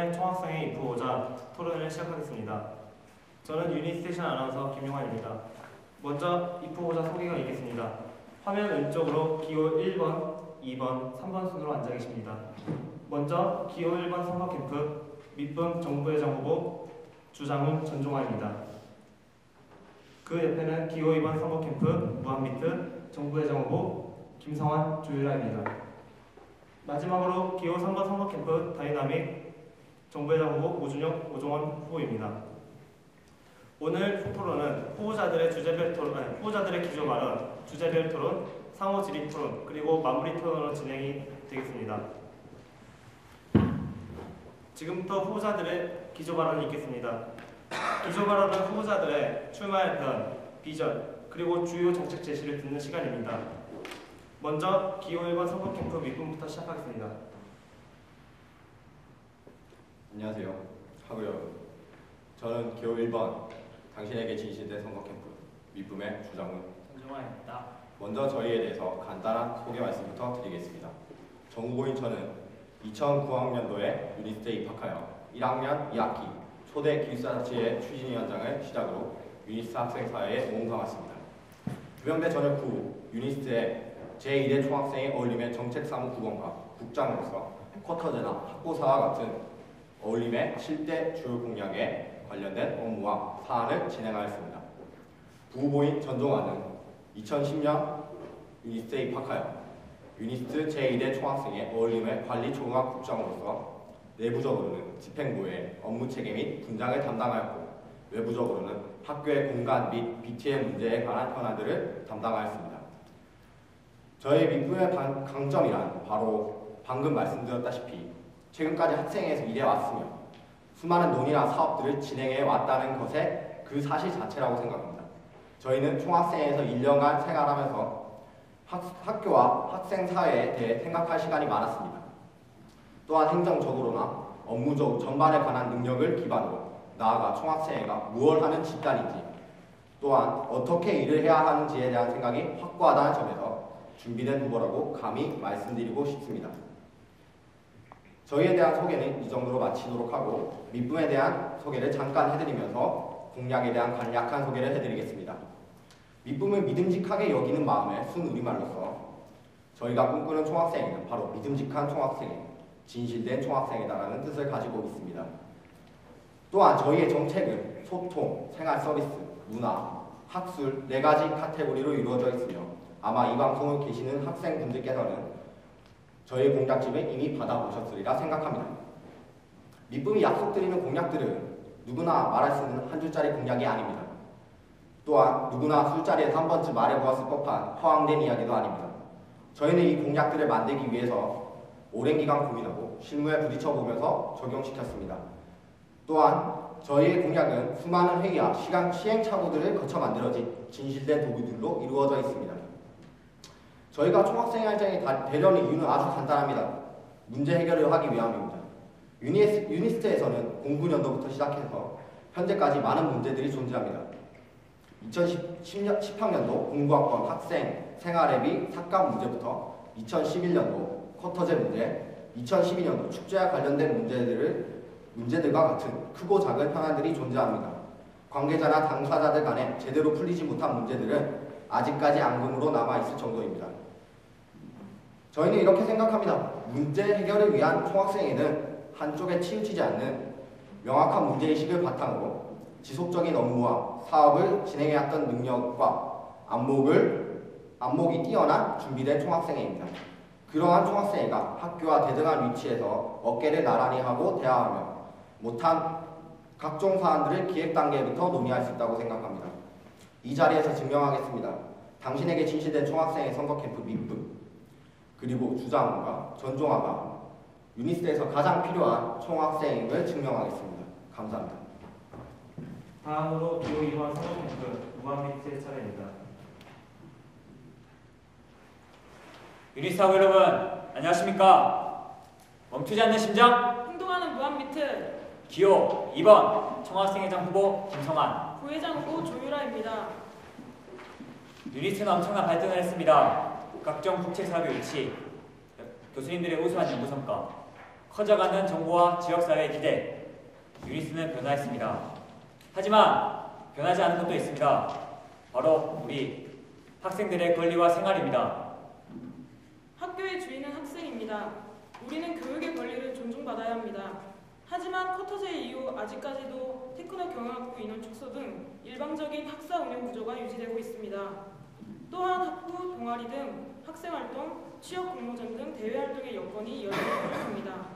하나의 총학생의 입후보자 토론을 시작하겠습니다. 저는 유니스테이션 아나운서 김용환입니다. 먼저 입후보자 소개가 있겠습니다. 화면 왼쪽으로 기호 1번, 2번, 3번 순으로 앉아 계십니다. 먼저 기호 1번 선거캠프 밑분 정부회장 후보 주장훈 전종환입니다. 그 옆에는 기호 2번 선거캠프 무한미트 정부회장 후보 김성환 조유라입니다. 마지막으로 기호 3번 선거캠프 다이나믹 정부회장 후보 오준영 오종원 후보입니다. 오늘 토론은 후보자들의 기조 발언, 주제별 토론, 상호 질의 토론, 그리고 마무리 토론으로 진행이 되겠습니다. 지금부터 후보자들의 기조 발언이 있겠습니다. 기조 발언은 후보자들의 출마의 편, 비전, 그리고 주요 정책 제시를 듣는 시간입니다. 먼저 기호 1번 선거캠프 밑분부터 시작하겠습니다. 안녕하세요. 하구 여러분. 저는 기호 1번 당신에게 진실된 선거캠프 밑분의 주장훈 전종환입니다. 먼저 저희에 대해서 간단한 소개 말씀부터 드리겠습니다. 정후보인 저는 2009학년도에 유니스트에 입학하여 1학년 2학기 초대 기숙사자치의 추진위원장을 시작으로 유니스트 학생사회에 몸담았습니다. 교병대 전역 후 유니스트의 제1대 총학생의 어울림의 정책사무국원과 국장으로서 쿼터제나 학고사와 같은 어울림의 7대 주요 공약에 관련된 업무와 사안을 진행하였습니다. 부후보인 전종환은 2010년 유니스트에 입학하여 유니스트 제2대 총학생의 어울림의 관리총괄 국장으로서 내부적으로는 집행부의 업무 체계 및 분장을 담당하였고 외부적으로는 학교의 공간 및 BT의 문제에 관한 현안들을 담당하였습니다. 저희 밑분의 강점이란 바로 방금 말씀드렸다시피 최근까지 학생회에서 일해왔으며 수많은 논의나 사업들을 진행해 왔다는 것에 그 사실 자체라고 생각합니다. 저희는 총학생회에서 1년간 생활하면서 학교와 학생 사회에 대해 생각할 시간이 많았습니다. 또한 행정적으로나 업무적 전반에 관한 능력을 기반으로 나아가 총학생회가 무엇을 하는 집단인지 또한 어떻게 일을 해야 하는지에 대한 생각이 확고하다는 점에서 준비된 후보라고 감히 말씀드리고 싶습니다. 저희에 대한 소개는 이 정도로 마치도록 하고 밑분에 대한 소개를 잠깐 해드리면서 공약에 대한 간략한 소개를 해드리겠습니다. 밑분을 믿음직하게 여기는 마음의 순우리말로서 저희가 꿈꾸는 총학생회는 바로 믿음직한 총학생회, 진실된 총학생회다라는 뜻을 가지고 있습니다. 또한 저희의 정책은 소통, 생활 서비스, 문화, 학술 4가지 카테고리로 이루어져 있으며 아마 이 방송을 계시는 학생분들께서는 저희 공약집을 이미 받아보셨으리라 생각합니다. 밑분이 약속드리는 공약들은 누구나 말할 수 있는 한 줄짜리 공약이 아닙니다. 또한 누구나 술자리에서 한 번쯤 말해보았을 법한 허황된 이야기도 아닙니다. 저희는 이 공약들을 만들기 위해서 오랜 기간 고민하고 실무에 부딪혀보면서 적용시켰습니다. 또한 저희의 공약은 수많은 회의와 시행착오들을 거쳐 만들어진 진실된 도구들로 이루어져 있습니다. 저희가 총학생회장에 되려는 이유는 아주 간단합니다. 문제 해결을 하기 위함입니다. 유니스트에서는 공군연도부터 시작해서 현재까지 많은 문제들이 존재합니다. 2010학년도 공부학번 학생 생활회비 삭감 문제부터 2011년도 쿼터제 문제, 2012년도 축제와 관련된 문제들과 같은 크고 작은 현안들이 존재합니다. 관계자나 당사자들 간에 제대로 풀리지 못한 문제들은 아직까지 앙금으로 남아있을 정도입니다. 저희는 이렇게 생각합니다. 문제 해결을 위한 총학생회는 한쪽에 치우치지 않는 명확한 문제의식을 바탕으로 지속적인 업무와 사업을 진행해왔던 능력과 안목이 뛰어난 준비된 총학생회입니다. 그러한 총학생회가 학교와 대등한 위치에서 어깨를 나란히 하고 대화하며 못한 각종 사안들을 기획 단계부터 논의할 수 있다고 생각합니다. 이 자리에서 증명하겠습니다. 당신에게 진실된 총학생회 선거캠프 밑분 그리고 주장훈과 전종환과 유니스트에서 가장 필요한 총학생임을 증명하겠습니다. 감사합니다. 다음으로 기호 2번 선거캠프 무한미트의 차례입니다. 유니스트 학우 여러분, 안녕하십니까? 멈추지 않는 심장, 행동하는 무한미트 기호 2번 총학생회장 후보 김성환, 부회장 후보 조유라입니다. 유니스트는 엄청난 발전을 했습니다. 각종 국제사업의 위치, 교수님들의 우수한 연구성과, 커져가는 정부와 지역사회의 기대, 유니스는 변화했습니다. 하지만 변하지 않은 것도 있습니다. 바로 우리 학생들의 권리와 생활입니다. 학교의 주인은 학생입니다. 우리는 교육의 권리를 존중받아야 합니다. 하지만 쿼터제 이후 아직까지도 테크노 경영학부 인원 축소 등 일방적인 학사 운영 구조가 유지되고 있습니다. 또한 학부, 동아리 등 학생활동, 취업 공모전 등 대외활동의 여건이 여전히 부족합니다.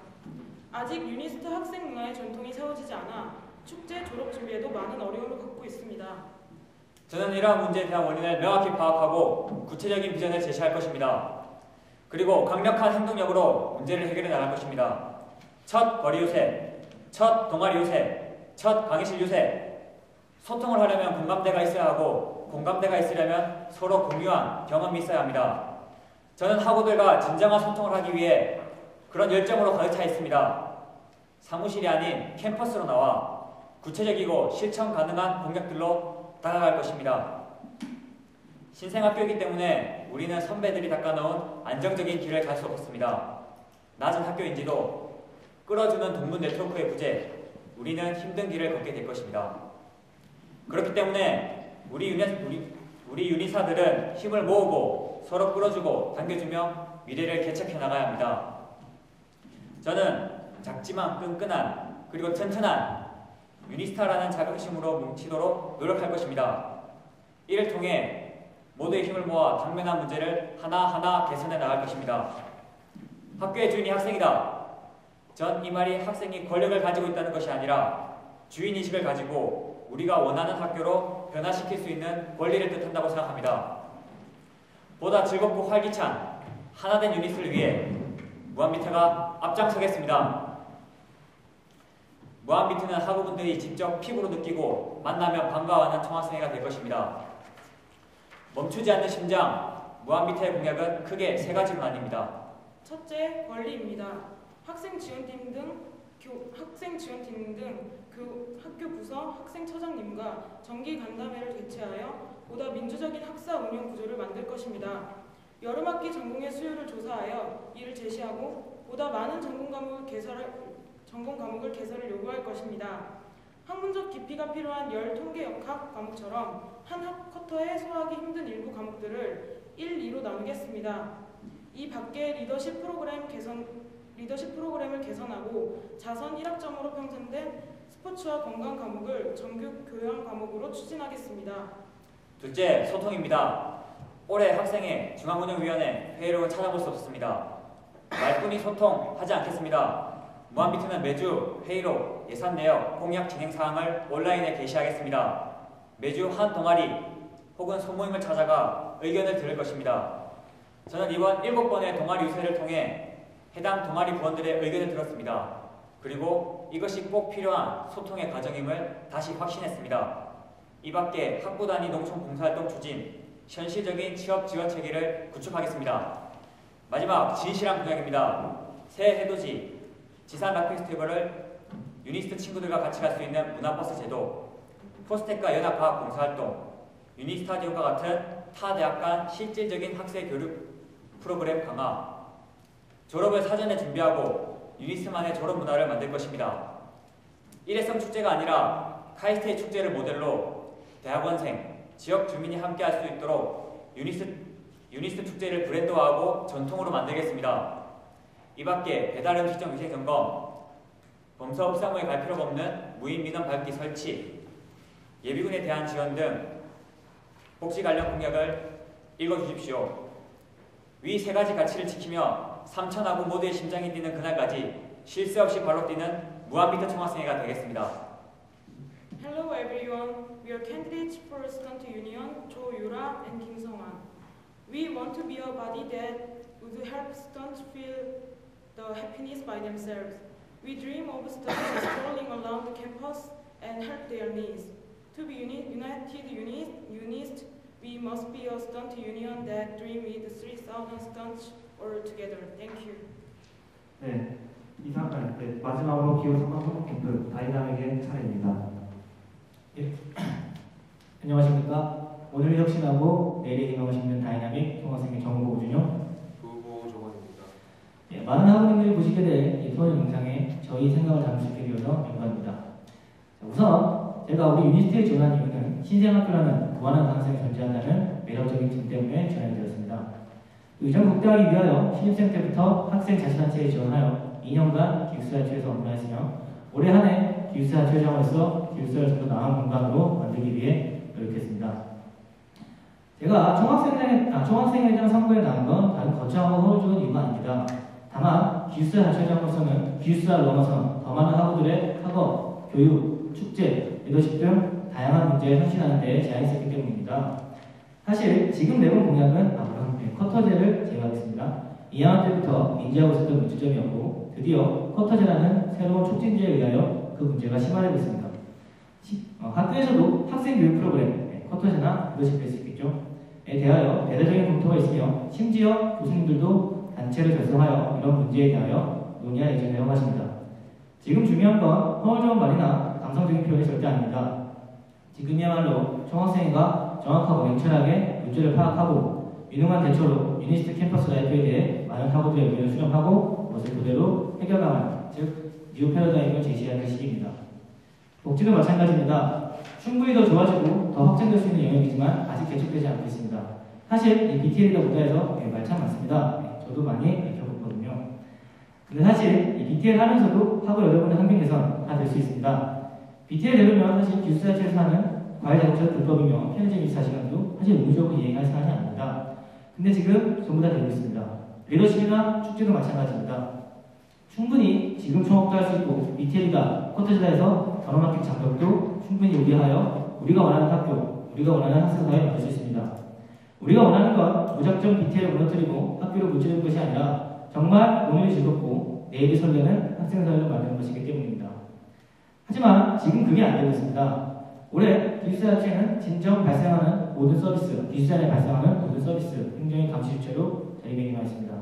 아직 유니스트 학생 문화의 전통이 세워지지 않아 축제, 졸업 준비에도 많은 어려움을 겪고 있습니다. 저는 이러한 문제에 대한 원인을 명확히 파악하고 구체적인 비전을 제시할 것입니다. 그리고 강력한 행동력으로 문제를 해결해 나갈 것입니다. 첫 거리 유세, 첫 동아리 유세, 첫 강의실 유세. 소통을 하려면 공감대가 있어야 하고 공감대가 있으려면 서로 공유한 경험이 있어야 합니다. 저는 학우들과 진정한 소통을 하기 위해 그런 열정으로 가득 차 있습니다. 사무실이 아닌 캠퍼스로 나와 구체적이고 실천 가능한 공약들로 다가갈 것입니다. 신생학교이기 때문에 우리는 선배들이 닦아놓은 안정적인 길을 갈 수 없습니다. 낮은 학교인지도 끌어주는 동문 네트워크의 부재, 우리는 힘든 길을 걷게 될 것입니다. 그렇기 때문에 우리 유니사들은 힘을 모으고 서로 끌어주고 당겨주며 미래를 개척해 나가야 합니다. 저는 작지만 끈끈한 그리고 튼튼한 유니스타라는 자긍심으로 뭉치도록 노력할 것입니다. 이를 통해 모두의 힘을 모아 당면한 문제를 하나하나 개선해 나갈 것입니다. 학교의 주인이 학생이다. 전 이 말이 학생이 권력을 가지고 있다는 것이 아니라 주인의식을 가지고 우리가 원하는 학교로 변화시킬 수 있는 권리를 뜻한다고 생각합니다. 보다 즐겁고 활기찬 하나된 유니스를 위해 무한비트가 앞장서겠습니다. 무한비트는 학우분들이 직접 피부로 느끼고 만나면 반가워하는 총학생회가 될 것입니다. 멈추지 않는 심장, 무한비트의 공약은 크게 세 가지로 나뉩니다. 첫째, 권리입니다. 학생 지원팀 등 학교 부서 학생처장님과 정기 간담회를 개최하여 보다 민주적인 학사 운영 구조를 만들 것입니다. 여름학기 전공의 수요를 조사하여 이를 제시하고 보다 많은 전공 과목을 개설을 요구할 것입니다. 학문적 깊이가 필요한 통계역학 과목처럼 한 쿼터에 소화하기 힘든 일부 과목들을 1, 2로 나누겠습니다. 이 밖에 리더십 프로그램을 개선하고 자선 1학점으로 평점된 스포츠와 건강 과목을 정규 교양 과목으로 추진하겠습니다. 둘째, 소통입니다. 올해 학생회 중앙운영위원회 회의록을 찾아볼 수 없습니다. 말뿐이 소통하지 않겠습니다. 무한비트는 매주 회의록, 예산 내역, 공약 진행 사항을 온라인에 게시하겠습니다. 매주 한 동아리 혹은 소모임을 찾아가 의견을 들을 것입니다. 저는 이번 7번의 동아리 유세를 통해 해당 동아리 부원들의 의견을 들었습니다. 그리고 이것이 꼭 필요한 소통의 과정임을 다시 확신했습니다. 이 밖에 학부 단위 농촌 봉사활동 추진, 현실적인 취업 지원 체계를 구축하겠습니다. 마지막 진실한 공약입니다. 새해 해돋이, 지산 락 페스티벌을 유니스트 친구들과 같이 갈 수 있는 문화버스 제도, 포스텍과 연합과학 봉사활동, 유니스타디움과 같은 타 대학 간 실질적인 학생 교육 프로그램 강화, 졸업을 사전에 준비하고 유니스트만의 졸업 문화를 만들 것입니다. 일회성 축제가 아니라 카이스트의 축제를 모델로 대학원생, 지역 주민이 함께할 수 있도록 유니스트 축제를 브랜드화하고 전통으로 만들겠습니다. 이 밖에 배달 음식점 위생 점검, 범사 흡사무에 갈 필요가 없는 무인 민원 밝기 설치, 예비군에 대한 지원 등 복지 관련 공약을 읽어주십시오. 위 세 가지 가치를 지키며 3천하고 모두의 심장이 뛰는 그날까지 쉴 새 없이 발로 뛰는 무한비트 총학생회가 되겠습니다. Hello everyone, we are candidates for Stunt Union, Jo Yura and Kim Song-wan. We want to be a body that would help stunts feel the happiness by themselves. We dream of stunts strolling around the campus and help their needs. To be united unist, we must be a stunt union that dream with 3,000 stunts all together. Thank you. 네, 마지막으로 기호 3번 소통 캠프 다이나믹의 차례입니다. 예. 안녕하십니까. 오늘 혁신하고 내일의 희망을 심는 다이나믹 총학생회 정보 우준용 후보 조건입니다. 예, 많은 학우님들이 보시게 될 이 토론 영상에 저희 생각을 담을 수 있게 되어서 영광입니다. 자, 우선 제가 우리 유니스트에 지원한 이유는 신생학교라는 무한한 가능성이 존재한다는 매력적인 점 때문에 지원하게 되었습니다. 이점 극대화하기 위하여 신입생 때부터 학생 자치단체에 지원하여 2년간 기숙사자치에서 업무했으며 올해 한 해 기숙사자치회장으로서 기숙사를 좀 더 나은 공간으로 만들기 위해 노력했습니다. 제가 총학생회장 선거에 나온 건 다른 거창하고 허울좋은 이유가 아닙니다. 다만 기숙사자치회장으로서는 기숙사를 넘어선 더 많은 학우들의 학업, 교육, 축제, 리더십 등 다양한 문제에 헌신하는 데 제한이 있었기 때문입니다. 사실 지금 내본 공약은 커터제를 제외하겠습니다. 2학년 때부터 인지하고 있었던 문제점이었고 드디어 커터제라는 새로운 촉진제에 의하여 그 문제가 심화되고 있습니다. 학교에서도 학생 교육 프로그램, 커터제나 리더십 될 수 있겠죠. 에 대하여 대대적인 검토가 있으며 심지어 교수님들도 단체를 결성하여 이런 문제에 대하여 논의할 예정이라고 하십니다. 지금 중요한 건 허울좋은 말이나 감성적인 표현이 절대 아닙니다. 지금이야말로 총학생회가 정확하고 냉철하게 문제를 파악하고 유능한 대처로 유니스트 캠퍼스 라이프에 대해 많은 학우들의 의견을 수렴하고 그것을 그대로 해결하는 즉 뉴 패러다임을 제시하는 시기입니다. 복지도 마찬가지입니다. 충분히 더 좋아지고 더 확장될 수 있는 영역이지만 아직 개척되지 않고 있습니다. 사실 이 BTL이다 못해서 말 참 많습니다. 저도 많이 겪었거든요. 근데 사실 이 BTL 하면서도 학우 여러분의 환경 개선 다 될 수 있습니다. BTL 되려면 사실 기숙사자체에서 하는 과외 자격증 불법이며 편의점 24시간도 사실 의무적으로 이행할 사안이 아닙니다. 근데 지금 전부 다 되고 있습니다. 리더십이나 축제도 마찬가지입니다. 충분히 지금 총학도 할 수 있고 BTL이다, 커터제다 해서 단호막힌 장벽도 충분히 우리하여 우리가 원하는 학교, 우리가 원하는 학생사회에 만들 수 있습니다. 우리가 원하는 건 무작정 BTL을 무너뜨리고 학교를 무찌르는 것이 아니라 정말 오늘이 즐겁고 내일이 설레는 학생사회를 만드는 것이기 때문입니다. 하지만 지금 그게 안 되고 있습니다. 올해 기숙사자체는 진정 발생하는 모든 서비스, 기숙사 내에 발생하는 모든 서비스, 행정의 감시 주체로 자리매김하였습니다.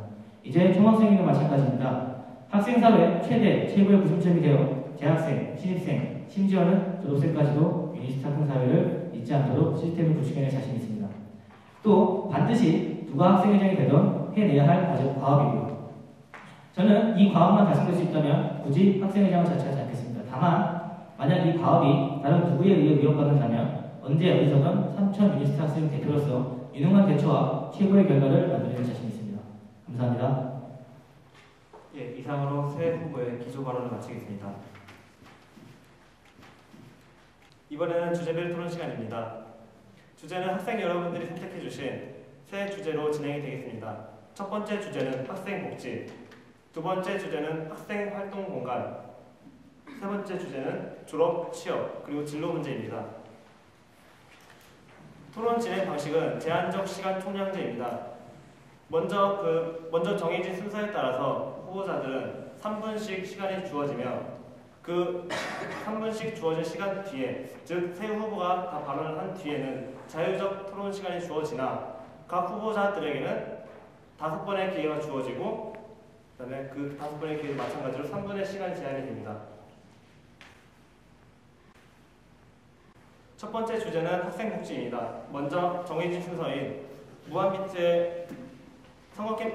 이제 총학생회도 마찬가지입니다. 학생사회 최고의 구심점이 되어 재학생, 신입생, 심지어는 졸업생까지도 유니스트 학생사회를 잊지 않도록 시스템을 구축해낼 자신이 있습니다. 또 반드시 누가 학생회장이 되던 해내야 할 과업이고요. 저는 이 과업만 달성될 수 있다면 굳이 학생회장을 자처하지 않겠습니다. 다만 만약 이 과업이 다른 누구에 의해 위협받는다면 언제 어디서든 3천 유니스트 학생 대표로서 유능한 대처와 최고의 결과를 만들어낼 자신이 있습니다. 감사합니다. 예, 이상으로 새 후보의 기조 발언을 마치겠습니다. 이번에는 주제별 토론 시간입니다. 주제는 학생 여러분들이 선택해 주신 새 주제로 진행이 되겠습니다. 첫 번째 주제는 학생 복지, 두 번째 주제는 학생 활동 공간, 세 번째 주제는 졸업, 취업, 그리고 진로 문제입니다. 토론 진행 방식은 제한적 시간 총량제입니다. 먼저 정해진 순서에 따라서 후보자들은 3분씩 시간이 주어지며 그 3분씩 주어진 시간 뒤에, 즉 세 후보가 다 발언을 한 뒤에는 자유적 토론 시간이 주어지나 각 후보자들에게는 5번의 기회가 주어지고 그다음에 그 5번의 기회도 마찬가지로 3분의 시간 제한이 됩니다. 첫 번째 주제는 학생복지입니다. 먼저 정해진 순서인 무한비트의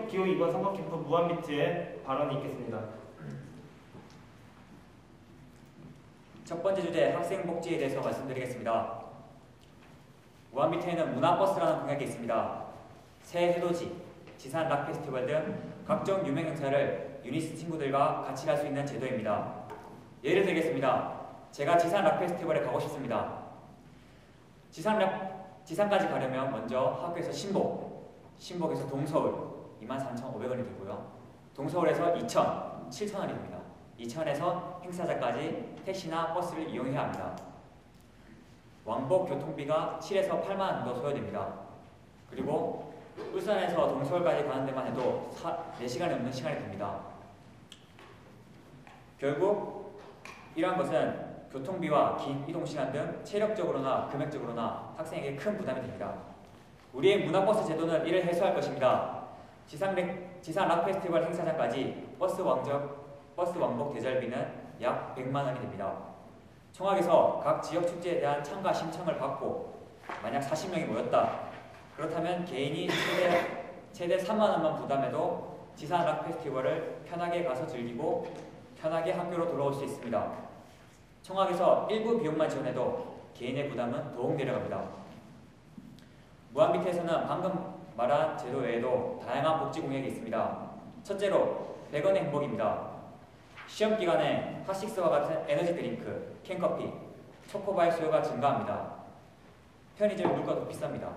기호 2번 선거캠프 무한비트의 발언이 있겠습니다. 첫 번째 주제 학생복지에 대해서 말씀드리겠습니다. 무한비트에는 문화버스라는 공약이 있습니다. 새 해돋이, 지산 락 페스티벌 등 각종 유명 행사를 유니스트 친구들과 같이 갈 수 있는 제도입니다. 예를 들겠습니다. 제가 지산 락 페스티벌에 가고 싶습니다. 지산까지 가려면 먼저 학교에서 신복에서 동서울 23,500원이 들고요. 동서울에서 이천 7,000원이 됩니다. 이천에서 행사장까지 택시나 버스를 이용해야 합니다. 왕복 교통비가 7에서 8만 원 정도 소요됩니다. 그리고 울산에서 동서울까지 가는 데만 해도 4시간이 넘는 시간이 됩니다. 결국 이러한 것은 교통비와 긴 이동시간 등 체력적으로나 금액적으로나 학생에게 큰 부담이 됩니다. 우리의 문화버스 제도는 이를 해소할 것입니다. 지산 락 페스티벌 행사장까지 버스 왕복 대절비는 약 100만 원이 됩니다. 총학에서 각 지역 축제에 대한 참가 신청을 받고 만약 40명이 모였다. 그렇다면 개인이 최대 3만 원만 부담해도 지산 락 페스티벌을 편하게 가서 즐기고 편하게 학교로 돌아올 수 있습니다. 청학에서 일부 비용만 지원해도 개인의 부담은 더욱 내려갑니다. 무한비트에서는 방금 말한 제도 외에도 다양한 복지 공약이 있습니다. 첫째로 100원의 행복입니다. 시험 기간에 핫식스와 같은 에너지 드링크, 캔커피, 초코바의 수요가 증가합니다. 편의점 물가도 비쌉니다.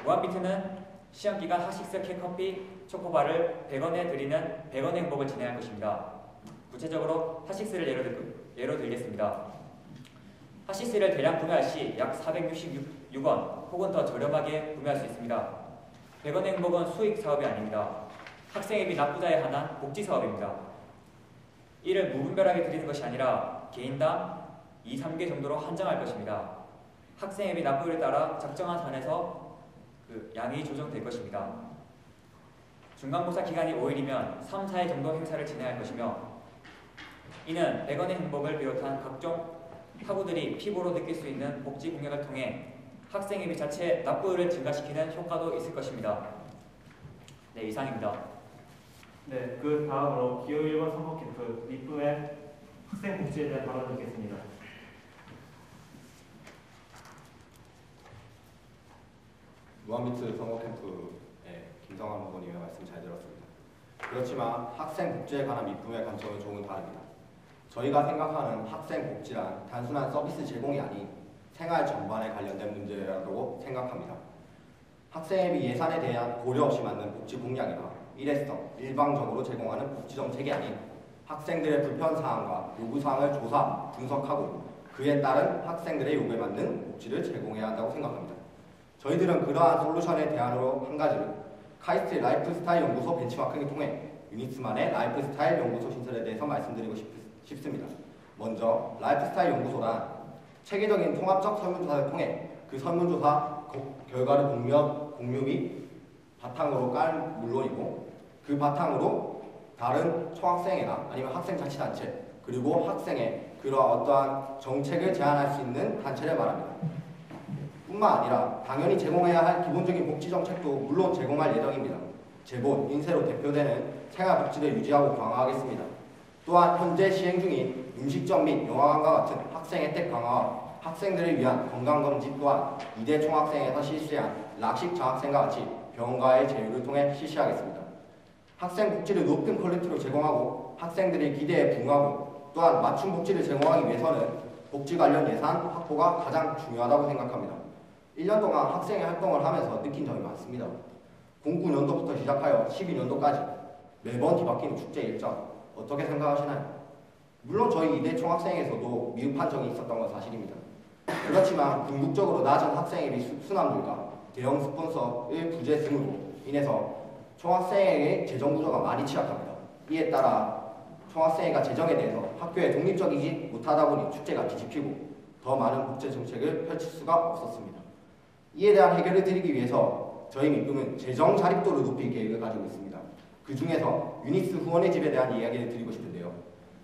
무한비트는 시험 기간 핫식스, 캔커피, 초코바를 100원에 드리는 100원의 행복을 진행할 것입니다. 구체적으로 핫식스를 예로 들겠습니다. 핫식스를 대량 구매할 시 약 466원 혹은 더 저렴하게 구매할 수 있습니다. 100원의 행복은 수익 사업이 아닙니다. 학생회비 납부자에 한한 복지 사업입니다. 이를 무분별하게 드리는 것이 아니라 개인당 2, 3개 정도로 한정할 것입니다. 학생회비 납부율에 따라 적정한 선에서 양이 조정될 것입니다. 중간고사 기간이 5일이면 3, 4일 정도 행사를 진행할 것이며 이는 100원의 행복을 비롯한 각종 학우들이 피부로 느낄 수 있는 복지 공약을 통해 학생회비 자체 납부율을 증가시키는 효과도 있을 것입니다. 네, 이상입니다. 네, 그 다음으로 기호 1번 선거 캠프 리프의 학생 복지에 대한 발언을 듣겠습니다. 무한비트 선거 캠프의 김성환 후보님의 말씀 잘 들었습니다. 그렇지만 학생 복지에 관한 미품의 관점은 조금 다릅니다. 저희가 생각하는 학생 복지란 단순한 서비스 제공이 아닌 생활 전반에 관련된 문제라고 생각합니다. 학생회비 예산에 대한 고려 없이 만든 복지 공약이나 일회성, 일방적으로 제공하는 복지 정책이 아닌 학생들의 불편사항과 요구사항을 조사, 분석하고 그에 따른 학생들의 요구에 맞는 복지를 제공해야 한다고 생각합니다. 저희들은 그러한 솔루션의 대안으로 한 가지를 카이스트 라이프스타일 연구소 벤치마킹을 통해 유니스만의 라이프스타일 연구소 신설에 대해서 말씀드리고 싶습니다. 먼저 라이프스타일 연구소란 체계적인 통합적 설문조사를 통해 그 설문조사 결과를 공유비 바탕으로 깔 물론이고 그 바탕으로 다른 총학생회나 아니면 학생자치단체 그리고 학생의 그러한 어떠한 정책을 제안할 수 있는 단체를 말합니다. 뿐만 아니라 당연히 제공해야 할 기본적인 복지 정책도 물론 제공할 예정입니다. 재본, 인세로 대표되는 생활복지를 유지하고 강화하겠습니다. 또한 현재 시행 중인 음식점 및 영화관과 같은 학생 혜택 강화와 학생들을 위한 건강검진 또한 2대 총학생회에서 실시한 락식 장학생과 같이 병원과의 제휴를 통해 실시하겠습니다. 학생 복지를 높은 퀄리티로 제공하고 학생들의 기대에 부응하고 또한 맞춤 복지를 제공하기 위해서는 복지 관련 예산 확보가 가장 중요하다고 생각합니다. 1년 동안 학생의 활동을 하면서 느낀 점이 많습니다. 09년도부터 시작하여 12년도까지 매번 뒤바뀌는 축제 일정 어떻게 생각하시나요? 물론 저희 2대 총학생회에서도 미흡한 적이 있었던 건 사실입니다. 그렇지만 궁극적으로 낮은 학생회비 수납률과 대형 스폰서의 부재 등으로 인해서 총학생회의 재정 구조가 많이 취약합니다. 이에 따라 총학생회가 재정에 대해서 학교에 독립적이지 못하다 보니 축제가 뒤집히고 더 많은 복제 정책을 펼칠 수가 없었습니다. 이에 대한 해결을 드리기 위해서 저희 미쁨은 재정 자립도를 높일 계획을 가지고 있습니다. 그 중에서 유니스 후원의 집에 대한 이야기를 드리고 싶은데요.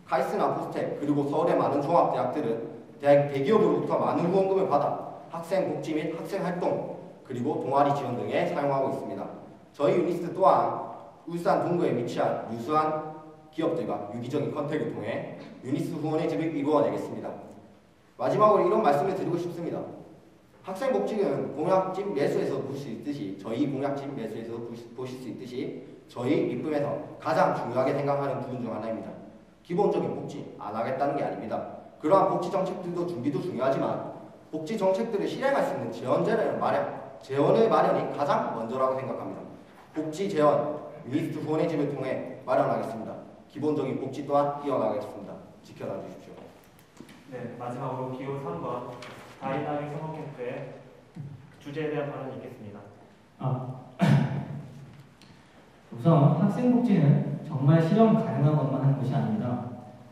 카이스트나 포스텍 그리고 서울의 많은 종합대학들은 대기업으로부터 많은 후원금을 받아 학생 복지 및 학생 활동 그리고 동아리 지원 등에 사용하고 있습니다. 저희 유니스 또한 울산 동구에 위치한 유수한 기업들과 유기적인 컨택을 통해 유니스 후원의 집을 이루어내겠습니다. 마지막으로 이런 말씀을 드리고 싶습니다. 학생 복지는 공약집 매수에서 볼 수 있듯이 저희 공약집 매수에서 보실 수 있듯이 저희 미쁨에서 가장 중요하게 생각하는 부분 중 하나입니다. 기본적인 복지 안 하겠다는 게 아닙니다. 그러한 복지 정책들도 준비도 중요하지만 복지 정책들을 실행할 수 있는 재원의 마련이 가장 먼저라고 생각합니다. 복지 재원, 유니스트 후원의 집을 통해 마련하겠습니다. 기본적인 복지 또한 이어나가겠습니다. 지켜봐 주십시오. 네, 마지막으로 기호 3번 다이나믹 선거 캠프의 주제에 대한 발언이 있겠습니다. 우선 학생복지는 정말 실현 가능한 것만 하는 것이 아닙니다.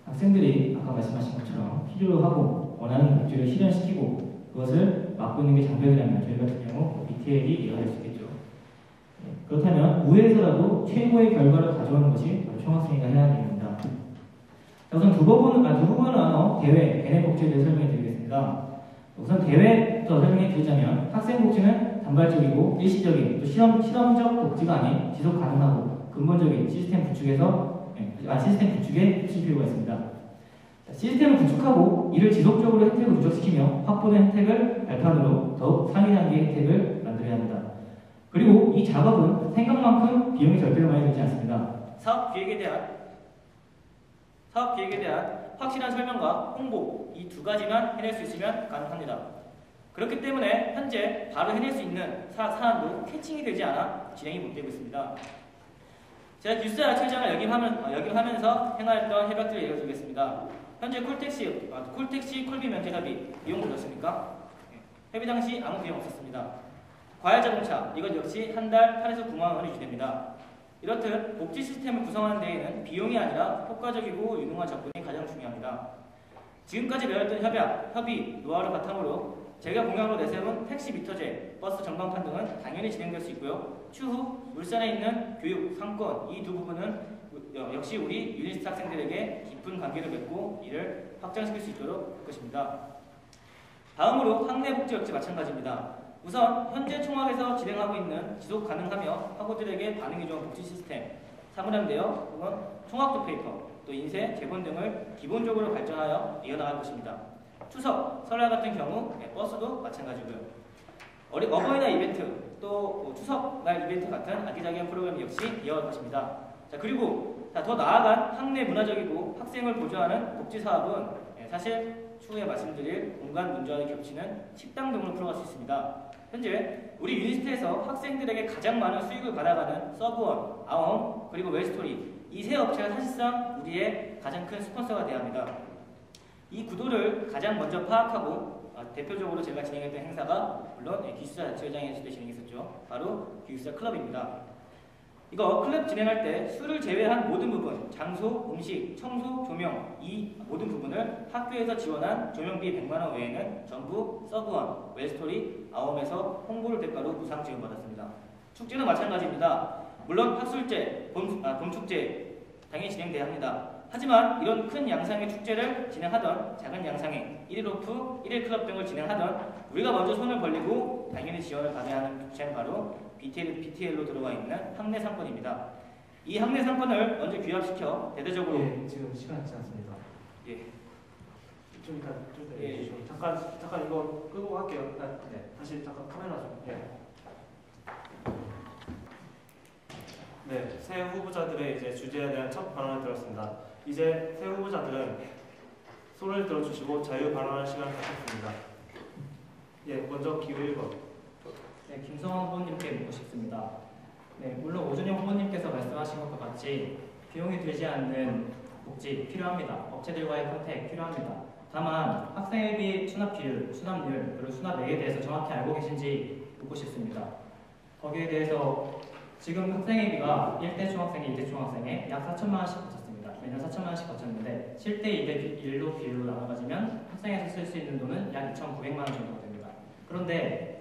학생들이 아까 말씀하신 것처럼 필요로 하고 원하는 복지를 실현시키고 그것을 막고 있는 게 장벽이라면 저희 같은 경우 BTL이 이해가 될 수 있겠죠. 그렇다면 우회에서라도 최고의 결과를 가져오는 것이 바로 총학생회가 해야 하는 일입니다. 우선 두 부분을 나눠 대외, 개내 복지에 대해 설명해 드리겠습니다. 우선 대외부터 설명해 드리자면 학생복지는 단발적이고 일시적인 또 실험적 복지가 아닌 지속 가능하고 근본적인 시스템 구축에서 시스템 구축에 미칠 필요가 있습니다. 자, 시스템을 구축하고 이를 지속적으로 혜택을 누적시키며 확보된 혜택을 발판으로 더욱 상위 단계의 혜택을 만들어야 합니다. 그리고 이 작업은 생각만큼 비용이 절대로 많이 들지 않습니다. 사업 기획에 대한 확실한 설명과 홍보 이 두 가지만 해낼 수 있으면 가능합니다. 그렇기 때문에 현재 바로 해낼 수 있는 사안도 캐칭이 되지 않아 진행이 못 되고 있습니다. 제가 기숙사 야채장을 역임하면서 행하였던 협약들을 이어주겠습니다. 현재 콜택시 콜비 면제 협의 비용 들었습니까? 협의 당시 아무 비용 없었습니다. 과열자동차 이것 역시 한 달 8에서 9만 원이 유지됩니다. 이렇듯 복지 시스템을 구성하는 데에는 비용이 아니라 효과적이고 유능한 접근이 가장 중요합니다. 지금까지 맺었던 협의, 노하우를 바탕으로 제가 공약으로 내세운 택시 미터제, 버스 전광판 등은 당연히 진행될 수 있고요. 추후 울산에 있는 교육, 상권 이 두 부분은 역시 우리 유니스트 학생들에게 깊은 관계를 맺고 이를 확장시킬 수 있도록 할 것입니다. 다음으로 학내 복지 역시 마찬가지입니다. 우선 현재 총학에서 진행하고 있는 지속 가능하며 학우들에게 반응이 좋은 복지 시스템, 사물함대여 혹은 총학도 페이퍼, 또 인쇄, 개본 등을 기본적으로 발전하여 이어나갈 것입니다. 추석, 설날 같은 경우 버스도 마찬가지고요. 어버이날 이벤트, 또 추석날 이벤트 같은 아기자기한 프로그램 역시 이어갈 것입니다. 자, 그리고 더 나아간 학내 문화적이고 학생을 보조하는 복지 사업은 사실 추후에 말씀드릴 공간 문제와 겹치는 식당 등으로 풀어갈 수 있습니다. 현재 우리 유니스트에서 학생들에게 가장 많은 수익을 받아가는 서브원, 아움, 그리고 웰스토리 이 세 업체가 사실상 우리의 가장 큰 스폰서가 되어야 합니다. 이 구도를 가장 먼저 파악하고 대표적으로 제가 진행했던 행사가 물론 기숙사 자치회장에 때 진행했었죠. 바로 기숙사 클럽입니다. 이거 클럽 진행할 때 술을 제외한 모든 부분, 장소, 음식, 청소, 조명 이 모든 부분을 학교에서 지원한 조명비 100만 원 외에는 전부 서브원, 웰스토리, 아움에서 홍보를 대가로 무상 지원받았습니다. 축제는 마찬가지입니다. 물론 학술제, 봄축제 당연히 진행돼야 합니다. 하지만 이런 큰 양상의 축제를 진행하던 작은 양상의 1일 오프, 1일 클럽 등을 진행하던 우리가 먼저 손을 벌리고 당연히 지원을 받아야 하는 축제는 바로 BTL로 들어가 있는 학내 상권입니다. 이 학내 상권을 먼저 규합시켜 대대적으로 지금 시간이 지지 않습니다. 좀 이따 잠깐 이거 끄고 할게요. 다시 잠깐 카메라 좀. 네, 새 후보자들의 이제 주제에 대한 첫 발언을 들었습니다. 이제 새 후보자들은 손을 들어주시고 자유 발언할 시간을 갖겠습니다. 먼저 기호 1번. 네, 김성환 후보님께 묻고 싶습니다. 네, 물론 오준영 후보님께서 말씀하신 것과 같이 비용이 들지 않는 복지 필요합니다. 업체들과의 컨택 필요합니다. 다만 학생회비 수납 비율, 수납률, 그리고 수납액에 대해서 정확히 알고 계신지 묻고 싶습니다. 거기에 대해서 지금 학생회비가 1대 중학생에 2대 중학생에 약 4천만 원씩 거쳤습니다. 매년 4천만 원씩 거쳤는데 7대 2대 1로 비율로 나눠가지면 학생에서 쓸 수 있는 돈은 약 2,900만 원 정도가 됩니다. 그런데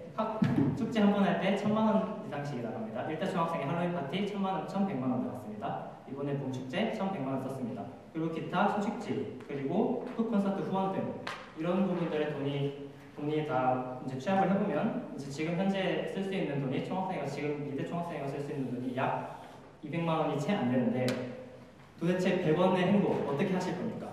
축제 한 번 할 때 1,000만 원 이상씩 나갑니다. 1대 중학생의 할로윈 파티 1,000만 원, 1,100만 원 나갔습니다. 이번에 봄축제 1,100만 원 썼습니다. 그리고 기타 소식지, 그리고 푸드 콘서트 후원 등 이런 부분들의 돈이 다 이제 취합을 해보면 이제 지금 현재 쓸 수 있는 돈이 지금 2대 총학생회가 쓸 수 있는 돈이 약 200만 원이 채 안 되는데 도대체 100원의 행복 어떻게 하실 겁니까?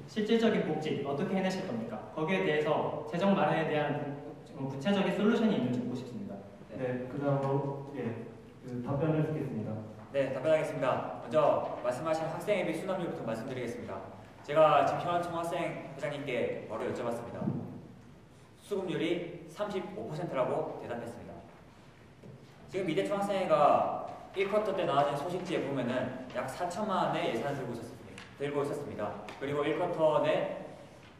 실질적인 복지 어떻게 해내실 겁니까? 거기에 대해서 재정 마련에 대한 구체적인 솔루션이 있는지 묻고 싶습니다. 네, 그다음으로 답변을 듣겠습니다. 네, 답변하겠습니다. 먼저 말씀하신 학생회비 수납률부터 말씀드리겠습니다. 제가 지금 현안 총학생 회장님께 바로 여쭤봤습니다. 수급률이 35%라고 대답했습니다. 지금 미대 총학생회가 1쿼터 때 나와진 소식지에 보면은 약 4천만 원의 예산을 들고 있었습니다. 그리고 1쿼터 내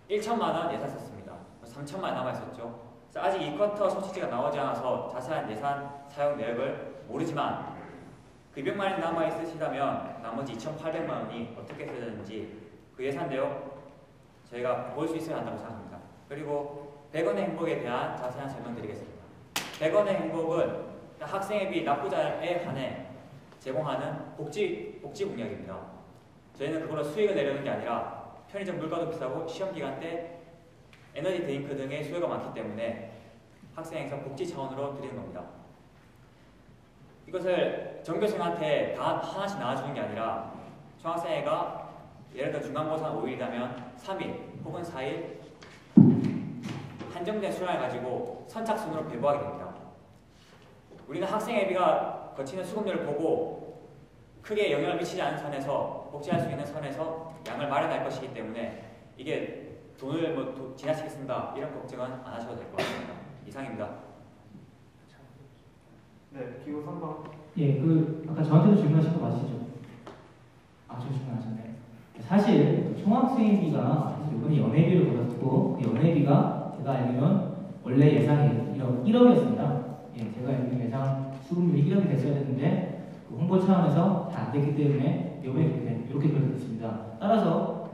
1천만 원 예산 썼습니다. 3천만 원 남아 있었죠. 아직 2쿼터 소식지가 나오지 않아서 자세한 예산 사용 내역을 모르지만 그 200만 원이 남아 있으시다면 나머지 2,800만 원이 어떻게 쓰였는지 그 예산 내역 저희가 볼 수 있어야 한다고 생각합니다. 그리고 100원의 행복에 대한 자세한 설명 드리겠습니다. 100원의 행복은 학생회비 납부자에 한해 제공하는 복지 공약입니다. 저희는 그걸로 수익을 내려는 게 아니라 편의점 물가도 비싸고 시험기간 때 에너지 드링크 등의 수요가 많기 때문에 학생회에서 복지 차원으로 드리는 겁니다. 이것을 전교생한테 다 하나씩 나눠주는 게 아니라 총학생회가 예를 들어 중간고사 5일이라면 3일 혹은 4일 한정된 수량을 가지고 선착순으로 배부하게 됩니다. 우리는 학생회비가 거치는 수급료를 보고 크게 영향을 미치지 않은 선에서 복지할 수 있는 선에서 양을 마련할 것이기 때문에 이게 돈을 지나치겠습니다 이런 걱정은 안 하셔도 될 것 같습니다. 이상입니다. 네, 기호 3번. 예, 아까 저한테도 질문하신 거 맞으시죠? 저 질문하셨네. 사실 총학생회비가 사실 이번에 연회비를 받았고 그 연회비가 제가 알기로는 원래 예상이 1억이었습니다. 예, 제가 알기로는 예상 수급률이 1억이 됐어야 됐는데 그 홍보 차원에서 다 안 됐기 때문에 이번에 이렇게 결정됐습니다. 따라서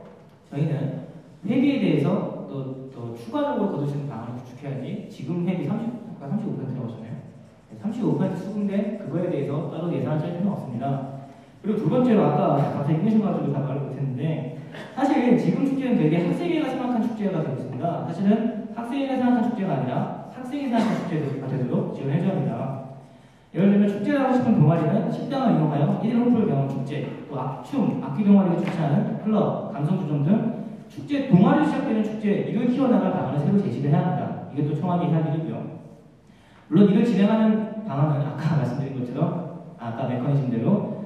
저희는 회비에 대해서 더 추가적으로 거두시는 방안을 구축해야지 지금 회비 35%라고 하셨네요. 35% 수급인데 그거에 대해서 따로 예산을 짤 필요는 없습니다. 그리고 두 번째로 아까 갑자기 끊으셔가지고 다 말을 못했는데 사실 지금 축제는 되게 학생회가 생각한 축제가 되고 있습니다. 사실은 학생회가 생각한 축제가 아니라 학생이 생각한 축제가 되도록 지원해줘야 합니다. 예를 들면 축제를 하고 싶은 동아리는 식당을 이용하여 1일 홈플 경험 축제, 또 악춤, 악기 동아리가 추천하는 클럽, 감성주점 등 축제 동아리로 시작되는 축제 이걸 키워나갈 방안을 새로 제시를 해야 합니다. 이게 또 총학이 할 일이고요. 물론 이걸 진행하는 방안은 아까 말씀드린 것처럼 아까 메커니즘대로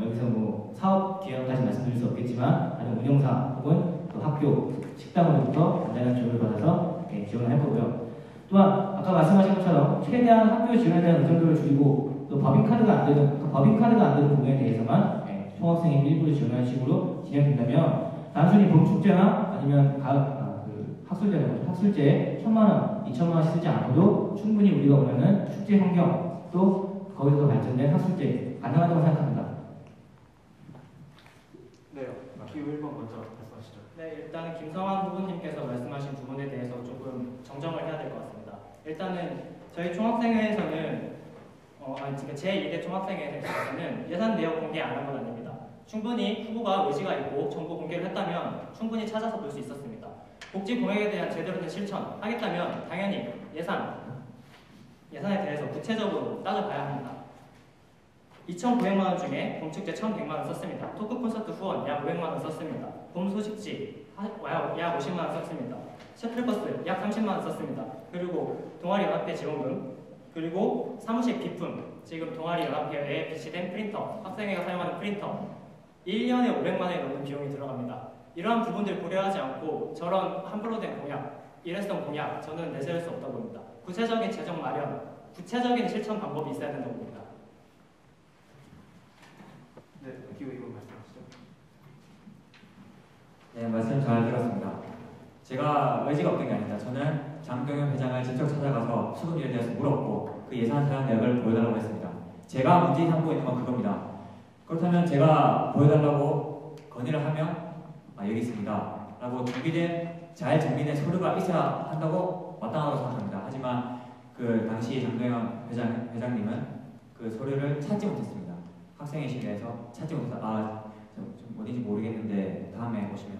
여기서 뭐 사업 계획까지 말씀드릴 수 없겠지만 다른 운영사 혹은 또 학교 식당으로부터 간단한 지원을 받아서 지원을 할 거고요. 또한 아까 말씀하신 것처럼 최대한 학교 지원에 대한 의존도를 줄이고 또 법인카드가 안 되는 부분에 대해서만 총학생이 일부를 지원하는 식으로 진행된다면 단순히 봄축제나 아니면 학술제 1,000만 원, 2,000만 원씩 쓰지 않고도 충분히 우리가 원하는 축제 환경 또 거기서 발전된 학술제 가능하다고 생각합니다. 네, 기호 1번 먼저 말씀하시죠. 네, 일단은 김성환 후보님께서 말씀하신 부분에 대해서 조금 정정을 해야 될 것 같습니다. 일단은 저희 총학생회에서는 지금 제2대 총학생회에서는 예산 내역 공개 안 한 건 아닙니다. 충분히 후보가 의지가 있고 정보 공개를 했다면 충분히 찾아서 볼 수 있었습니다. 복지 공약에 대한 제대로 된 실천 하겠다면 당연히 예산에 대해서 구체적으로 따져봐야 합니다. 2,900만 원 중에 봄축제 1,100만 원 썼습니다. 토크 콘서트 후원 약 500만 원 썼습니다. 봄 소식지 약 50만 원 썼습니다. 셔틀버스 약 30만 원 썼습니다. 그리고 동아리 연합회 지원금 그리고 사무실 비품 지금 동아리 연합회에 비치된 프린터 학생회가 사용하는 프린터 1년에 500만 원이 넘는 비용이 들어갑니다. 이러한 부분들 고려하지 않고 저런 함부로 된 공약, 일회성 공약 저는 내세울 수 없다고 봅니다. 구체적인 재정 마련, 구체적인 실천 방법이 있어야 된다고 봅니다. 네, 기호 2번 말씀하시죠. 네, 말씀 잘 들었습니다. 제가 의지가 없는 게 아닙니다. 저는 장경영 회장을 직접 찾아가서 수급률에 대해서 물었고 그 예산 사용 내역을 보여달라고 했습니다. 제가 문제 삼고 있는 건 그겁니다. 그렇다면 제가 보여달라고 건의를 하면 여기 있습니다 라고 잘 정비된 서류가 있어야 한다고 마땅하다고 생각합니다. 하지만 그 당시 장경영 회장님은 그 서류를 찾지 못했습니다. 학생회실에서 찾지 못해서 좀 어딘지 모르겠는데 다음에 오시면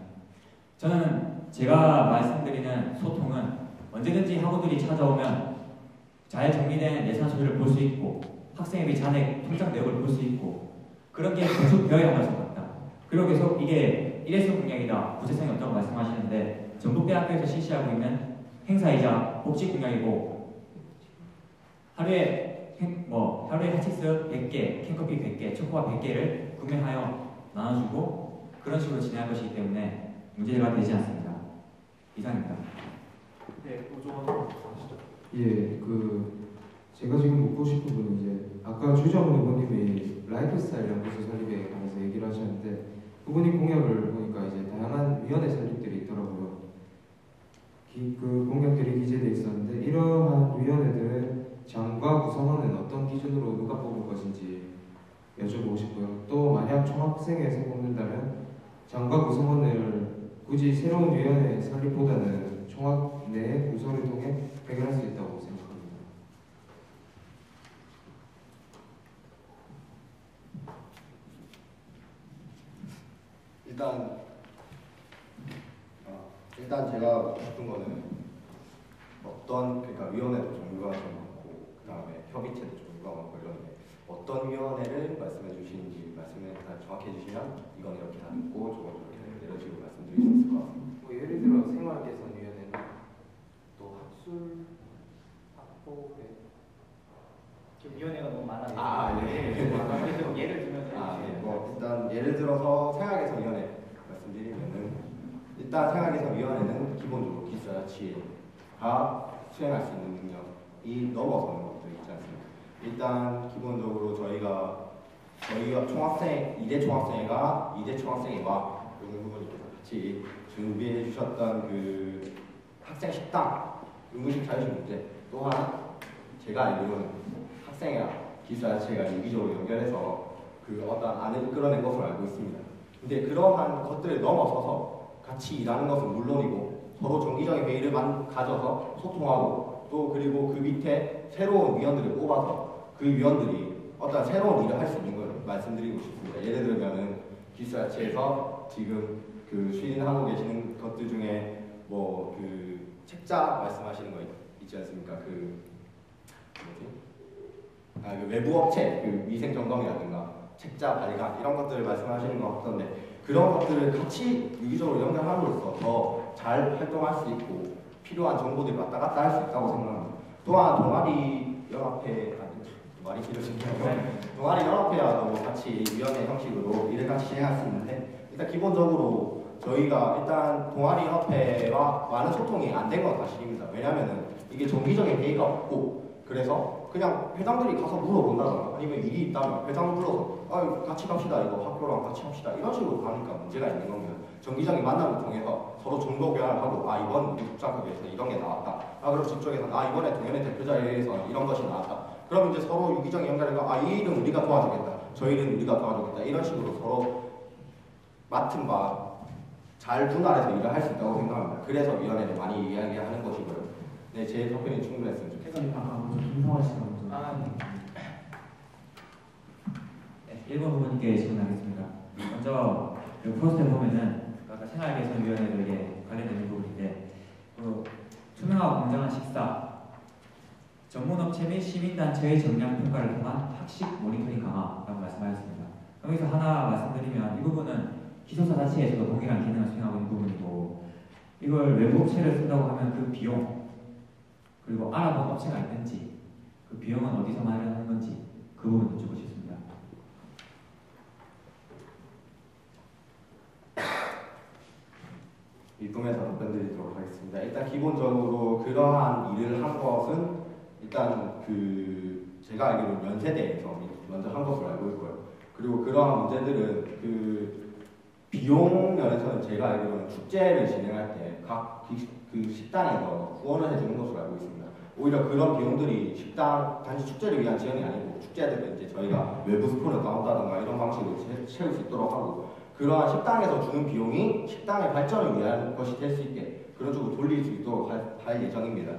저는 제가 말씀드리는 소통은 언제든지 학우들이 찾아오면 잘 정리된 예산 서류를 볼 수 있고 학생회비 잔액 통장 내역을 볼 수 있고 그런 게 계속 되어야 한다고 생각합니다. 그리고 계속 이게 일회성 공약이다 구체성이 없다고 말씀하시는데 전북대학교에서 실시하고 있는 행사이자 복지 공약이고 하루에 핫치스 100개, 캔커피 100개, 초코바 100개를 구매하여 나눠주고 그런 식으로 진행할 것이기 때문에 문제가 되지 않습니다. 이상입니다. 네, 오종원 말씀하시죠. 예, 제가 지금 묻고 싶은 분은 이제 아까 주정훈 의원님이 라이프스타일 연구소 설립에 관해서 얘기를 하셨는데 그분이 공약을 보니까 이제 다양한 위원회 설립들이 있더라고요. 그 공약들이 기재되어 있었는데 이러한 위원회들의 장과 구성원은 어떤 기준으로 누가 뽑을 것인지 여쭤보고 싶고요. 또 만약 총학생회에서 뽑는다면 장과 구성원을 굳이 새로운 위원회 설립보다는 총학 내 부서를 통해 해결할 수 있다고 생각합니다. 일단 제가 묻고 싶은 거는 그러니까 위원회도 종류가 좀 많고 그 다음에 협의체도 종류가 많고 이런데 어떤 정확해 주시면 이건 이렇게 다 듣고 저건 저렇게 이런 식으로 말씀드릴 수 있을 것 같습니다. 뭐 예를 들어 생활개선위원회는 또 학술 학폭에 지금 위원회가 너무 많아요. 예를 들면 뭐 일단 예를 들어서 생활개선위원회 말씀드리면은 일단 생활개선위원회는 기본적으로 기술자치가 수행할 수 있는 능력이 넘어서는 것들이 있지 않습니까? 일단 기본적으로 저희가 총학생, 2대 총학생회가 2대 총학생회와 의무부모님께서 같이 준비해 주셨던 그 학생 식당, 의무식 자유식 문제 또한 제가 알기로는 학생회와 기술자치가 유기적으로 연결해서 그 어떤 안을 이끌어낸 것으로 알고 있습니다. 근데 그러한 것들을 넘어서서 같이 일하는 것은 물론이고 서로 정기적인 회의를 가져서 소통하고 또 그리고 그 밑에 새로운 위원들을 뽑아서 그 위원들이 어떤 새로운 일을 할 수 있는 걸 말씀드리고 싶습니다. 예를 들면은 기술자치에서 지금 그 추진하고 계시는 것들 중에 뭐 그 책자 말씀하시는 거 있지 않습니까? 그 외부 업체 그 위생 점검이라든가 책자 발간 이런 것들을 말씀하시는 것 같던데 그런 것들을 같이 유기적으로 연결함으로써 더 잘 활동할 수 있고 필요한 정보들이 왔다 갔다 할 수 있다고 생각합니다. 또한 동아리 연합회 말이 길어지네요. 동아리 연합회와도 같이 위원회 형식으로 일을 같이 진행할 수 있는데 일단 기본적으로 저희가 일단 동아리 연합회와 많은 소통이 안 된 건 사실입니다. 왜냐하면은 이게 정기적인 회의가 없고 그래서 그냥 회장들이 가서 물어본다거나 아니면 일이 있다면 회장을 불러서 같이 갑시다 이거 학교랑 같이 합시다 이런 식으로 가니까 문제가 있는 겁니다. 정기적인 만남을 통해서 서로 정보 교환을 하고 이번 우리 국장급에서 이런 게 나왔다. 그리고 저쪽에서 이번에 동현회 대표자회에서 이런 것이 나왔다. 그럼 이제 서로 유기적인 연결해서 이 일은 우리가 도와주겠다. 저 일은 우리가 도와주겠다. 이런 식으로 서로 맡은 바 잘 분할해서 일을 할 수 있다고 생각합니다. 그래서 위원회를 많이 이야기하는 것이고요. 네, 제 답변이 충분했으면 좋겠습니다. 김성환 씨가 먼저. 네, 1번 부모님께 질문하겠습니다. 먼저 그 포스트에 보면은 아까 생활개선위원회에 관련된 부분인데 투명하고 공정한 식사, 전문업체 및 시민단체의 정량 평가를 통한 학식 모니터링 강화라고 말씀하셨습니다. 여기서 하나 말씀드리면 이 부분은 기숙사 자체에서도 동일한 기능을 수행하고 있는 부분이고 이걸 외부 업체를 쓴다고 하면 그 비용 그리고 알아본 업체가 있는지 그 비용은 어디서 마련하는 건지 그 부분 여쭈고 싶습니다. 이쁨에서 답변드리도록 하겠습니다. 일단 기본적으로 그러한 일을 한 것은 일단 그 제가 알기로 연세대에서 먼저 한 것으로 알고 있고요. 그리고 그러한 문제들은 그 비용 면에서는 제가 알기로는 축제를 진행할 때 각 그 식당에서 후원을 해주는 것으로 알고 있습니다. 오히려 그런 비용들이 식당 단지 축제를 위한 지원이 아니고 축제들 이제 저희가 외부 스폰을 나온다던가 이런 방식으로 채울 수 있도록 하고 그러한 식당에서 주는 비용이 식당의 발전을 위한 것이 될 수 있게 그런 쪽으로 돌릴 수 있도록 할 예정입니다.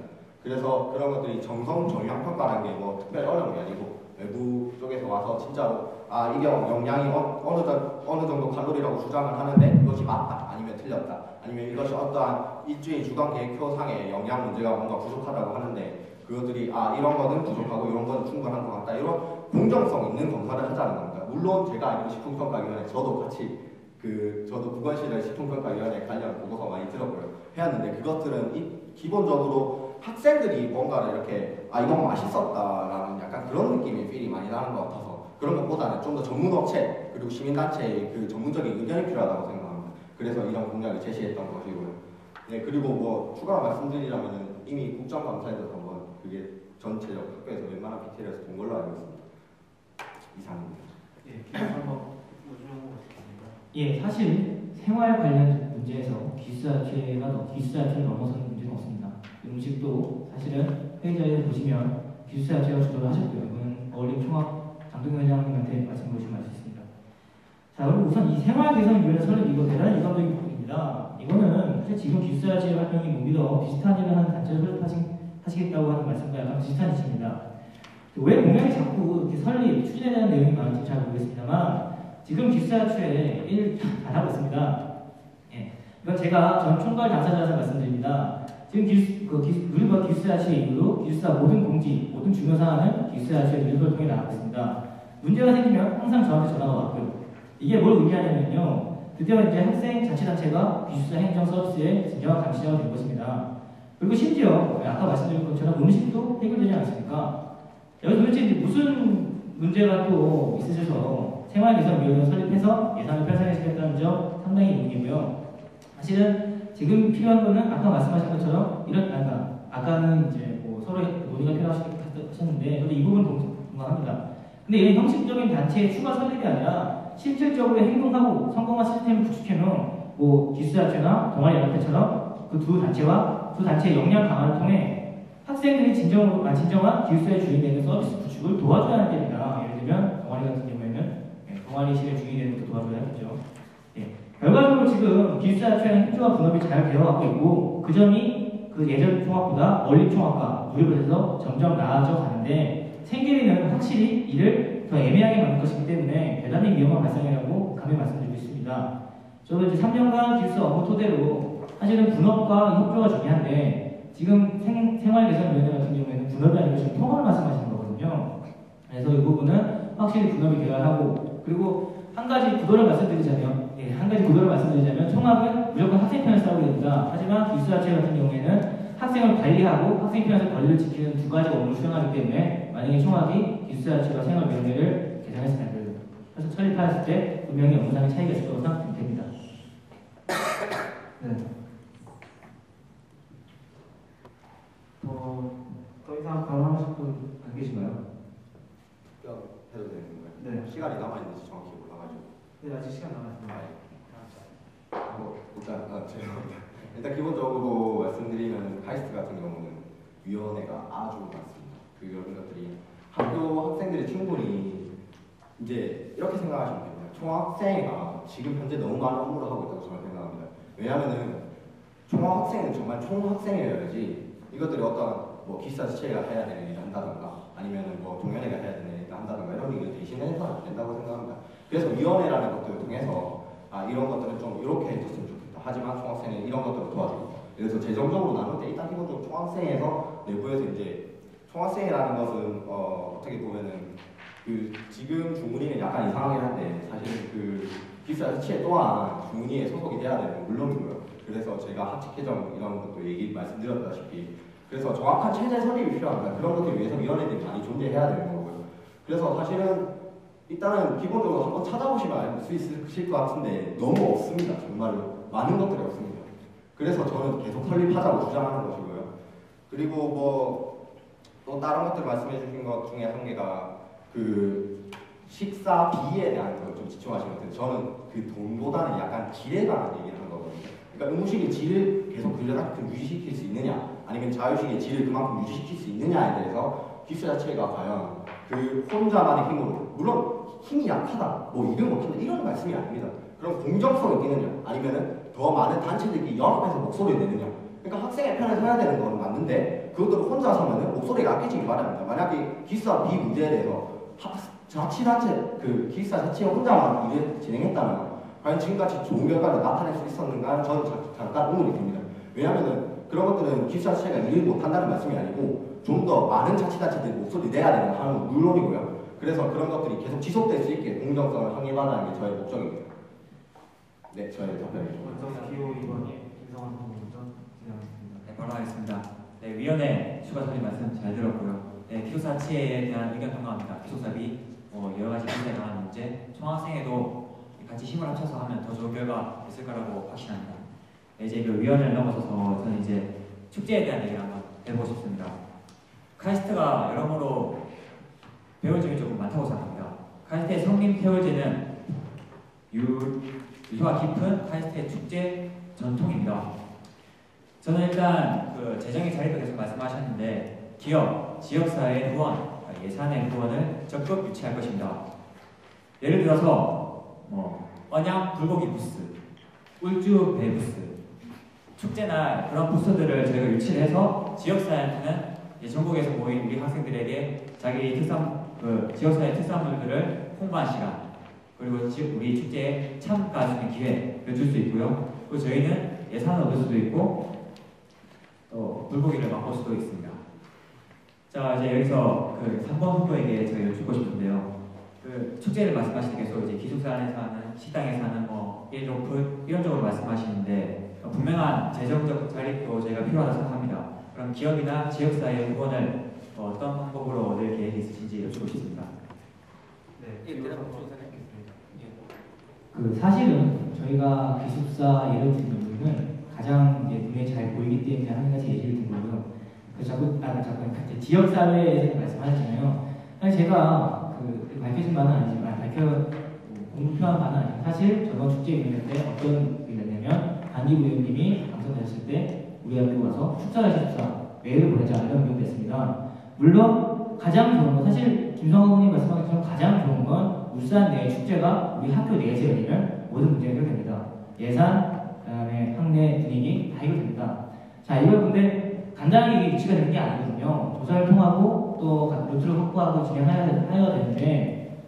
그래서 그런 것들이 정성 정량 평가라는 게 뭐 특별히 어려운 게 아니고 외부 쪽에서 와서 진짜로 이게 영양이 어느 정도 칼로리라고 주장을 하는데 이것이 맞다 아니면 틀렸다 아니면 이것이 어떠한 일주일 주간 계획표상의 영양 문제가 뭔가 부족하다고 하는데 그것들이 이런 거는 부족하고 이런 거는 충분한 것 같다 이런 공정성 있는 검사를 하자는 겁니다. 물론 제가 알기로 식품평가위원회 저도 같이 저도 부관시절 식품평가위원회 관련 보고서 많이 들었고요. 해왔는데 그것들은 기본적으로 학생들이 뭔가를 이렇게 이건 맛있었다라는 약간 그런 느낌의 필이 많이 나는 것 같아서 그런 것보다는 좀 더 전문 업체 그리고 시민단체의 그 전문적인 의견이 필요하다고 생각합니다. 그래서 이런 공약을 제시했던 것이고요. 네, 그리고 뭐 추가로 말씀드리자면 이미 국정감사에서 한번 그게 전체적 학교에서 웬만한 PTL에서 본 걸로 알고 있습니다. 이상입니다. 예, 사실 생활 관련 문제에서 기숙사체를 넘어서는 문제는 없습니다. 음식도 사실은 회의자에서 보시면 기숙사체가 주도를 하셨고요. 이건 어울림 총학 장동현 회장님한테 말씀 보시면 알 수 있습니다. 자, 그럼 우선 이 생활개선위원회 설립 이거 대단히 일관적인 부분입니다. 이거는 사실 지금 기숙사체 활동이 모비더 비슷한 일을 하는 단체를 설립하시겠다고 하는 말씀과 약간 비슷한 이치입니다. 왜 공약이 자꾸 이렇게 설립, 추진에 대한 내용이 많은지 잘 모르겠습니다만 지금 기숙사체에 일 안 하고 있습니다. 예, 이건 전 총괄 당사자라서 말씀드립니다. 지금 누리과 기숙사체 이후로 기숙사 모든 공지, 모든 중요 사안은 기숙사체 일부를 통해 나가고 있습니다. 문제가 생기면 항상 저한테 전화가 왔고요. 이게 뭘 의미하냐면요. 드디어 이제 학생 자치단체가 기숙사 행정 서비스의 진정한 감시자가 된 것입니다. 그리고 심지어 아까 말씀드린 것처럼 음식도 해결되지 않습니까? 여기 도대체 이제 무슨 문제가 또 있으셔서 생활개선위원회를 설립해서 예산을 편성하시겠다는 점 상당히 의문이고요. 사실은 지금 필요한 거는 아까 말씀하신 것처럼 이런 아까는 이제 뭐 서로 논의가 필요하셨는데 저도 이 부분 동감합니다. 근데 이런 형식적인 단체의 추가 설립이 아니라 실질적으로 행동하고 성공한 시스템을 구축해놓은 뭐 기숙사단체나 동아리연합회처럼 그 두 단체와 두 단체의 역량 강화를 통해 학생들이 진정한 기숙사의 주인이 되는 서비스 구축을 도와줘야 하는 됩니다. 예를 들면 동아리 같은 경우에는 동아리실의 주인이 되는 것도 도와줘야 하겠죠. 결과적으로 지금 기숙사단체는 행정과 분업이 잘 되어가고 있고 그 점이 그 예전 총학보다 원립총학과 무료를 해서 점점 나아져 가는데 생계비는 확실히 이를 더 애매하게 만들 것이기 때문에 대단히 위험한 발상이라고 감히 말씀드리고 있습니다. 저도 이제 3년간 기숙사 업무 토대로 사실은 분업과 협조가 중요한데 지금 생활개선위원회 같은 경우에는 분업이 아니고 지금 통합을 말씀하시는 거거든요. 그래서 이 부분은 확실히 분업이 되어야 하고 그리고 한 가지 구도를 말씀드리자면 총학은 무조건 학생 편을 싸우게 됩니다. 하지만 기숙사단체 같은 경우에는 학생을 관리하고 학생 편에서 권리를 지키는 두 가지 업무를 수행하기 때문에 만약에 총학이 기숙사단체와 생활위원회를 개정했을 때 그래서 설립하였을 때 분명히 업무상의 차이가 있을 거라고 생각됩니다. 네. 더 이상 발언하실 분 안 계신가요? 해도 되는 건가요? 네. 시간이 남아있는지 정확히 몰라가지고. 네, 아직 시간 남았습니다. 죄송합니다. 일단 기본적으로 말씀드리면 카이스트 같은 경우는 위원회가 아주 많습니다. 그런 것들이 학교 학생들이 충분히 이제 이렇게 생각하시면 됩니다. 총학생회가 지금 현재 너무 많은 업무를 하고 있다고 저는 생각합니다. 왜냐하면은 총학생은 정말 총학생회여야지 이것들이 어떤 뭐 기숙사 자체가 해야 되는 일을 한다던가 아니면은 뭐 동연회가 해야 되는 일을 한다던가 이런 일을 대신해서는 안 된다고 생각합니다. 그래서 위원회라는 것들을 통해서 이런 것들은 좀 이렇게 해줬으면 좋겠다. 하지만 총학생은 이런 것들을 도와주고 그래서 재정적으로 나눌 때 일단 기본적으로 총학생회에서 내부에서 이제 총학생회라는 것은 어떻게 보면은 그 지금 중문위는 약간 이상하긴 한데 사실 그 기숙사 자체 또한 중문위에 소속이 돼야 되는 건 물론이고요. 그래서 제가 학칙 개정 이런 것도 말씀드렸다시피 그래서 정확한 체제 설립이 필요합니다. 그런 것들을 위해서 위원회들이 많이 존재해야 되는 거고요. 그래서 사실은 일단은 기본적으로 한번 찾아보시면 알 수 있으실 것 같은데 너무 없습니다. 정말로 많은 것들이 없습니다. 그래서 저는 계속 설립하자고 주장하는 것이고요. 그리고 뭐 또 다른 것들 말씀해 주신 것 중에 한 개가 그 식사비에 대한 걸 좀 집중하시는 것 같아요. 저는 그 돈보다는 약간 질에 관한 얘기를 하는 거거든요. 그러니까 음식의 질을 계속 그만큼 유지시킬 수 있느냐 아니면 자유식의 질을 그만큼 유지시킬 수 있느냐에 대해서 기숙사 자체가 과연 그 혼자만의 힘으로 물론 힘이 약하다 뭐 일을 못한다 이런 말씀이 아닙니다. 그럼 공정성을 띄느냐 아니면은 더 많은 단체들끼리 연합해서 목소리를 내느냐 그러니까 학생의 편에 서야 되는 건 맞는데 그것들을 혼자 서면은 목소리가 약해지기 마련입니다. 만약에 기숙사 비 문제에 대해서 자치단체 그 기숙사 자체가 혼자만 일을 진행했다면 과연 지금까지 좋은 결과를 나타낼 수 있었는가 저는 잠깐 의문이 듭니다. 왜냐하면은 그런 것들은 기숙사 자체가 일을 못한다는 말씀이 아니고 좀 더 많은 자치단체들이 목소리 내야 되는 하는 물론이고요. 그래서 그런 것들이 계속 지속될 수 있게 공정성을 확인하는 게 저의 목적입니다. 네, 저의 답변이죠. 먼저 기호 2번이 김성환 선생님부터 진행하겠습니다. 네, 바로 하겠습니다. 네, 위원회 추가 설립 말씀 잘 들었고요. 네, 기숙사 자체에 대한 의견 동감합니다. 기숙사비 여러 가지 문제에 관한 문제, 총학생회도 같이 힘을 합쳐서 하면 더 좋은 결과 있을 거라고 확신합니다. 네, 이제 그 위원회를 넘어서서 저는 이제 축제에 대한 얘기를 한번 해보고 싶습니다. 카이스트가 여러모로 배울 점이 조금 많다고 생각합니다. 카이스트의 성림 태월제는 유효가 깊은 카이스트의 축제 전통입니다. 저는 일단 그 재정의 자리도 계속 말씀하셨는데 기업, 지역사회 후원, 예산의 후원을 적극 유치할 것입니다. 예를 들어서 언양 불고기 부스, 꿀주 배 부스, 축제나 그런 부스들을 저희가 유치를 해서 지역사회한테는 전국에서 모인 우리 학생들에게 자기 특산 지역사회 특산물들을 홍보한 시간 그리고 우리 축제에 참가하는 기회를 줄 수 있고요. 그리고 저희는 예산을 얻을 수도 있고 물고기를 맛볼 수도 있습니다. 자 이제 여기서 그 3번 후보에게 제가 여쭙고 싶은데요. 그 축제를 말씀하실 때 계속 이제 기숙사 안에서 하는 식당에서 하는 뭐 일로프 이런 쪽으로 말씀하시는데 분명한 재정적 자립도 저희가 필요하다고 생각합니다. 그럼 기업이나 지역사회의 후원을 어떤 방법으로 얻을 계획이 있으신지 여쭙고 싶습니다. 네, 사실은 저희가 기숙사 예를 든 부분은 가장 이제 눈에 잘 보이기 때문에 한 가지 예시를 든 거고요. 자꾸 지역 사회에서 말씀하셨잖아요. 사실 제가 밝혀진 바는 아니지만 공표한 바는 아니지만 사실 저번 축제 이벤트 때 어떤 일이 있냐면 안기부 의원님이 당선되셨을 때 우리 학교 와서 축사를 식사 메일을 보내자 이런 의견이 됐습니다. 물론 가장 좋은 건 사실 김성호 의원님 말씀하신 것처럼 가장 좋은 건 울산 내 축제가 우리 학교 내에서 열리면 모든 문제가 해결됩니다. 예산, 그다음에 학내 분위기 다 해결됩니다. 자, 이걸 근데 간단하게 이게 유치가 되는 게 아니거든요. 조사를 통하고 또 루트를 확보하고 진행해야 되는데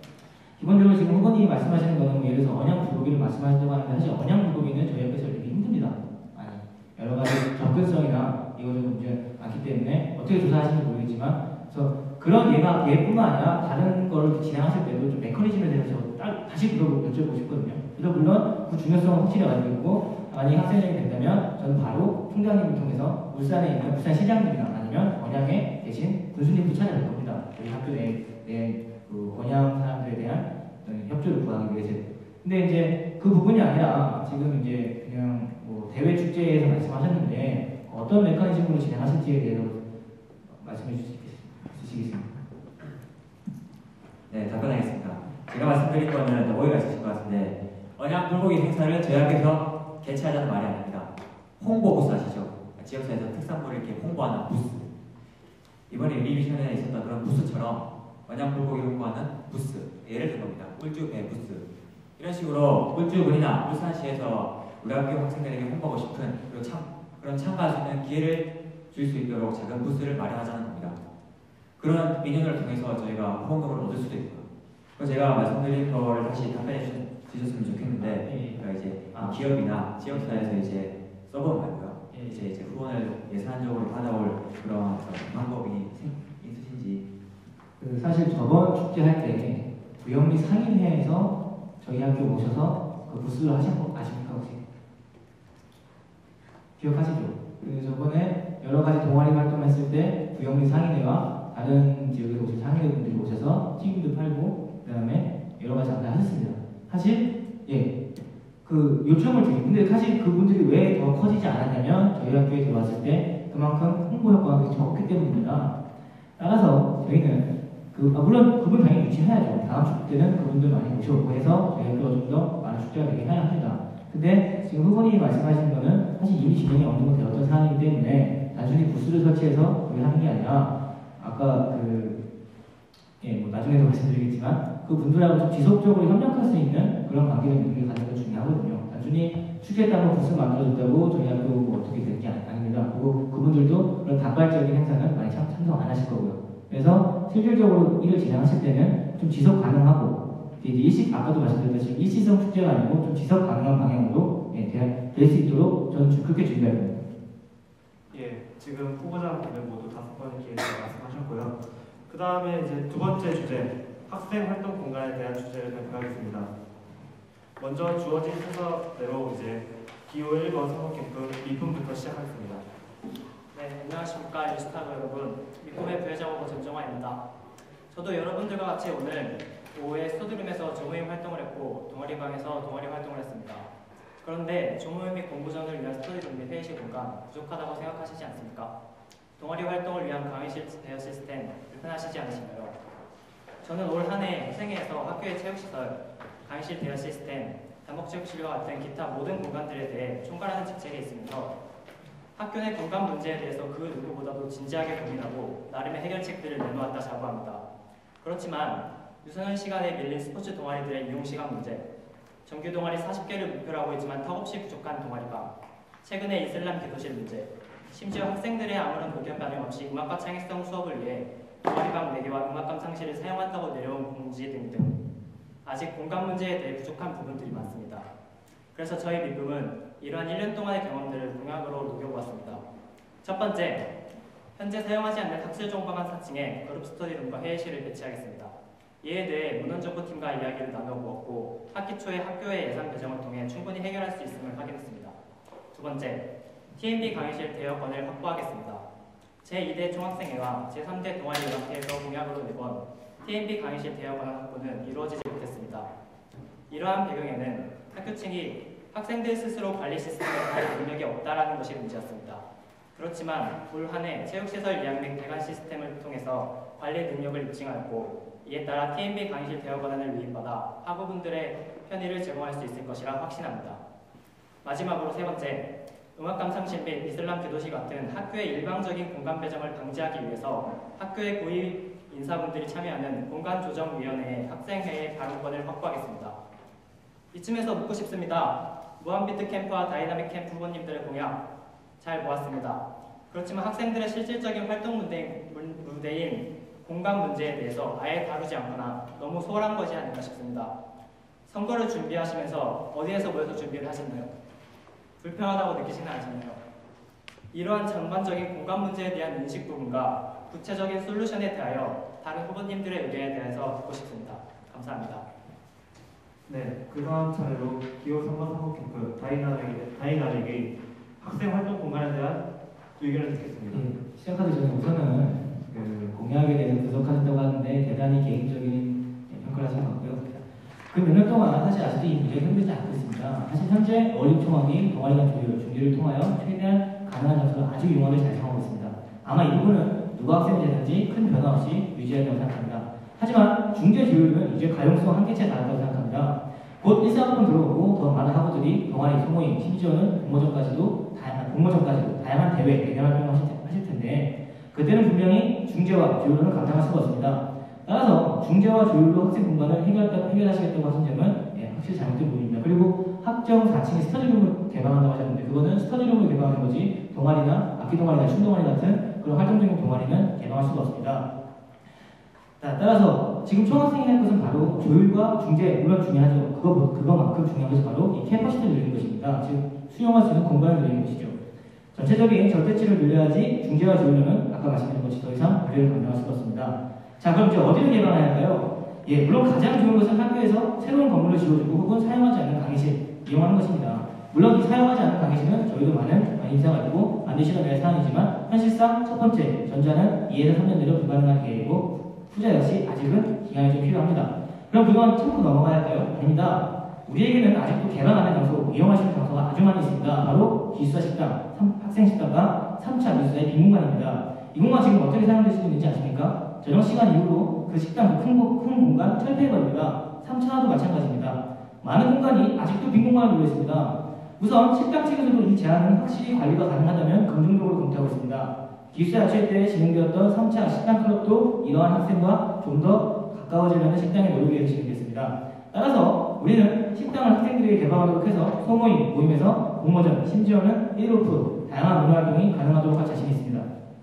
기본적으로 지금 후보님이 말씀하시는 거는 뭐 예를 들어서 언양 불고기를 말씀하신다고 하는데 사실 언양 불고기는 저희 학교에서 열리기 힘듭니다. 아니, 여러 가지 접근성이나 이것저것 문제 많기 때문에 어떻게 조사하시는지 모르겠지만 그래서 그런 예뿐만 아니라 다른 거를 진행하실 때도 좀 메커니즘에 대해서 다시 여쭤보고 싶거든요. 그래서 물론 그 중요성은 확실히 가지고 있고 만약 학생이 된다면 저는 바로 총장님을 통해서 울산에 있는 부산시장님이나 아니면 언양에 계신 군수님도 찾아갈 겁니다. 저희 학교 내 언양 사람들에 대한 협조를 구하기 위해서. 근데 이제 그 부분이 아니라 지금 이제 그냥 뭐 대외 축제에서 말씀하셨는데 어떤 메커니즘으로 진행하실지에 대해서 말씀해 주시겠습니까? 네, 답변하겠습니다. 제가 말씀드린 거는 오해가 있으실 것 같은데 언양 불고기 행사를 저희 학교에서 개최하자는 말이 아닙니다. 홍보 부스 아시죠? 지역사회에서 특산물을 이렇게 홍보하는 부스. 이번에 유니비전에 있었던 그런 부스처럼 언양 불고기 홍보하는 부스. 예를 든 겁니다. 꿀주배 부스. 이런 식으로 꿀주군이나 울산시에서 우리 학교 학생들에게 홍보하고 싶은 그리고 그런 참가할 수 있는 기회를 줄 수 있도록 작은 부스를 마련하자는 겁니다. 그런 인연을 통해서 저희가 후원금을 얻을 수도 있고요. 그래서 제가 말씀드린 거를 다시 답변해 주셨으면 좋겠는데, 그러니까 이제 기업이나 지역사회에서 이제 서버 말고요. 이제 후원을 예산적으로 받아올 그런 방법이 있으신지. 사실 저번 축제 할 때 부영리 상인회에서 저희 학교 모셔서 그 부스를 하신 거 아십니까 혹시? 기억하시죠? 저번에 여러 가지 동아리 활동했을 때 부영리 상인회와 다른 지역에서 오신 상인회분들이 오셔서 튀김도 팔고 그다음에 여러 가지 장사를 하셨습니다. 사실 그 요청을 드리고 근데 사실 그분들이 왜 더 커지지 않았냐면 저희 학교에 들어왔을 때 그만큼 홍보 효과가 적었기 때문입니다. 따라서 저희는 물론 그분 당연히 유치해야죠. 다음 축제 때는 그분들 많이 모셔오고 해서 저희 학교가 좀 더 많은 축제가 되게 해야 합니다. 근데 지금 후보님이 말씀하시는 거는 사실 이미 진행이 어느 정도 되었던 사안이기 때문에 단순히 부스를 설치해서 그게 하는 게 아니라 아까 뭐 나중에도 말씀드리겠지만 그 분들하고 좀 지속적으로 협력할 수 있는 그런 관계를 맺는 게 가장 중요하거든요. 단순히 축제했다고 부스 만들어줬다고 저희 학교 뭐 어떻게 될 게 아닙니다. 그리고 그분들도 그런 단발적인 행사는 많이 참석 안 하실 거고요. 그래서 실질적으로 일을 진행하실 때는 좀 지속 가능하고 이제 아까도 말씀드렸듯이 일시성 축제가 아니고 좀 지속 가능한 방향으로 될 수 있도록 저는 그렇게 준비할 겁니다. 예, 지금 후보자분들 모두 5번의 기회를 말씀하셨고요. 그 다음에 이제 두 번째 주제, 학생 활동 공간에 대한 주제를 발표하겠습니다. 먼저 주어진 순서대로 이제 기호 1번 선거 캠프 미품부터 시작하겠습니다. 네, 안녕하십니까 뉴스타그 여러분. 미품의 부회장 후보 전정환입니다. 저도 여러분들과 같이 오늘 오후에 스터디룸에서 조모임 활동을 했고 동아리방에서 동아리 활동을 했습니다. 그런데 조모임 및 공부전을 위한 스터디룸 및 회의실 공간 부족하다고 생각하시지 않습니까? 동아리 활동을 위한 강의실 대여 시스템 불편하시지 않으신가요? 저는 올 한 해 생애에서 학교의 체육시설, 강의실 대여 시스템, 단복체육실과 같은 기타 모든 공간들에 대해 총괄하는 직책에 있으면서 학교 내 공간 문제에 대해서 그 누구보다도 진지하게 고민하고 나름의 해결책들을 내놓았다 자부합니다. 그렇지만 유선현 시간에 밀린 스포츠 동아리들의 이용시간 문제, 정규 동아리 40개를 목표로 하고 있지만 턱없이 부족한 동아리방, 최근의 이슬람 기도실 문제, 심지어 학생들의 아무런 의견 반영 없이 음악과 창의성 수업을 위해 동아리방 4개와 음악 감상실을 사용한다고 내려온 공지 등등 아직 공간 문제에 대해 부족한 부분들이 많습니다. 그래서 저희 미품은 이러한 1년 동안의 경험들을 공약으로 녹여보았습니다. 첫 번째, 현재 사용하지 않는 학술 정보관 4층에 그룹 스터디룸과 회의실을 배치하겠습니다. 이에 대해 문헌정보팀과 이야기를 나눠보았고 학기 초에 학교의 예산 배정을 통해 충분히 해결할 수 있음을 확인했습니다. 두 번째, TMB 강의실 대여권을 확보하겠습니다. 제2대 총학생회와 제3대 동아리연합회에서 공약으로 내건 TMB 강의실 대여권 확보는 이루어지지 못했습니다. 이러한 배경에는 학교 측이 학생들 스스로 관리 시스템을 할 능력이 없다라는 것이 문제였습니다. 그렇지만 올 한 해 체육시설 예약 및 대관 시스템을 통해서 관리 능력을 입증하였고 이에 따라 TMB 강의실 대여 권한을 위임받아 학우분들의 편의를 제공할 수 있을 것이라 확신합니다. 마지막으로 세 번째, 음악감상실 및 이슬람 교도시 같은 학교의 일방적인 공간 배정을 방지하기 위해서 학교의 고위 인사분들이 참여하는 공간조정위원회의 학생회의 발언권을 확보하겠습니다. 이쯤에서 묻고 싶습니다. 무한비트 캠프와 다이나믹 캠프 후보님들의 공약 잘 모았습니다. 그렇지만 학생들의 실질적인 활동 무대인 공간 문제에 대해서 아예 다루지 않거나 너무 소홀한 것이 아닐까 싶습니다. 선거를 준비하시면서 어디에서 모여서 준비를 하셨나요? 불편하다고 느끼지는 않으셨나요? 이러한 전반적인 공간 문제에 대한 인식 부분과 구체적인 솔루션에 대하여 다른 후보님들의 의견에 대해서 듣고 싶습니다. 감사합니다. 네, 그 다음 차례로 기호 3번 선거캠프 다이나믹의 학생 활동 공간에 대한 의견을 듣겠습니다. 시작하기 전에 우선은 그 공약에 대해서 분석하셨다고 하는데 대단히 개인적인 평가를 하신 것 같고요. 그 몇 년 동안 사실 아직도 이 문제가 해결되지 않고 있습니다. 사실 현재 어립총학이 동아리 간 조율, 중재를 통하여 최대한 가능한 장소를 아주 융합을 잘 사용하고 있습니다. 아마 이 부분은 누가 학생이 되든지 큰 변화 없이 유지해야 된다고 생각합니다. 하지만 중재 조율은 이제 가용성 한계치에 달했다고 생각합니다. 곧 1사학번 들어오고 더 많은 학우들이 동아리, 소모임, 심지어는 공모전까지도 다양한 대회, 대면 활동을 하실 텐데 그때는 분명히 중재와 조율로는 감당할 수가 없습니다. 따라서 중재와 조율로 학생 공간을 해결하시겠다고 하신 점은 확실히 잘못된 부분입니다. 그리고 학정 4층에 스터디룸을 개방한다고 하셨는데 그거는 스터디룸을 개방하는 거지 동아리나 악기 동아리나 춤 동아리 같은 그런 활동적인 동아리는 개방할 수가 없습니다. 따라서 지금 총학생이 할 것은 바로 조율과 중재, 물론 중요하죠. 그거만큼 중요한 것이 바로 이 캐퍼시티를 늘리는 것입니다. 즉 수용할 수 있는 공간을 늘리는 것이죠. 전체적인 절대치를 늘려야지 중재와 조율은 아까 말씀드린 것이 더 이상 무게를 감당할 수가 없습니다. 자, 그럼 이제 어디를 개방해야 할까요? 물론 가장 좋은 것은 학교에서 새로운 건물을 지어주고 혹은 사용하지 않는 강의실 이용하는 것입니다. 물론 이 사용하지 않는 강의실은 저희도 많은 인사가 있고 만드시는 될 사안이지만 현실상 첫 번째, 전자는 2에서 3년 내로 불가능한 계획이고 후자 역시 아직은 기간이 좀 필요합니다. 그럼 그건 참고 넘어가야 할까요? 아닙니다. 우리에게는 아직도 개방 안 된 장소, 이용할 수 있는 장소가 아주 많이 있습니다. 바로 기숙사 식당, 학생 식당과 3차 기숙사의 빈 공간입니다. 이 공간 지금 어떻게 사용될 수 있는지 아십니까? 저녁 시간 이후로 그 식당 큰 공간 철폐해버립니다. 3차도 마찬가지입니다. 많은 공간이 아직도 빈 공간을 누려 있습니다. 우선 식당 측에서도 이 제한은 확실히 관리가 가능하다면 긍정적으로 검토하고 있습니다. 기숙사 야채 때 진행되었던 3차 식당 클럽도 이러한 학생과 좀 더 가까워지려는 식당의 노력에 의해서 진행됐습니다. 따라서 우리는 식당을 학생들에게 개방하도록 해서 소모임, 모임에서 공모전, 심지어는 1오프, 다양한 문화활동이 가능하도록 할 자신이 있습니다.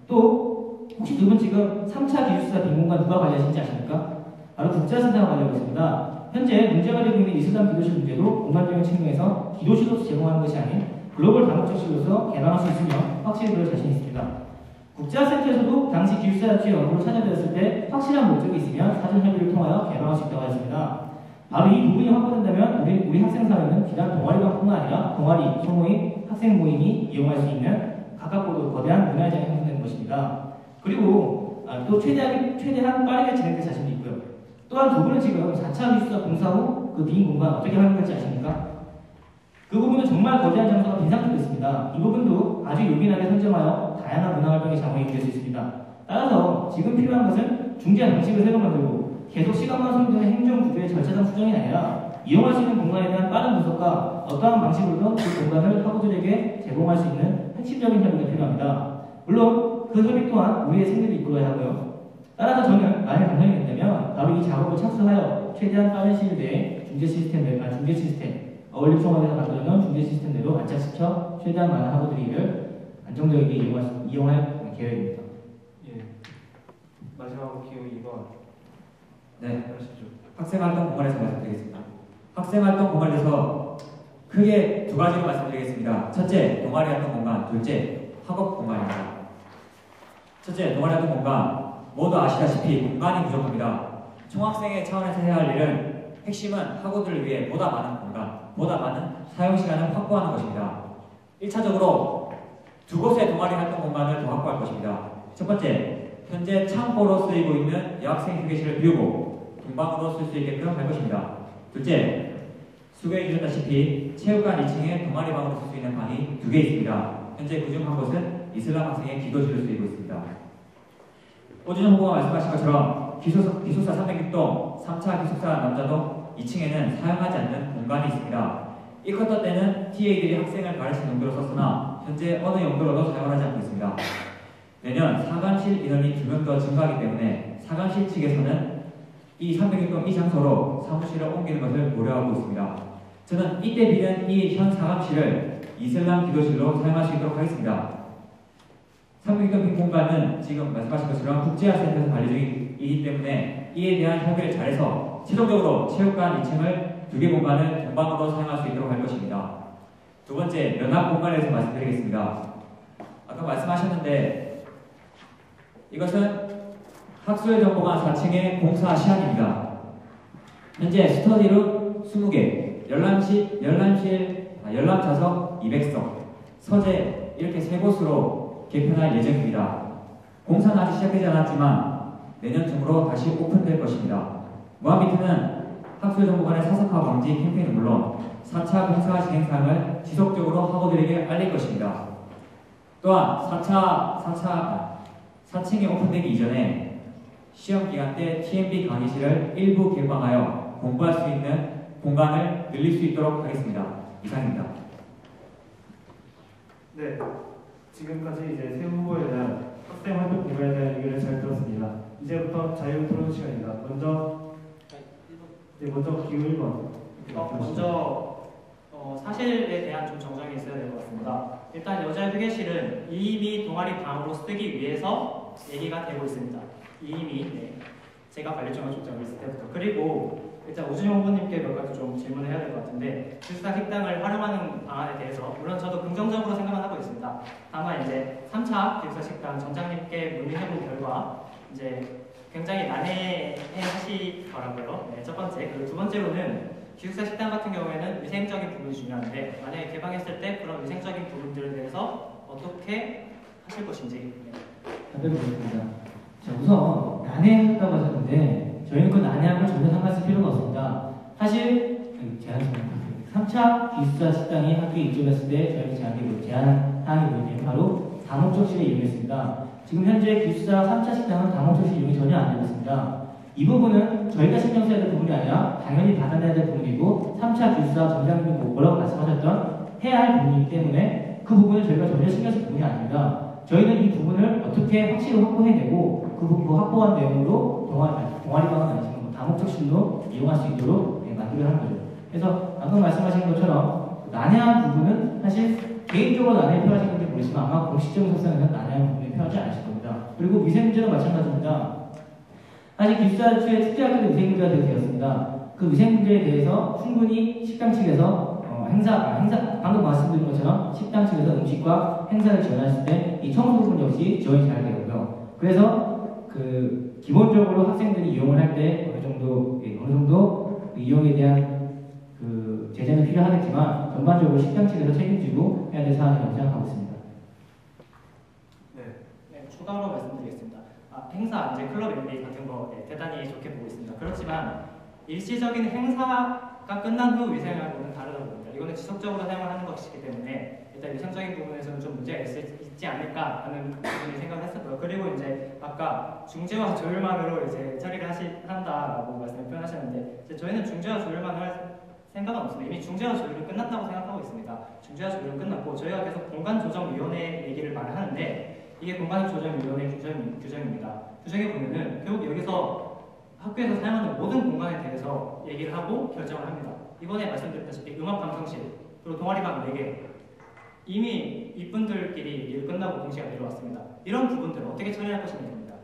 또 혹시 두 분 지금 3차 기숙사 빈 공간 누가 관리하시는지 아십니까? 바로 국자센터가 관리하고 있습니다. 현재 문제가 되고 있는 이슬람 기도실 문제도 공간적인 측면에서 기도실로서 제공하는 것이 아닌 글로벌 다목적실로서 개방할 수 있으며 확실히 그럴 자신이 있습니다. 국제화센터에서도 당시 기숙사 자체 연구를 찾아드렸을 때 확실한 목적이 있으면 사전 협의를 통하여 개방할 수 있다고 했습니다. 바로 이 부분이 확보된다면 우리 학생사회는 비단 동아리방뿐만 아니라 동아리, 소모임, 학생 모임이 이용할 수 있는 가깝고도 거대한 문화회장이 형성되는 것입니다. 그리고 또 최대한 빠르게 진행될 자신도 있고요. 또한 두 분은 지금 4차 기숙사 공사 후 그 빈 공간 어떻게 활용할지 아십니까? 그 부분은 정말 거대한 장소가 빈 상태로 있습니다. 이 부분도 아주 요긴하게 선점하여 다양한 문화활동의 자원이 될 수 있습니다. 따라서 지금 필요한 것은 중재 방식을 새로 만들고 계속 시간만 소요되는 행정구조의 절차상 수정이 아니라 이용할 수 있는 공간에 대한 빠른 분석과 어떠한 방식으로든 그 공간을 학우들에게 제공할 수 있는 핵심적인 협의가 필요합니다. 물론 그 협의 또한 우리의 생리를 이끌어야 하고요. 따라서 저는 만약 당선이 된다면 바로 이 작업을 착수하여 최대한 빠른 시일 내에 중재 시스템, 어울림총학에서 만들어놓은 중재 시스템대로 안착시켜 최대한 많은 학우들이 이를 안정적이게 이용할 계획입니다. 마지막으로 기호 2번. 네. 하시죠. 학생활동 공간에서 말씀드리겠습니다. 학생활동 공간에 대해서 크게 두 가지로 말씀드리겠습니다. 첫째, 동아리 활동 공간. 둘째, 학업 공간입니다. 첫째, 동아리 활동 공간. 모두 아시다시피 공간이 부족합니다. 총학생회 차원에서 해야 할 일은 핵심은 학우들을 위해 보다 많은 공간, 보다 많은 사용 시간을 확보하는 것입니다. 1차적으로 두 곳의 동아리 활동 공간을 더 확보할 것입니다. 첫 번째, 현재 창고로 쓰이고 있는 여학생 휴게실을 비우고 동방으로 쓸 수 있게끔 할 것입니다. 둘째, 소개해 주셨다시피 체육관 2층에 동아리방으로 쓸 수 있는 방이 2개 있습니다. 현재 그중 한 곳은 이슬람 학생의 기도실로 쓰이고 있습니다. 오준영 후보가 말씀하신 것처럼 기숙사 306동, 3차 기숙사 남자동 2층에는 사용하지 않는 공간이 있습니다. 이 쿼터 때는 TA들이 학생을 가르치는 용도로 썼으나 현재 어느 용도로도 사용하지 않고 있습니다. 내년 사감실 인원이 2명 더 증가하기 때문에 사감실 측에서는 이 306동 이 장소로 사무실을 옮기는 것을 고려하고 있습니다. 저는 이때 비는 이 현 사감실을 이슬람 기도실로 사용할 수 있도록 하겠습니다. 306동 빈 공간은 지금 말씀하신 것처럼 국제화센터에서 관리 중이기 때문에 이에 대한 협의를 잘해서 최종적으로 체육관 2층을 2개 공간을 동방으로 사용할 수 있도록 할 것입니다. 두 번째, 면학 공간에 대해서 말씀드리겠습니다. 아까 말씀하셨는데 이것은 학술정보관 4층의 공사 시안입니다. 현재 스터디룸 20개, 열람 좌석 200석, 서재 이렇게 3곳으로 개편할 예정입니다. 공사는 아직 시작되지 않았지만 내년 중으로 다시 오픈될 것입니다. 무한비트는 학술정보관의 사석화 방지 캠페인은 물론 4차 공사 진행 사항을 지속적으로 학우들에게 알릴 것입니다. 또한 4층이 오픈되기 이전에 시험 기간 때 TMB 강의실을 일부 개방하여 공부할 수 있는 공간을 늘릴 수 있도록 하겠습니다. 이상입니다. 네, 지금까지 이제 세 후보에 대한 학생 활동 공간에 대한 의견을 잘 들었습니다. 이제부터 자유 토론 시간입니다. 먼저 기호 1번. 먼저 사실에 대한 좀 정정이 있어야 될 것 같습니다. 일단 여자 휴게실은 이미 동아리 방으로 쓰기 위해서 얘기가 되고 있습니다. 이미 제가 관리청을 조정을 했을 때부터. 그리고 일단 오준영 후보님께 몇 가지 좀 질문을 해야 될 것 같은데 기숙사 식당을 활용하는 방안에 대해서 물론 저도 긍정적으로 생각은 하고 있습니다. 다만 이제 3차 기숙사 식당 전장님께 문의해본 결과 이제 굉장히 난해하시더라고요. 첫 번째. 그리고 두 번째로는 기숙사 식당 같은 경우에는 위생적인 부분이 중요한데 만약에 개방했을 때 그런 위생적인 부분들에 대해서 어떻게 하실 것인지. 답변드리겠습니다. 자, 우선 난해하다고 하셨는데 저희는 그 난해함을 전혀 상관쓸 필요가 없습니다. 사실 제안입니다. 3차 기숙사 식당이 학교에 입점했을 때 저희가 제안 사항이 뭐냐면 바로 다목적실을 이용했습니다. 지금 현재 기숙사 3차 식당은 다목적실 이용이 전혀 안 되고 있습니다. 이 부분은 저희가 신경 써야 될 부분이 아니라 당연히 받아내야 될 부분이고 3차 기숙사 전장님 뭐라고 말씀하셨던 해야 할 부분이기 때문에 그 부분을 저희가 전혀 신경 쓸 부분이 아닙니다. 저희는 이 부분을 어떻게 확실히 확보해내고 그 확보한 내용으로 동아리방은 아니지만 다목적실로 이용할 수 있도록 만들어 하는 거죠. 그래서 방금 말씀하신 것처럼 난해한 부분은 사실 개인적으로 난해 표하신 건지 모르지만 아마 공식적인 석상에는 난해한 부분을 표하지 않으실 겁니다. 그리고 위생문제도 마찬가지입니다. 사실 기숙사 추의 특제학교도 위생문제가 되었습니다. 그 위생문제에 대해서 충분히 식당 측에서 방금 말씀드린 것처럼 식당 측에서 음식과 행사를 지원했을 때 이 청소 부분 역시 지원이 잘 되고요. 그래서 기본적으로 학생들이 이용을 할 때 어느 정도 이용에 대한 제재는 필요하겠지만 전반적으로 식당 측에서 책임지고 해야 될 사안이라고 생각하고 있습니다. 네, 추가로 말씀드리겠습니다. 행사, 이제 클럽 MBA 같은 거 대단히 좋게 보고 있습니다. 그렇지만 일시적인 행사가 끝난 후 위생하고는 다르다고 봅니다. 이거는 지속적으로 사용을 하는 것이기 때문에 일단 위생적인 부분에서는 좀 문제가 있지 않을까 하는 부분이 생각을 했었고요. 그리고 이제 아까 중재와 조율만으로 이제 처리를 한다라고 말씀을 표현하셨는데 이제 저희는 중재와 조율만 할 생각은 없습니다. 이미 중재와 조율은 끝났다고 생각하고 있습니다. 중재와 조율은 끝났고 저희가 계속 공간조정위원회 얘기를 많이 하는데 이게 공간조정위원회 규정입니다. 규정에 보면은 결국 여기서 학교에서 사용하는 모든 공간에 대해서 얘기를 하고 결정을 합니다. 이번에 말씀드렸다시피 음악방송실, 그리고 동아리방 4개 이미 이분들끼리 일 끝나고 공시가 내려왔습니다. 이런 부분들을 어떻게 처리할 것입니다.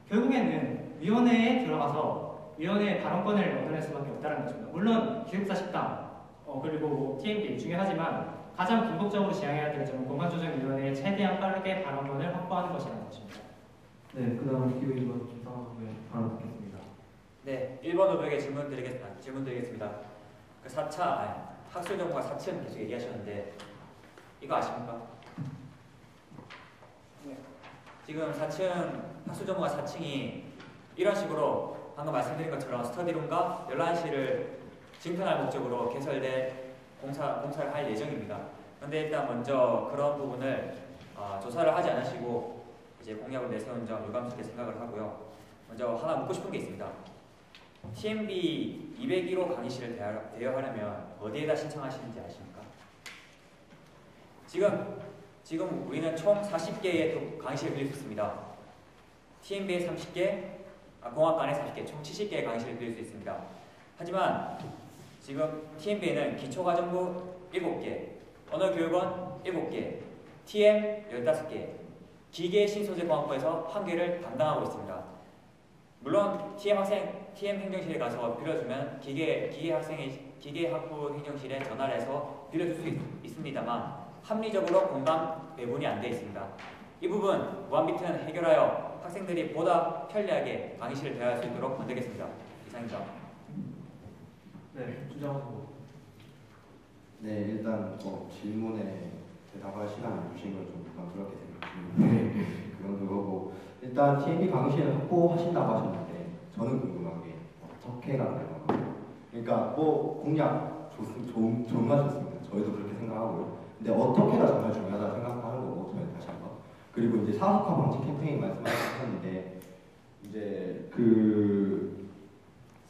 결국에는 위원회에 들어가서 위원회의 발언권을 얻어낼 수밖에 없다는 것입니다. 물론 기숙사 식당, 그리고 TMB 중요하지만 가장 궁극적으로 지향해야 될 점은 공간조정위원회에 최대한 빠르게 발언권을 확보하는 것이라는 것입니다. 네, 그 다음 기호 2번 김상환 후보의 발언 듣겠습니다. 네, 1번 후보에게 질문 드리겠습니다. 그 4차 학술 전공과 4층 계속 얘기하셨는데 이거 아십니까? 네. 지금 4층 학술 전공과 4층이 이런 식으로 방금 말씀드린 것처럼 스터디룸과 열람실을 증편할 목적으로 개설된 공사를 할 예정입니다. 그런데 일단 먼저 그런 부분을 조사를 하지 않으시고 이제 공약을 내세운 점 유감스럽게 생각을 하고요. 먼저 하나 묻고 싶은 게 있습니다. TMB 201호 강의실을 대여하려면 어디에다 신청하시는지 아십니까? 지금 우리는 총 40개의 강의실을 빌릴 수 있습니다. TMB에 30개, 공학관에 40개, 총 70개의 강의실을 빌릴 수 있습니다. 하지만 지금 TMB에는 기초과정부 7개, 언어교육원 7개, TM 15개, 기계 신소재 공학부에서 1개를 담당하고 있습니다. 물론 TM 행정실에 가서 빌려주면 기계학부 행정실에 전화를 해서 빌려줄 수 있습니다만 합리적으로 공간 배분이 안 되어 있습니다. 이 부분 무한비트는 해결하여 학생들이 보다 편리하게 강의실을 대여할 수 있도록 만들겠습니다. 이상입니다. 네, 주장 후보. 네, 일단 질문에 대답할 시간을 주신 건 좀 부담스럽게 생각합니다. 그건 그거고 일단 TMB 강의실을 확보하신다고 하셨는데 저는 궁금한 게 어떻게 가능한가요? 그러니까 공약 좋은 말 좋습니다. 저희도 그렇게 생각하고요. 근데 어떻게가 정말 중요하다 생각하는 거고 저희 다시 한번 그리고 이제 사학화 방지 캠페인 말씀하셨는데 이제 그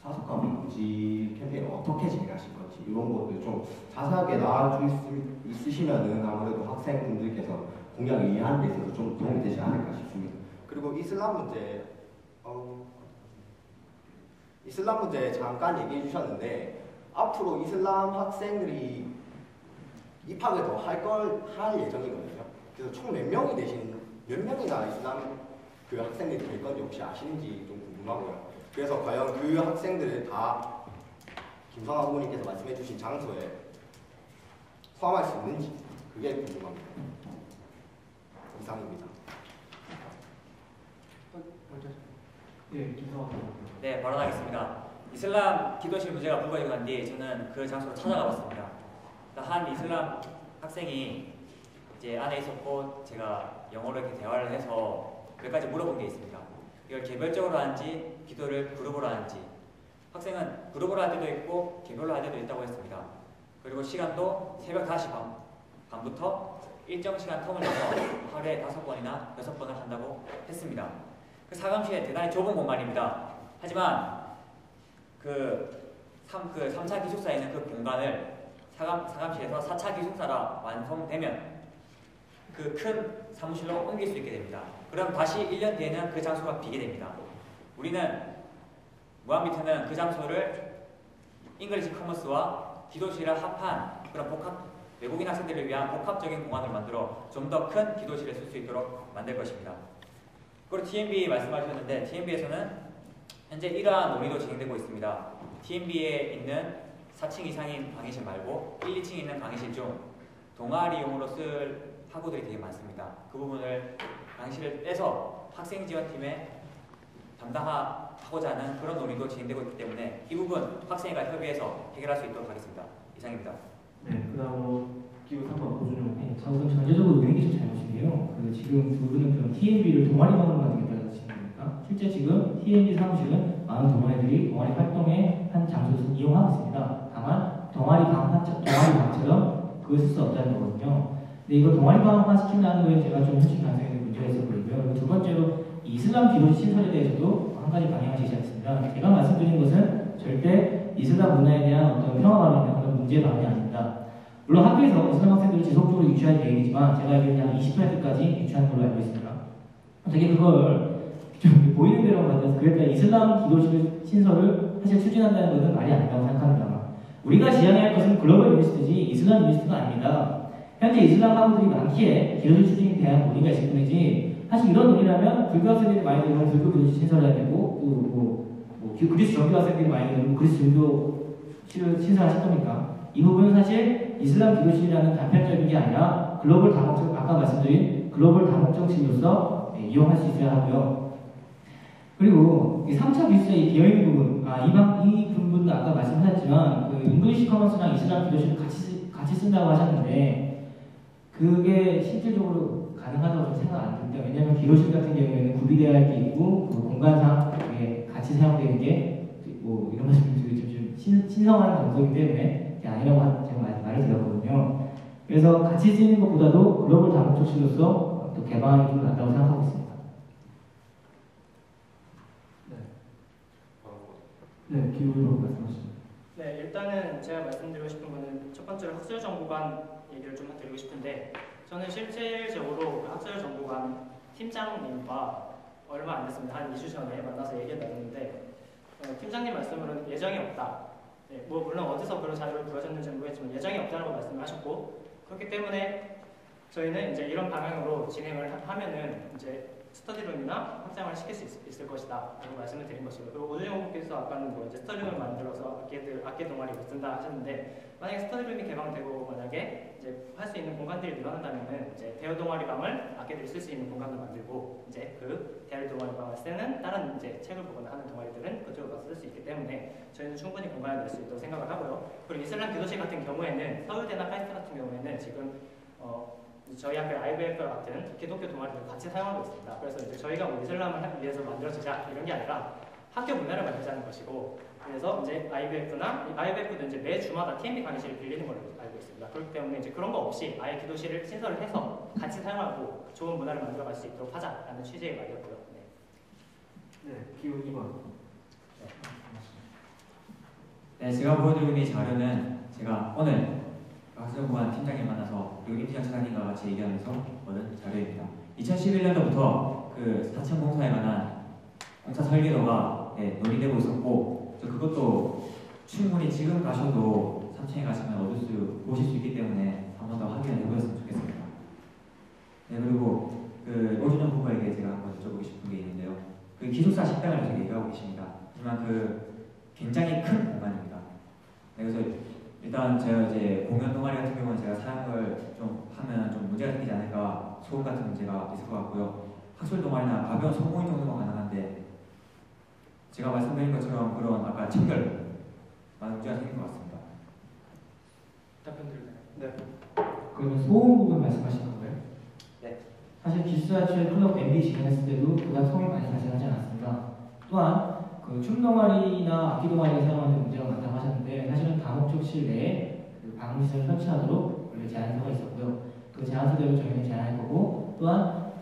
사학화 방지 캠페인 어떻게 진행하실 건지 이런 것들 좀 자세하게 나와줄 수 있으시면은 아무래도 학생분들께서 공약을 이해하는 데 있어서 좀 도움이 되지 않을까 싶습니다. 그리고 이슬람 문제 잠깐 얘기해 주셨는데 앞으로 이슬람 학생들이 입학을 더 할 예정이거든요. 그래서 총 몇 명이나 이슬람 그 학생들이 될 건지 혹시 아시는지 좀 궁금하고요. 그래서 과연 그 학생들을 다 김성환 후보님께서 말씀해 주신 장소에 포함할 수 있는지 그게 궁금합니다. 이상입니다. 예, 김성환 후보. 네, 발언하겠습니다. 이슬람 기도실 문제가 불거지고 난 뒤 저는 그 장소로 찾아가 봤습니다. 한 이슬람 학생이 이제 안에 있었고 제가 영어로 이렇게 대화를 해서 몇 가지 물어본 게 있습니다. 이걸 개별적으로 하는지 기도를 그룹으로 하는지 학생은 그룹으로 할 때도 있고 개별로 할 때도 있다고 했습니다. 그리고 시간도 새벽 5시 반부터 일정 시간 텀을 내서 하루에 5번이나 6번을 한다고 했습니다. 그 사감실에 대단히 좁은 공간입니다. 하지만 그 3차 기숙사에 있는 그 공간을 사감실에서 4차 기숙사가 완성되면 그 큰 사무실로 옮길 수 있게 됩니다. 그럼 다시 1년 뒤에는 그 장소가 비게 됩니다. 우리는 무한비트는 그 장소를 잉글리시 커머스와 기도실을 합한 그런 외국인 학생들을 위한 복합적인 공간을 만들어 좀 더 큰 기도실을 쓸 수 있도록 만들 것입니다. 그리고 TMB 말씀하셨는데 TMB에서는 현재 이러한 논의도 진행되고 있습니다. TMB에 있는 4층 이상인 강의실 말고 1, 2층에 있는 강의실 중 동아리용으로 쓸 학우들이 되게 많습니다. 그 부분을 강의실을 떼서 학생지원팀에 담당하고자 하는 그런 논의도 진행되고 있기 때문에 이 부분 학생과 협의해서 해결할 수 있도록 하겠습니다. 이상입니다. 네, 그다음으로 기호 3번 고준용. 네, 자 우선 전제적으로 의견이 좀 잘못인데요. 지금 두 분은 그럼 TMB를 동아리방으로 만들겠다는 뜻입니까? 실제 지금 TMB 사무실은 많은 동아리들이 동아리 활동의 한 장소에서 이용하고 있습니다. 다만 동아리방처럼 그걸 쓸 수 없다는 거거든요. 근데 이거 동아리방만 시킨다는 거에 제가 좀 현실 가능성에 문제가 있어 보이고요. 그리고 두 번째로 이슬람 기도시 신설에 대해서도 한 가지 방향을 제시했습니다. 제가 말씀드린 것은 절대 이슬람 문화에 대한 어떤 평화감이나 그런 문제의 방향이 아닙니다. 물론 학교에서 이슬람 학생들을 지속적으로 유치할 계획이지만 제가 알기로는 한 20%까지 유치하는 걸로 알고 있습니다. 되게 그걸 좀 보이는 대로 만들어서 그랬다 이슬람 기도실 신설을 사실 추진한다는 것은 말이 아니라고 생각합니다. 우리가 지향해야 할 것은 글로벌 유니스트지 이슬람 유니스트가 아닙니다. 현재 이슬람 학우들이 많기에 기도실 추진에 대한 논의가 있을 뿐이지 사실 이런 논의라면 불교 학생들이 많이 들으면 불교 기도실 신설해야 되고 그리스 정교 학생들이 많이 들으면 그리스 정교 신설하실 겁니까? 이 부분은 사실 이슬람 기도실이라는 단편적인 게 아니라 글로벌 다목적 아까 말씀드린 글로벌 다목적 진로서 이용할 수 있어야 하고요. 그리고 이 3차 기술자의 비어있는 부분, 이 부분도 아까 말씀하셨지만 그 잉글리시 커먼스랑 이슬람 기도식을 같이 쓴다고 하셨는데 그게 실질적으로 가능하다고 저는 생각 안 듭니다. 왜냐하면 기도식 같은 경우에는 구비되어야 할 게 있고 그 공간상 그게 같이 사용되는 게 뭐 이런 말씀을 좀 신성한 정도이기 때문에 그게 아니라고 제가 말을 드렸거든요. 그래서 같이 쓰는 것보다도 글로벌 다목적실로서 또 개방이 좀 낫다고 생각하고 있습니다. 네, 기호로 말씀하시죠. 네, 일단은 제가 말씀드리고 싶은 거는 첫 번째로 학술정보관 얘기를 좀 드리고 싶은데 저는 실질적으로 그 학술정보관 팀장님과 얼마 안 됐습니다. 한 2주 전에 만나서 얘기를 나눴는데 팀장님 말씀으로는 예정이 없다. 네, 뭐 물론 어디서 그런 자료를 구하셨는지는 모르겠지만 예정이 없다고 말씀을 하셨고 그렇기 때문에 저희는 이제 이런 방향으로 진행을 하면은 이제 스터디룸이나 확장을 시킬 수 있을 것이다 라고 말씀을 드린 것이고 그리고 오준영 후보께서 아까는 뭐 이제 스터디룸을 만들어서 악기 동아리 못 쓴다 하셨는데 만약에 스터디룸이 개방되고 만약에 이제 할 수 있는 공간들이 늘어난다면은 이제 대여 동아리방을 악기들이 쓸 수 있는 공간을 만들고 이제 그 대여 동아리방을 쓰는 다른 이제 책을 보거나 하는 동아리들은 그쪽으로 가서 쓸 수 있기 때문에 저희는 충분히 공간을 낼 수 있다고 생각을 하고요. 그리고 이슬람 교도식 같은 경우에는 서울대나 카이스트 같은 경우에는 지금 저희 학교 IVF 같은 기독교 동아리를 같이 사용하고 있습니다. 그래서 이제 저희가 뭐 이슬람을 위해서 만들어주자 이런 게 아니라 학교 문화를 만들자는 것이고 그래서 이제 IVF도 이제 매 주마다 TMB 강의실을 빌리는 걸로 알고 있습니다. 그렇기 때문에 이제 그런 거 없이 아예 기도실을 신설을 해서 같이 사용하고 좋은 문화를 만들어갈 수 있도록 하자라는 취지의 말이었고요. 네, 기호 2번. 네, 제가 보여드리고 있는 이 자료는 제가 오늘 학술정보관 팀장님 만나서 그리고 임시장 차장님과 같이 얘기하면서 얻은 자료입니다. 2011년도부터 그 사천 공사에 관한 공사 설계도가 논의되고 있었고 그것도 충분히 지금 가셔도 3층에 가시면 보실 수 있기 때문에 한 번 더 확인을 해보셨으면 좋겠습니다. 네, 그리고 그 오준영 후보에게 제가 한번 여쭤보고 싶은 게 있는데요. 그 기숙사 식당을 계속 얘기하고 계십니다. 하지만 그 굉장히 큰 공간입니다. 네, 그래서 일단 제가 이제 공연 동아리 같은 경우는 제가 사용을 좀 하면 좀 문제가 생기지 않을까 소음 같은 문제가 있을 것 같고요. 학술 동아리나 가벼운 소모임 정도가 가능한데 제가 말씀드린 것처럼 그런 아까 청결 많은 문제가 생길 것 같습니다. 답변 드릴까요? 네. 그러면 소음 부분 말씀하시는 거예요? 네. 사실 기숙사철 클럽 MB 진행했을 때도 그다지 소음이 많이 발생하지 않았습니다. 또한 그 춤 동아리나 악기 동아리에 사용하는 문제가 많다고 하셨는데 사실은 다목적실 내에 그 방음시설을 설치하도록 원래 제안서가 있었고요. 그 제안서대로 저희는 제안할 거고 또한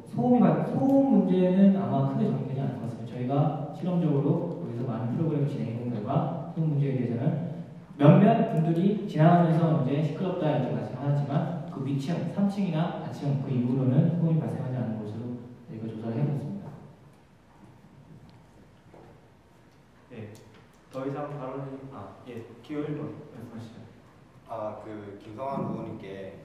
소음 문제는 아마 크게 적용되지 않을 것 같습니다. 저희가 실험적으로 거기서 많은 프로그램을 진행해본 결과 소음 문제에 대해서는 몇몇 분들이 지나가면서 이제 시끄럽다 이렇게 말씀하셨지만 그 위층, 3층이나 4층 그 이후로는 소음이 발생하지 않는 것으로 저희가 조사를 해봤습니다. 네. 더 이상 발언이 기호 1번 말씀하시죠. 그 김성환 의원님께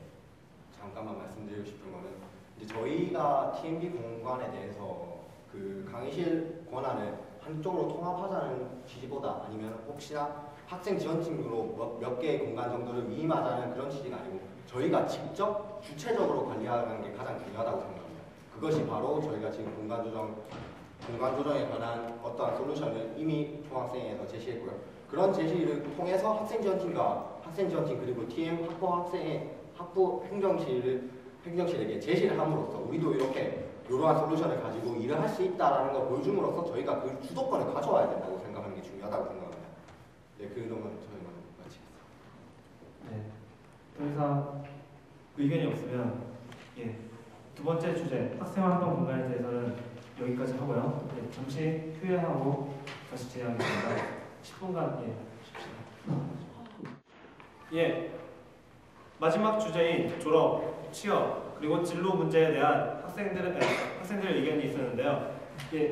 잠깐만 말씀드리고 싶은 거는 이제 저희가 TMB 공간에 대해서 그 강의실 권한을 한쪽으로 통합하자는 취지보다 아니면 혹시나 학생 지원팀으로 몇 개의 공간 정도를 위임하자는 그런 취지가 아니고 저희가 직접 주체적으로 관리하는 게 가장 중요하다고 생각합니다. 그것이 바로 저희가 지금 공간 조정에 관한 어떠한 솔루션을 이미 총학생회에서 제시했고요. 그런 제시를 통해서 학생 지원팀 그리고 TM 학부 행정실에게 제시를 함으로써 우리도 이러한 솔루션을 가지고 일을 할 수 있다라는 걸 보여줌으로써 저희가 그 주도권을 가져와야 된다고 생각하는 게 중요하다고 생각합니다. 네, 그 점은 저희만 마치겠습니다. 네. 더 이상 의견이 없으면 두 번째 주제 학생활동 공간에 대해서는 여기까지 하고요. 잠시 휴회하고 다시 진행하겠습니다. 10분간 쉬십시다. 마지막 주제인 졸업, 취업, 그리고 진로 문제에 대한 학생들의 의견이 있었는데요.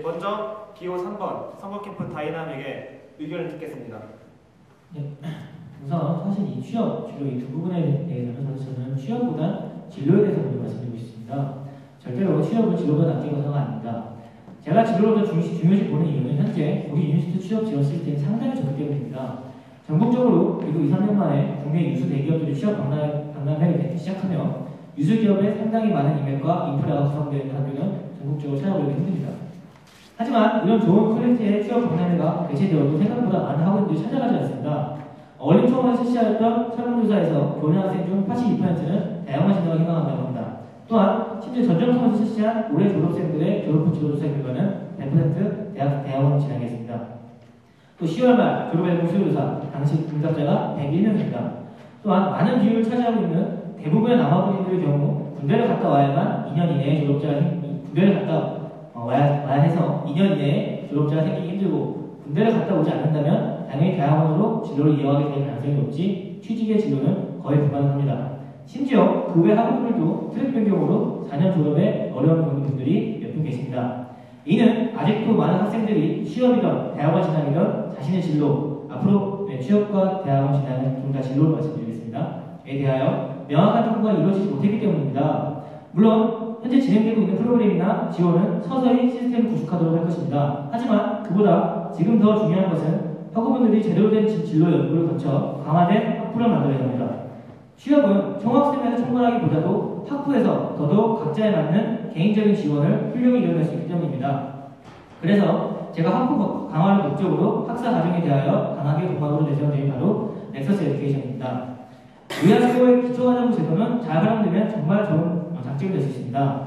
먼저 기호 3번 선거캠프 다이나믹의 의견을 듣겠습니다. 우선 사실 이 취업, 진로 이 두 부분에 대해서는 저는 취업보다 진로에 대해서 먼저 말씀드리고 싶습니다. 절대로 취업은 진로보다 낫게 생각 아닙니다. 제가 진로를 더 중요시 보는 이유는 현재 우리 유니스트 취업 지원 시스템이 상당히 좋기 때문입니다. 전국적으로 그리고 2, 3년 만에 국내 유수 대기업들이 취업 박람회를 개최 시작하며 유수 기업에 상당히 많은 인맥과 인프라가 구성되어 있는 학교는 전국적으로 찾아보기 힘듭니다. 하지만 이런 좋은 프로젝트의 취업 박람회가 개최되어도 생각보다 많은 학원들이 찾아가지 않습니다. 얼린 처음에 실시하였던 설문조사에서 교내 학생 중 82%는 대학원 진학을 희망한다고 합니다. 또한 심지어 전정통에서 실시한 올해 졸업생들의 졸업 후 진로조사 결과는 100% 대학원 진학이었습니다. 또 10월 말 졸업앨범 수요조사 당시 응답자가 101명입니다. 또한 많은 비율을 차지하고 있는 대부분의 남아군인들의 경우 군대를 갔다 와야만 2년 이내에 군대를 갔다 와야 해서 2년 이내에 졸업자가 생기기 힘들고 군대를 갔다 오지 않는다면 당연히 대학원으로 진로를 이어가게 될 가능성이 높지 취직의 진로는 거의 불가능합니다. 심지어 그 외 학우들도 트랙 변경으로 4년 졸업에 어려움을 겪는 분들이 몇 분 계십니다. 이는 아직도 많은 학생들이 취업이든 대학원 진학이든 자신의 진로, 앞으로 취업과 대학원 진학은 좀 더 진로를 말씀드리겠습니다. 에 대하여 명확한 통보가 이루어지지 못했기 때문입니다. 물론 현재 진행되고 있는 프로그램이나 지원은 서서히 시스템을 구축하도록 할 것입니다. 하지만 그보다 지금 더 중요한 것은 학우분들이 제대로 된 진로 연구를 거쳐 강화된 학부를 만들어야 합니다. 취업은 총학생회에서 총괄하기보다도 학부에서 더더욱 각자에 맞는 개인적인 지원을 훌륭히 이뤄낼 수 있기 때문입니다. 그래서 제가 학부 강화를 목적으로 학사 과정에 대하여 강하게 동학으로 내세운 바로 넥서스 에듀케이션입니다. 우리 학교의 기초과정부 제도는 잘 활용되면 정말 좋은 장점이 될 수 있습니다.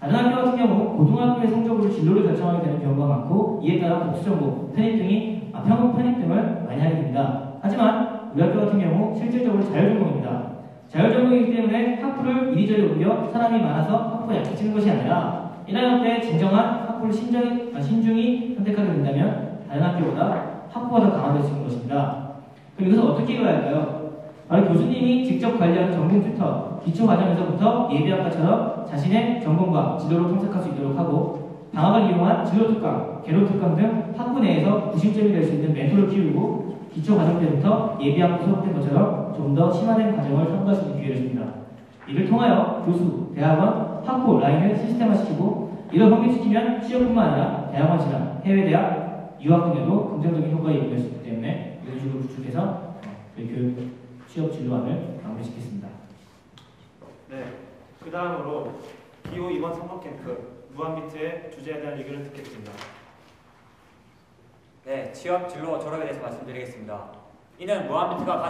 다른 학교 같은 경우 고등학교의 성적으로 진로를 결정하게 되는 경우가 많고 이에 따라 복수정보, 편입 등을 많이 하게 됩니다. 하지만 우리 학교 같은 경우 실질적으로 자율전공입니다. 자율전공이기 때문에 학부를 이리저리 옮겨 사람이 많아서 학부에 약해 치는 것이 아니라 1학년 때 진정한 학부를 신중히 선택하게 된다면 다른 학교보다 학부가 더 강화될 수 있는 것입니다. 그럼 이것을 어떻게 이뤄야 할까요? 바로 교수님이 직접 관리하는 전공 튜터, 기초 과정에서부터 예비학과처럼 자신의 전공과 진로를 탐색할 수 있도록 하고 방학을 이용한 진로특강, 개론특강 등 학부 내에서 구심점이 될 수 있는 멘토를 키우고 기초 과정 때부터 예비학부 수업된 것처럼 좀 더 심화된 과정을 탐구할 수 있는 기회를 줍니다. 이를 통하여 교수, 대학원, 학부 라인을 시스템화시키고 이를 확립시키면 취업뿐만 아니라 대학원 진학, 해외대학, 유학 등에도 긍정적인 효과가 이루어질 수 있기 때문에 이런 식으로 구축해서 교육 취업 진로안을 마무리시켰습니다. 네, 그 다음으로 기호 2번 선거캠프 무한비트의 주제에 대한 의견을 듣겠습니다. 네, 취업 진로 졸업에 대해서 말씀드리겠습니다. 이는 무한비트가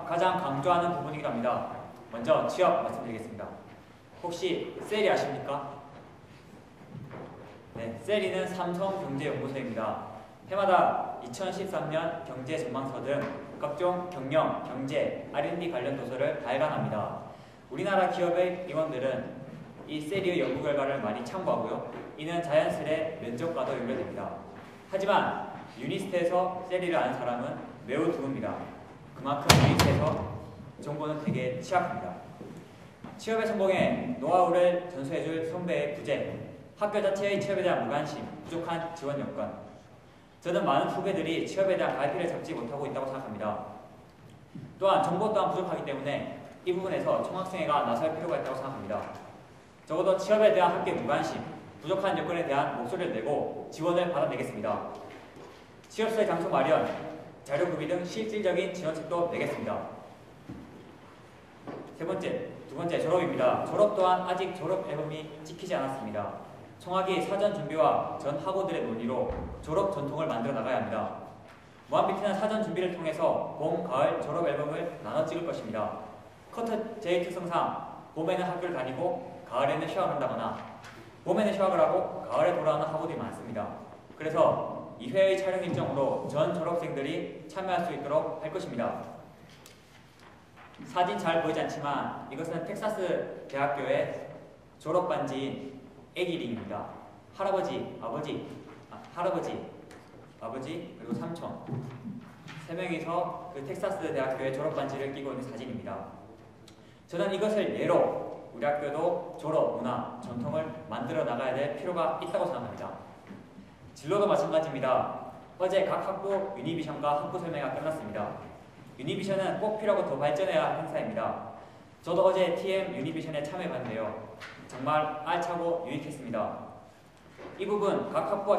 가장 강조하는 부분이기도 합니다. 먼저 취업 말씀드리겠습니다. 혹시 셀이 아십니까? 네, 셀이는 삼성경제연구소입니다. 해마다 2013년 경제전망서 등 각종 경영, 경제, R&D 관련 도서를 발간합니다. 우리나라 기업의 임원들은 이 셀이의 연구 결과를 많이 참고하고요. 이는 자연스레 면접과도 연결됩니다. 하지만 유니스트에서 셀이를 아는 사람은 매우 드뭅니다. 그만큼 유니스트에서 정보는 되게 취약합니다. 취업의 성공에 노하우를 전수해줄 선배의 부재, 학교 자체의 취업에 대한 무관심, 부족한 지원 여건. 저는 많은 후배들이 취업에 대한 갈피를 잡지 못하고 있다고 생각합니다. 또한 정보 또한 부족하기 때문에 이 부분에서 총학생회가 나설 필요가 있다고 생각합니다. 적어도 취업에 대한 학교의 무관심, 부족한 여건에 대한 목소리를 내고 지원을 받아내겠습니다. 취업소의 장소 마련, 자료구비 등 실질적인 지원책도 내겠습니다. 두 번째 졸업입니다. 졸업 또한 아직 졸업 앨범이 찍히지 않았습니다. 총학이 사전 준비와 전 학우들의 논의로 졸업 전통을 만들어 나가야 합니다. 무한비트는 사전 준비를 통해서 봄, 가을 졸업 앨범을 나눠 찍을 것입니다. 커트 제의 특성상 봄에는 학교를 다니고 가을에는 휴학을 한다거나 봄에는 휴학을 하고 가을에 돌아오는 학우들이 많습니다. 그래서 2회의 촬영 일정으로 전 졸업생들이 참여할 수 있도록 할 것입니다. 사진 잘 보이지 않지만 이것은 텍사스 대학교의 졸업 반지인 애기링입니다. 할아버지, 아버지, 그리고 삼촌 3명이서 그 텍사스 대학교의 졸업 반지를 끼고 있는 사진입니다. 저는 이것을 예로 우리 학교도 졸업 문화, 전통을 만들어 나가야 될 필요가 있다고 생각합니다. 진로도 마찬가지입니다. 어제 각 학부 유니비션과 학부 설명회가 끝났습니다. 유니비션은 꼭 필요하고 더 발전해야 할 행사입니다. 저도 어제 TM 유니비션에 참여해봤는데요. 정말 알차고 유익했습니다. 이 부분 각 학부와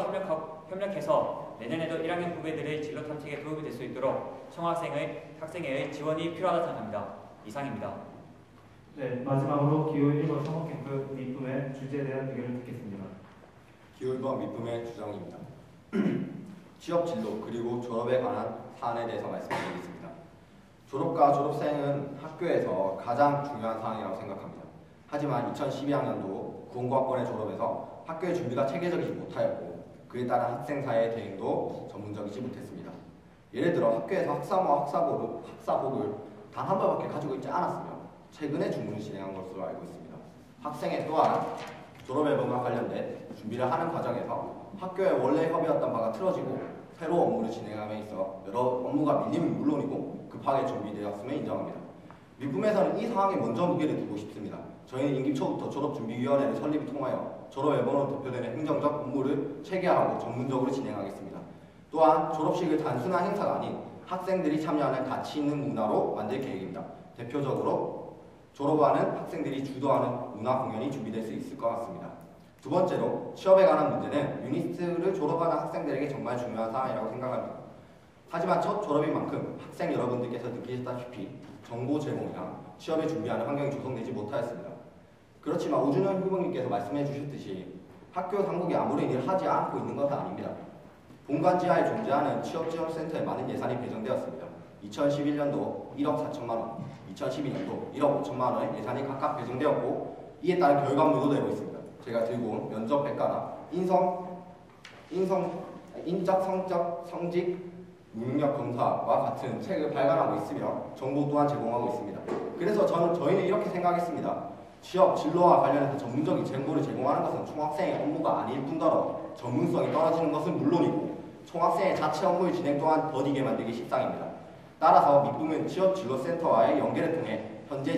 협력해서 내년에도 1학년 후배들의 진로 탐색에 도움이 될 수 있도록 학생회의 지원이 필요하다고 생각합니다. 이상입니다. 네, 마지막으로 기호 1번 선거캠프 미쁨의 주제에 대한 의견을 듣겠습니다. 기호 1번 미쁨의 주장입니다. 취업 진로 그리고 졸업에 관한 사안에 대해서 말씀드리겠습니다. 졸업과 졸업생은 학교에서 가장 중요한 사항이라고 생각합니다. 하지만 2012학년도 국공과학번의 졸업에서 학교의 준비가 체계적이지 못하였고 그에 따른 학생 사이의 대응도 전문적이지 못했습니다. 예를 들어 학교에서 학사모와 학사복을 단 한 벌밖에 가지고 있지 않았으며 최근에 주문을 진행한 것으로 알고 있습니다. 학생회 또한 졸업 앨범과 관련된 준비를 하는 과정에서 학교에 원래 협의했던 바가 틀어지고 새로 업무를 진행함에 있어 여러 업무가 밀리면 물론이고 급하게 준비되었음을 인정합니다. 미국에서는 이 상황에 먼저 무게를 두고 싶습니다. 저희는 임기 초부터 졸업준비위원회를 설립을 통하여 졸업 앨범으로 대표되는 행정적 업무를 체계화하고 전문적으로 진행하겠습니다. 또한 졸업식을 단순한 행사가 아닌 학생들이 참여하는 가치 있는 문화로 만들 계획입니다. 대표적으로 졸업하는 학생들이 주도하는 문화 공연이 준비될 수 있을 것 같습니다. 두 번째로 취업에 관한 문제는 유니스트를 졸업하는 학생들에게 정말 중요한 사안이라고 생각합니다. 하지만 첫 졸업인 만큼 학생 여러분들께서 느끼셨다시피 정보 제공이나 취업에 준비하는 환경이 조성되지 못하였습니다. 그렇지만 오준현 후보님께서 말씀해 주셨듯이 학교 당국이 아무런 일을 하지 않고 있는 것은 아닙니다. 본관 지하에 존재하는 취업지원센터에 많은 예산이 배정되었습니다. 2011년도 1억 4천만 원, 2012년도 1억 5천만 원의 예산이 각각 배정되었고 이에 따른 결과물도 되고 있습니다. 제가 들고 온 면접 백과나 인적 성적 성직 무능력 검사와 같은 책을 발간하고 있으며 정보 또한 제공하고 있습니다. 그래서 저희는 이렇게 생각했습니다. 취업 진로와 관련해서 전문적인 정보를 제공하는 것은 총학생의 업무가 아닐 뿐더러 전문성이 떨어지는 것은 물론이고 총학생의 자체 업무의 진행 또한 더디게 만들기 십상입니다. 따라서 미국은 취업진로센터와의 연계를 통해 현재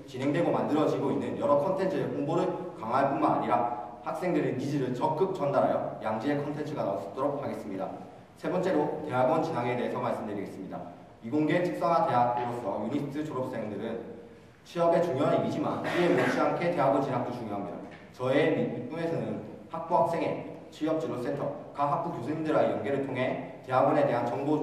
진행되고 만들어지고 있는 여러 컨텐츠의 홍보를 강화할 뿐만 아니라 학생들의 니즈를 적극 전달하여 양질의 컨텐츠가 나올 수 있도록 하겠습니다. 세 번째로 대학원 진학에 대해서 말씀드리겠습니다. 이공계 특성화 대학으로서 유니스트 졸업생들은 취업에 중요한 일이지만 이에 못지않게 대학원 진학도 중요합니다. 저의 미국에서는 학부 학생의 취업진로센터, 각 학부 교수님들과의 연계를 통해 대학원에 대한 정보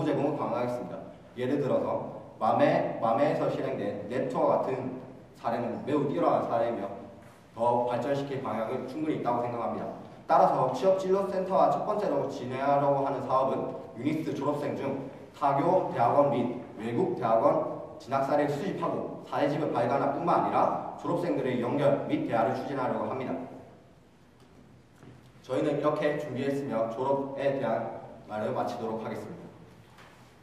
제공을 강화하겠습니다. 예를 들어서 맘에에서 실행된 네트워크 같은 사례는 매우 뛰어난 사례이며 더 발전시킬 방향은 충분히 있다고 생각합니다. 따라서 취업진로센터와 첫 번째로 진행하려고 하는 사업은 유니스트 졸업생 중 타교 대학원 및 외국 대학원 진학 사례를 수집하고 사례집을 발간할 뿐만 아니라 졸업생들의 연결 및 대화를 추진하려고 합니다. 저희는 이렇게 준비했으며 졸업에 대한 말을 마치도록 하겠습니다.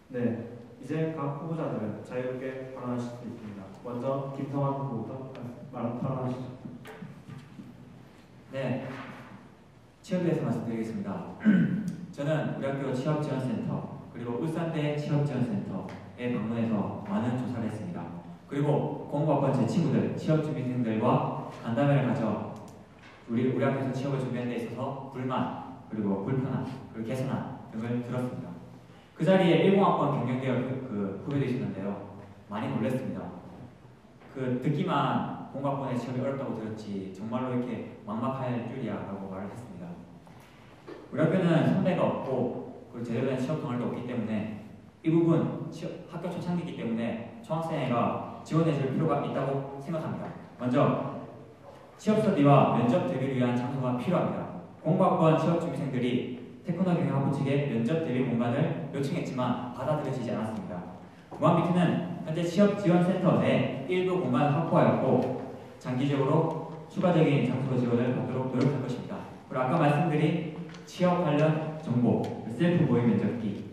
네, 이제 각 후보자들은 자유롭게 발언하실 수 있습니다. 먼저 김성환 후보부터 발언하시죠. 네, 취업에 대해서 말씀드리겠습니다. 저는 우리 학교 취업지원센터 그리고 울산대 취업지원센터에 방문해서 많은 조사를 했습니다. 그리고 공부학번 제 친구들, 취업준비생들과 간담회를 가져 우리 학교에서 취업을 준비하는 데 있어서 불만, 그리고 불편함, 그리고 개선안 등을 들었습니다. 그 자리에 10학번 경영대학 후배도 있었는데요. 많이 놀랐습니다. 듣기만 공학번의 취업이 어렵다고 들었지 정말로 이렇게 막막할 줄이야 라고 말을 했습니다. 우리 학교는 선배가 없고 그리고 제대로 된 취업 동아리도 없기 때문에 이 부분 학교 초창기이기 때문에 총학생회가 지원해줄 필요가 있다고 생각합니다. 먼저 취업 스터디와 면접 대비를 위한 장소가 필요합니다. 공부학번 취업준비생들이 테크노 경영학부 측에 면접 대비 공간을 요청했지만 받아들여지지 않았습니다. 무한비트는 현재 취업지원센터 내 일부 공간을 확보하였고 장기적으로 추가적인 장소 지원을 받도록 노력할 것입니다. 그리고 아까 말씀드린 취업 관련 정보, 셀프 모의 면접기,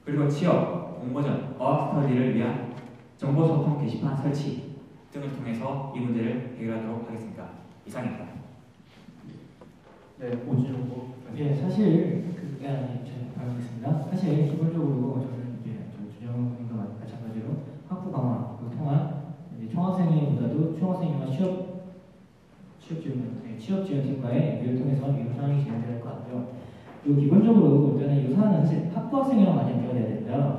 그리고 취업, 공모전, 어학 스터디를 위한 정보 소통 게시판 설치 등을 통해서 이 문제를 해결하도록 하겠습니다. 이상입니다. 네, 오진호 후보. 예, 사실 발언하겠습니다. 사실 기본적으로 저는 이제 준영님과 마찬가지로 학부 강화를 통한 총학생회보다도 총학생회와 취업지원팀과의 연계를 통해서 이런 상황이 진행될 것 같고요. 그리고 기본적으로 일단은 이 사안은 사실 학부 학생이랑 많이 연결돼야 됩니다.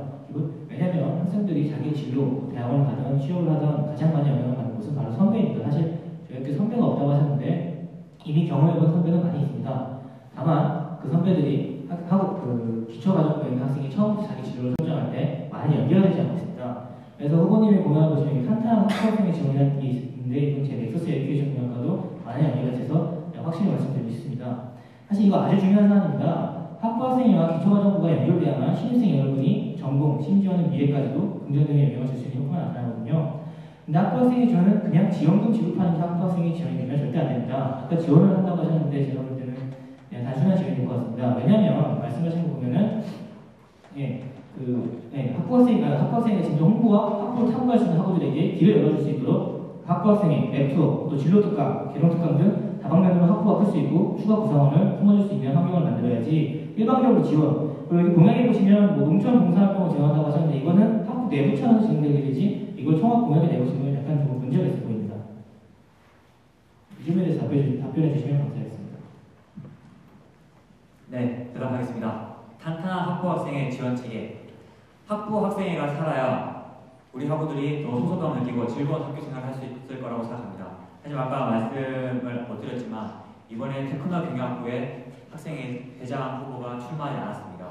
왜냐하면 학생들이 자기 진로, 대학원을 가든 취업을 하든 가장 많이 영향을 받는 곳은 바로 선배입니다. 사실 저희 학교 선배가 없다고 하셨는데 이미 경험해본 선배는 많이 있습니다. 다만 그 선배들이 기초과정부에 있는 학생이 처음부터 자기 진로를 설정할 때 많이 연결되지 않고 있습니다. 그래서 후보님이 공유하고 보시면 탄탄한 학부학생의 지원이라는 게 있는데 이건 제 넥서스 에듀케이션 공연과도 많이 연결이 돼서 확실히 말씀드리고 싶습니다. 사실 이거 아주 중요한 사안입니다. 학부 학생회와 기초과정부가 연결되어야만 신입생 여러분이 전공, 심지어는 미래까지도 긍정적인 영향을 줄 수 있는 효과가 나타나거든요. 근데 학부 학생회 지원은 그냥 지원금 지급하는 게 학부 학생회 지원이 되면 절대 안 됩니다. 아까 지원을 한다고 하셨는데 제가 볼 때는 그냥 단순한 지원이 될 것 같습니다. 왜냐하면 말씀하신 거 보면은 학부 학생회 진정 홍보와 학부를 탐구할 수 있는 학우들에게 길을 열어줄 수 있도록 학부 학생회, 랩투어, 또 진로 특강, 개론 특강 등 다방면으로 학부가 클 수 있고 추가 구성원을 품어줄 수 있는 환경을 만들어야지 일방적으로 지원. 그리고 여기 공약에 보시면 뭐 농촌 봉사활동을 지원한다고 하셨는데 이거는 학부 내부 차원에서 진행되게 되지 이걸 총합 공약에 내고 싶으면 약간 좀 문제가 있어 보입니다. 이 점에 대해서 답변해 주시면 감사하겠습니다. 네, 대답하겠습니다. 탄탄한 학부 학생의 지원 체계. 학부 학생회가 살아야 우리 학우들이 더 소속감을 느끼고 즐거운 학교 생활을 할 수 있을 거라고 생각합니다. 하지만 아까 말씀을 못 드렸지만 이번에 테크노 경영학부에 학생회 회장 후보가 출마하지 않았습니다.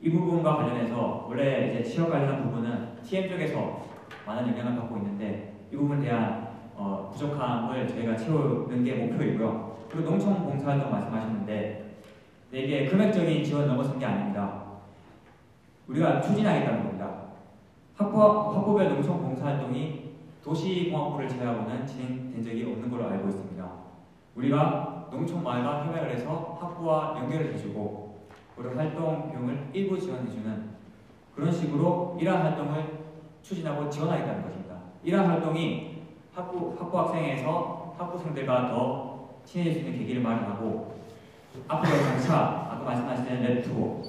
이 부분과 관련해서 원래 이제 취업 관련한 부분은 TM 쪽에서 많은 영향을 받고 있는데 이 부분에 대한 부족함을 저희가 채우는 게 목표이고요. 그리고 농촌 봉사활동 말씀하셨는데 이게 금액적인 지원 넘어선 게 아닙니다. 우리가 추진하겠다는 겁니다. 학부별 농촌 봉사활동이 도시공학부를 제외하고는 진행된 적이 없는 걸로 알고 있습니다. 우리가 농촌마을과 협약을 해서 학부와 연결을 해주고 그리고 활동 비용을 일부 지원해주는 그런 식으로 이러한 활동을 추진하고 지원하겠다는 것입니다. 이러한 활동이 학부 학생회에서 학부생들과 더 친해질 수 있는 계기를 마련하고 앞으로 장차 아까 말씀하신 랩투어,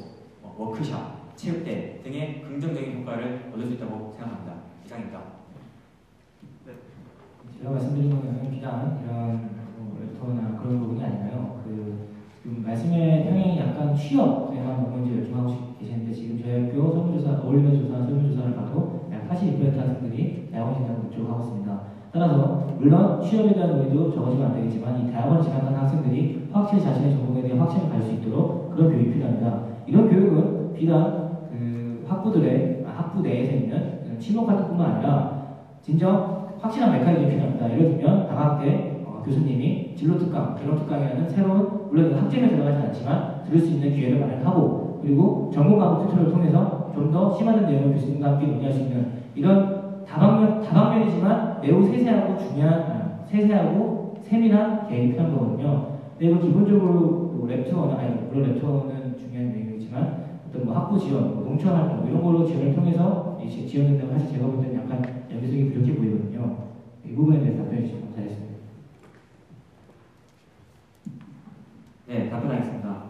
워크샵, 체육대 등의 긍정적인 효과를 얻을 수 있다고 생각합니다. 이상입니다. 제가 말씀드린 거는 비단 이런 랩터나 그런 부분이 아니라요. 지금 말씀의 평행이 약간 취업에만 너무 이제 열중하고 계시는데 지금 저희 학교 설문조사, 어울림조사, 설문조사를 봐도 약 82% 학생들이 대학원 진학을 목적으로 하고 있습니다. 따라서 물론 취업에 대한 의의도 적어지면 안 되겠지만 이 대학원을 진학하는 학생들이 확실히 자신의 전공에 대해 확신을 가질 수 있도록 그런 교육이 필요합니다. 이런 교육은 비단 학부 내에서 있는 친목 활동뿐만 아니라 진정 확실한 메커니즘이 필요합니다. 예를 들면 방학 때 교수님이 진로 특강, 개론 특강이라는 새로운 물론 학점에 들어가지 않지만 들을 수 있는 기회를 마련하고 그리고 전공 과목 투표를 통해서 좀 더 심화된 내용을 교수님과 함께 논의할 수 있는 이런 다방면이지만 매우 세세하고 세밀한 계획이 필요한 거거든요. 그리고 기본적으로 물론 랩투어는 중요한 내용이지만 어떤 학부 지원, 농촌 활동 이런 걸로 지원을 통해서 지원된다고 사실 제가 볼 때는 약간 연계성이 부족해 보이거든요. 이 부분에 대해서 답변해 주시면 감사하겠습니다. 네, 답변하겠습니다.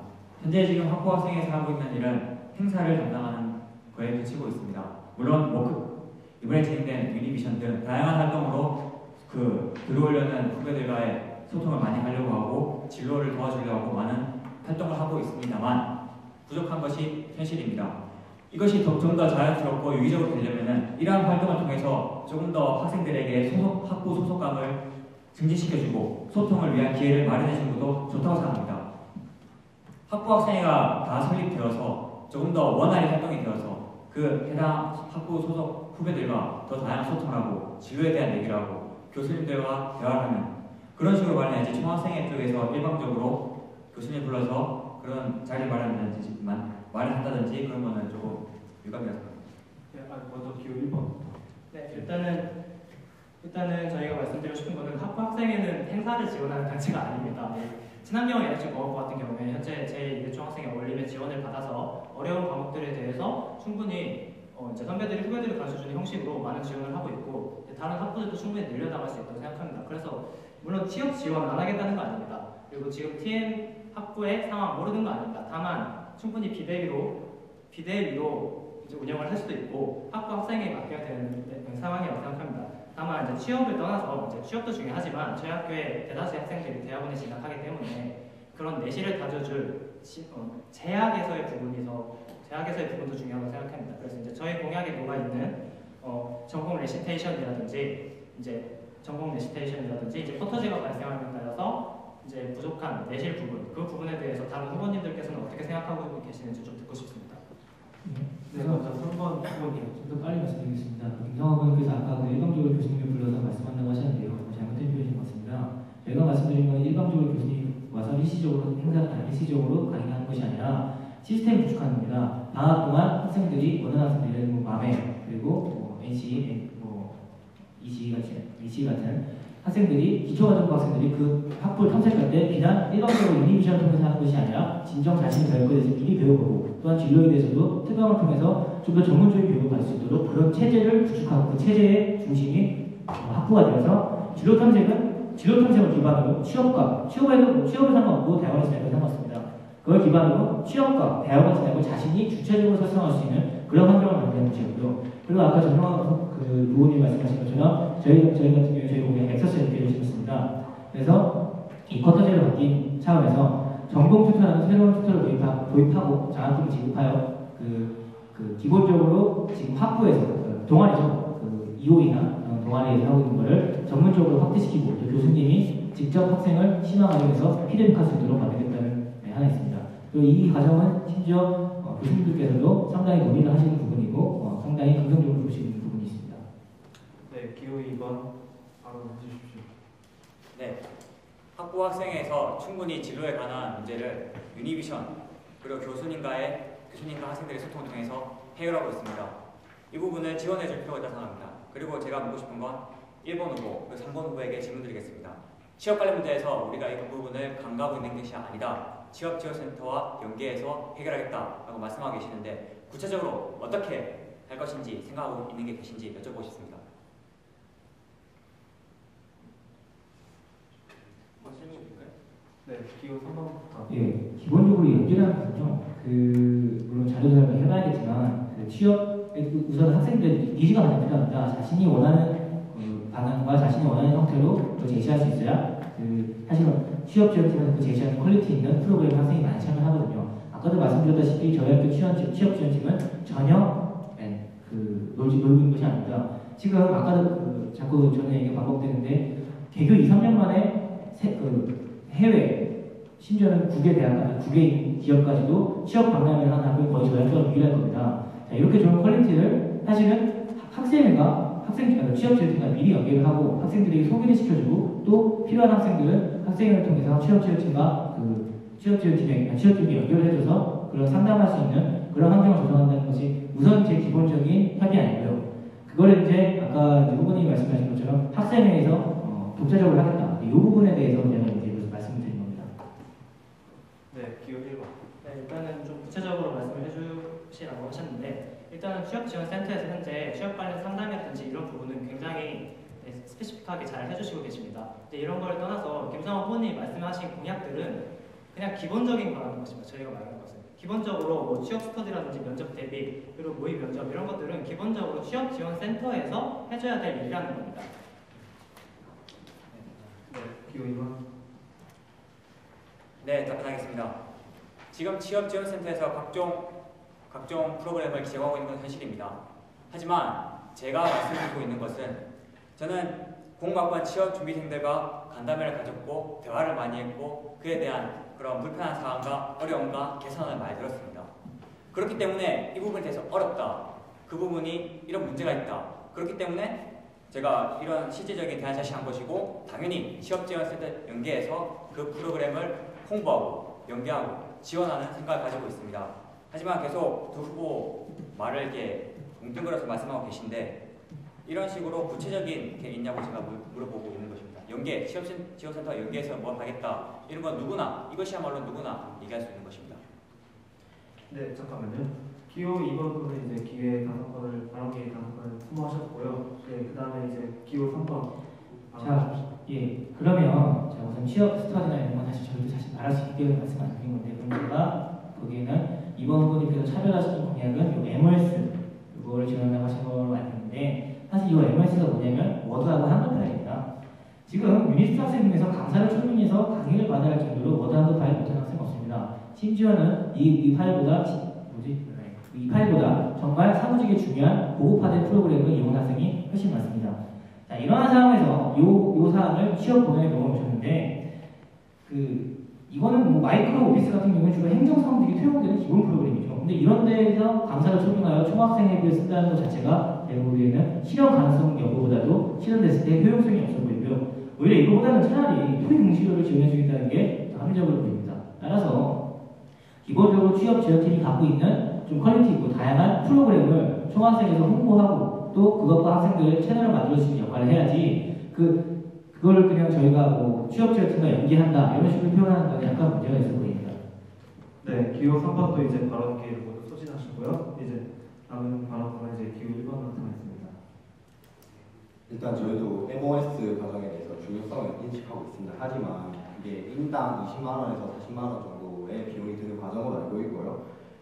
현재 지금 학부 학생회에서 하고 있는 일은 행사를 담당하는 거에 그치고 있습니다. 물론 이번에 진행된 유니비전 등 다양한 활동으로 들어오려는 후배들과의 소통을 많이 하려고 하고 진로를 도와주려고 하고 많은 활동을 하고 있습니다만 부족한 것이 현실입니다. 이것이 좀 더 자연스럽고 유기적으로 되려면 이러한 활동을 통해서 조금 더 학생들에게 학부 소속감을 증진시켜주고 소통을 위한 기회를 마련해주는 것도 좋다고 생각합니다. 학부 학생회가 다 설립되어서 조금 더 원활히 활동이 되어서 그 해당 학부 소속 후배들과 더 다양한 소통하고 진로에 대한 얘기를 하고 교수님들과 대화를 하는 그런 식으로 마련해야지 총학생회 쪽에서 일방적으로 교수님 불러서 그런 자리를 마련한다든지 그런 거는 조금 유감이라서. 네, 먼저 기호 1번. 네, 일단은 저희가 말씀드리고 싶은 거는 학부 학생회는 행사를 지원하는 단체가 아닙니다. 친환경 에너지 공학부 같은 경우에 현재 제2대총학생회 어울림의 지원을 받아서 어려운 과목들에 대해서 충분히 이제 선배들이 후배들을 가르쳐주는 형식으로 많은 지원을 하고 있고 다른 학부들도 충분히 늘려나갈 수 있다고 생각합니다. 그래서 물론 취업 지원 안 하겠다는 거 아닙니다. 그리고 지금 TM 학부의 상황 모르는 거 아닙니다. 다만 충분히 비대위로 이제 운영을 할 수도 있고 학부 학생회에 맡겨야 되는 상황이라고 생각합니다. 다만 이제 취업을 떠나서 이제 취업도 중요하지만 저희 학교의 대다수의 학생들이 대학원에 진학하기 때문에 그런 내실을 다져줄 재학에서의 부분도 중요하다고 생각합니다. 그래서 이제 저희 공약에 녹아 있는 전공 레시테이션이라든지 이제 포터지가 발생함에 따라서 이제 부족한 내실 부분 그 부분에 대해서 다른 후보님들께서는 어떻게 생각하고 계시는지 좀 듣고 싶습니다. 네, 먼저 3번 후보님. 좀 더 빨리 말씀드리겠습니다. 김성학원께서 아까 일방적으로 교수님을 불러서 말씀한다고 하셨는데요. 잘못된 표현인 것 같습니다. 저희가 말씀드린 건 일방적으로 교수님 와서 일시적으로 강의하는 하는 것이 아니라 시스템 구축하는 겁니다. 방학 동안 학생들이 원하는 학생들이 뭐 맘에 그리고 뭐 NC, EC 같은 학생들이 기초과정부 학생들이 그 학부를 탐색할 때 비단 일반적으로 유니비전을 통해서 하는 것이 아니라 진정 자신이 배울 것에 대해서 미리 배워보고 또한 진로에 대해서도 특강을 통해서 좀 더 전문적인 교육을 받을 수 있도록 그런 체제를 구축하고 그 체제의 중심이 학부가 되어서 진로 탐색을 기반으로 취업을 상관없고 대학원에서 대학을 상관없습니다. 그걸 기반으로 취업과 대학원 진학을 자신이 주체적으로 설정할 수 있는 그런 환경을 만드는 것이었고요. 그리고 아까 전용 그 부모님 말씀하신 것처럼 저희 같은 경우에 저희 공부에 엑서스 연계를 심었습니다. 그래서 이 쿼터제를 바뀐 차원에서 전공 튜터라는 새로운 튜터를 도입하고 장학금을 지급하여 기본적으로 지금 학부에서 동아리죠. EOE나 동아리에서 하고 있는 것을 전문적으로 확대시키고 또 교수님이 직접 학생을 심화하면서 피드백할 수 있도록 만들겠다는 하나 있습니다. 그리고 이 과정은 심지어 교수님들께서도 상당히 논의를 하시는 부분이고 상당히 긍정적으로 보시는 부분이 있습니다. 네, 기호 2번 바로 해주십시오. 네, 학부 학생에서 충분히 진로에 관한 문제를 유니비전 그리고 교수님과 학생들의 소통을 통해서 해결하고 있습니다. 이 부분을 지원해줄 필요가 있다고 생각합니다. 그리고 제가 묻고 싶은 건 1번 후보, 3번 후보에게 질문 드리겠습니다. 취업 관련 문제에서 우리가 이 부분을 강구하고 있는 것이 아니다. 취업지원센터와 연계해서 해결하겠다라고 말씀하고 계시는데 구체적으로 어떻게 할 것인지 생각하고 있는 게 계신지 여쭤보고 싶습니다. 네, 기호 3번부터. 예, 기본적으로 연계라는 건요. 물론 자료조사를 해봐야겠지만 취업 우선 학생들 니즈가 가장 필요합니다. 자신이 원하는 방향과 자신이 원하는 형태로 제시할 수 있어야 사실은 취업 지원팀에서 그 제시하는 퀄리티 있는 프로그램 학생이 많이 참여하거든요. 아까도 말씀드렸다시피 저희 학교 취업 지원팀은 전혀 놀고 있는 것이 아닙니다. 지금 아까도 자꾸 저는 얘기가 반복되는데 개교 2, 3년 만에 해외 심지어는 국외 기업까지도 취업 박람회를 하는 학교는 거의 저희 학교가 유일할 겁니다. 자, 이렇게 좋은 퀄리티를 사실은 취업 지원팀과 미리 연계를 하고 학생들에게 소개를 시켜주고 또 필요한 학생들은 학생회를 통해서 취업 지원팀에 연결을 해줘서 그런 상담할 수 있는 그런 환경을 조성한다는 것이 우선 제 기본적인 합의 아니고요. 그거를 이제 아까 후보님이 말씀하신 것처럼 학생회에서 독자적으로 하겠다. 이 부분에 대해서 제가 이제 말씀을 드린 겁니다. 네, 기호 1번. 네, 일단은 좀 구체적으로 말씀을 해주시라고 하셨는데 일단은 취업지원센터에서 현재 취업 관련 상담이라든지 이런 부분은 굉장히 스페시픽하게 잘 해주시고 계십니다. 이제 이런 걸 떠나서 김상원 후보님이 말씀하신 공약들은 그냥 기본적인 거라는 것입니다. 저희가 말하는 것은 기본적으로 뭐 취업 스터디라든지 면접 대비 그리고 모의 면접 이런 것들은 기본적으로 취업지원센터에서 해줘야 될 일이라는 겁니다. 네, 기호 2번. 네, 답변하겠습니다. 지금 취업지원센터에서 각종 프로그램을 제공하고 있는 건 현실입니다. 하지만 제가 말씀드리고 있는 것은 저는 공부학번 취업 준비생들과 간담회를 가졌고 대화를 많이 했고 그에 대한 그런 불편한 사항과 어려움과 개선을 많이 들었습니다. 그렇기 때문에 이 부분에 대해서 어렵다. 그 부분이 이런 문제가 있다. 그렇기 때문에 제가 이런 실질적인 대안을 제시한 것이고 당연히 취업지원센터 연계해서 그 프로그램을 홍보하고 연계하고 지원하는 생각을 가지고 있습니다. 하지만 계속 두 후보 말을 이렇게 뭉뚱그려서 말씀하고 계신데 이런 식으로 구체적인 게 있냐고 제가 물어보고 있는 것입니다. 취업센터 연계해서 뭘 하겠다 이런 건 누구나 이것이야말로 누구나 얘기할 수 있는 것입니다. 네, 잠깐만요. 기호 2번은 이제 기회 5번을 발언기회 5번을 소모하셨고요. 네, 그 다음에 이제 기호 3번. 그러면 제가 우선 취업 스터디나 이런 건 저희도 사실 말할 수 있기 때문에 말씀 안 드린 건데 그럼 제가 거기에는 이번 후보님께서 차별하시는 공약은 이 MS 이거를 지원하고 하신 걸로 알고 있는데 사실 이 MS가 뭐냐면 워드하고 한글 파일입니다. 지금 유니스트 학생 중에서 강사를 초빙해서 강의를 받아야 할 정도로 워드하고 파일 못하는 학생 없습니다. 심지어는 이 파일보다 정말 사무직에 중요한 고급화된 프로그램을 이용한 학생이 훨씬 많습니다. 자, 이러한 상황에서 요 사항을 취업 보면에 넣어놓으셨는데 이거는 뭐 마이크로 오피스 같은 경우는 주로 행정사무직이 투영되는 기본 프로그램이죠. 근데 이런 데에서 강사를 초빙하여 총학생 회비를 쓴다는 것 자체가 제가 보기에는 실현 가능성 여부보다도 실현됐을 때 효용성이 없어 보이고요. 오히려 이거보다는 차라리 토익 응시료를 지원해주겠다는 게 더 합리적으로 보입니다. 따라서 기본적으로 취업 지원팀이 갖고 있는 좀 퀄리티 있고 다양한 프로그램을 총학생에서 홍보하고 또 그것과 학생들 채널을 만들 수 있는 역할을 해야지 그걸 그냥 저희가 뭐 취업 지원팀과 연계한다 이런 식으로 표현하는 건 약간 문제가 있어 보입니다. 네, 기호 3번도 이제 발언 기회를 모두 소진하시고요. 이제 남은 발언권은 이제 기호 1번으로 하겠습니다. 일단 저희도 MOS 과정에 대해서 중요성을 인식하고 있습니다. 하지만 이게 인당 20만 원에서 40만 원 정도의 비용이 드는 과정으로 알고 있고요.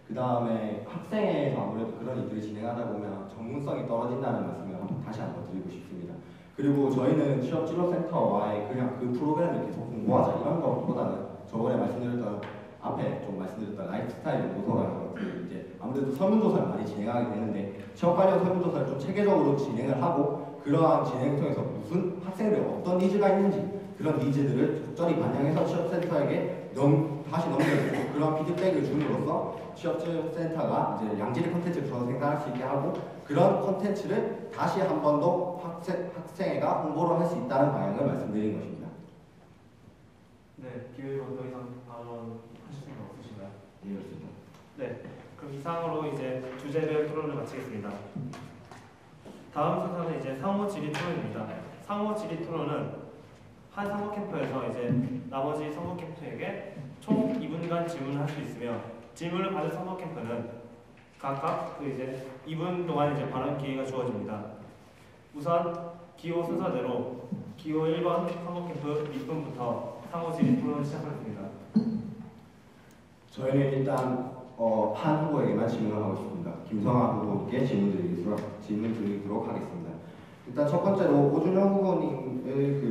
그 다음에 학생회에서 아무래도 그런 일들을 진행하다 보면 전문성이 떨어진다는 말씀을 다시 한번 드리고 싶습니다. 그리고 저희는 취업진로센터와의 그냥 그 프로그램을 계속 공부하자 이런 것보다는 저번에 앞에 좀 말씀드렸던 라이프스타일 연구소라는 것들 이제 아무래도 설문조사를 많이 진행하게 되는데 취업 관련 설문조사를 좀 체계적으로 진행을 하고 그러한 진행을 통해서 무슨 학생들이 어떤 니즈가 있는지 그런 니즈들을 적절히 반영해서 취업센터에게 다시 넘겨주고 그런 피드백을 줌으로써 취업센터가 이제 양질의 콘텐츠를 더 생산할 수 있게 하고 그런 콘텐츠를 다시 한 번 더 학생회가 홍보를 할 수 있다는 방향을 말씀드린 것입니다. 네, 기호 1번 더 이상 발언하실 생각 없으신가요? 예, 그렇습니다. 네, 그럼 이상으로 이제 주제별 토론을 마치겠습니다. 다음 순서는 이제 상호 질의 토론입니다. 상호 질의 토론은 한 상호 캠프에서 이제 나머지 상호 캠프에게 총 2분간 질문을 할 수 있으며 질문을 받은 상호 캠프는 각각 이제 2분 동안 이제 발언 기회가 주어집니다. 우선 기호 순서대로 기호 1번 상호 캠프 밑분부터 상호 질의 토론을 시작하겠습니다. 저희는 일단 한 후보에게만 질문을 하고 싶습니다. 김성아 후보님께 질문 드리도록 하겠습니다. 일단 첫 번째로 오준영 후보님의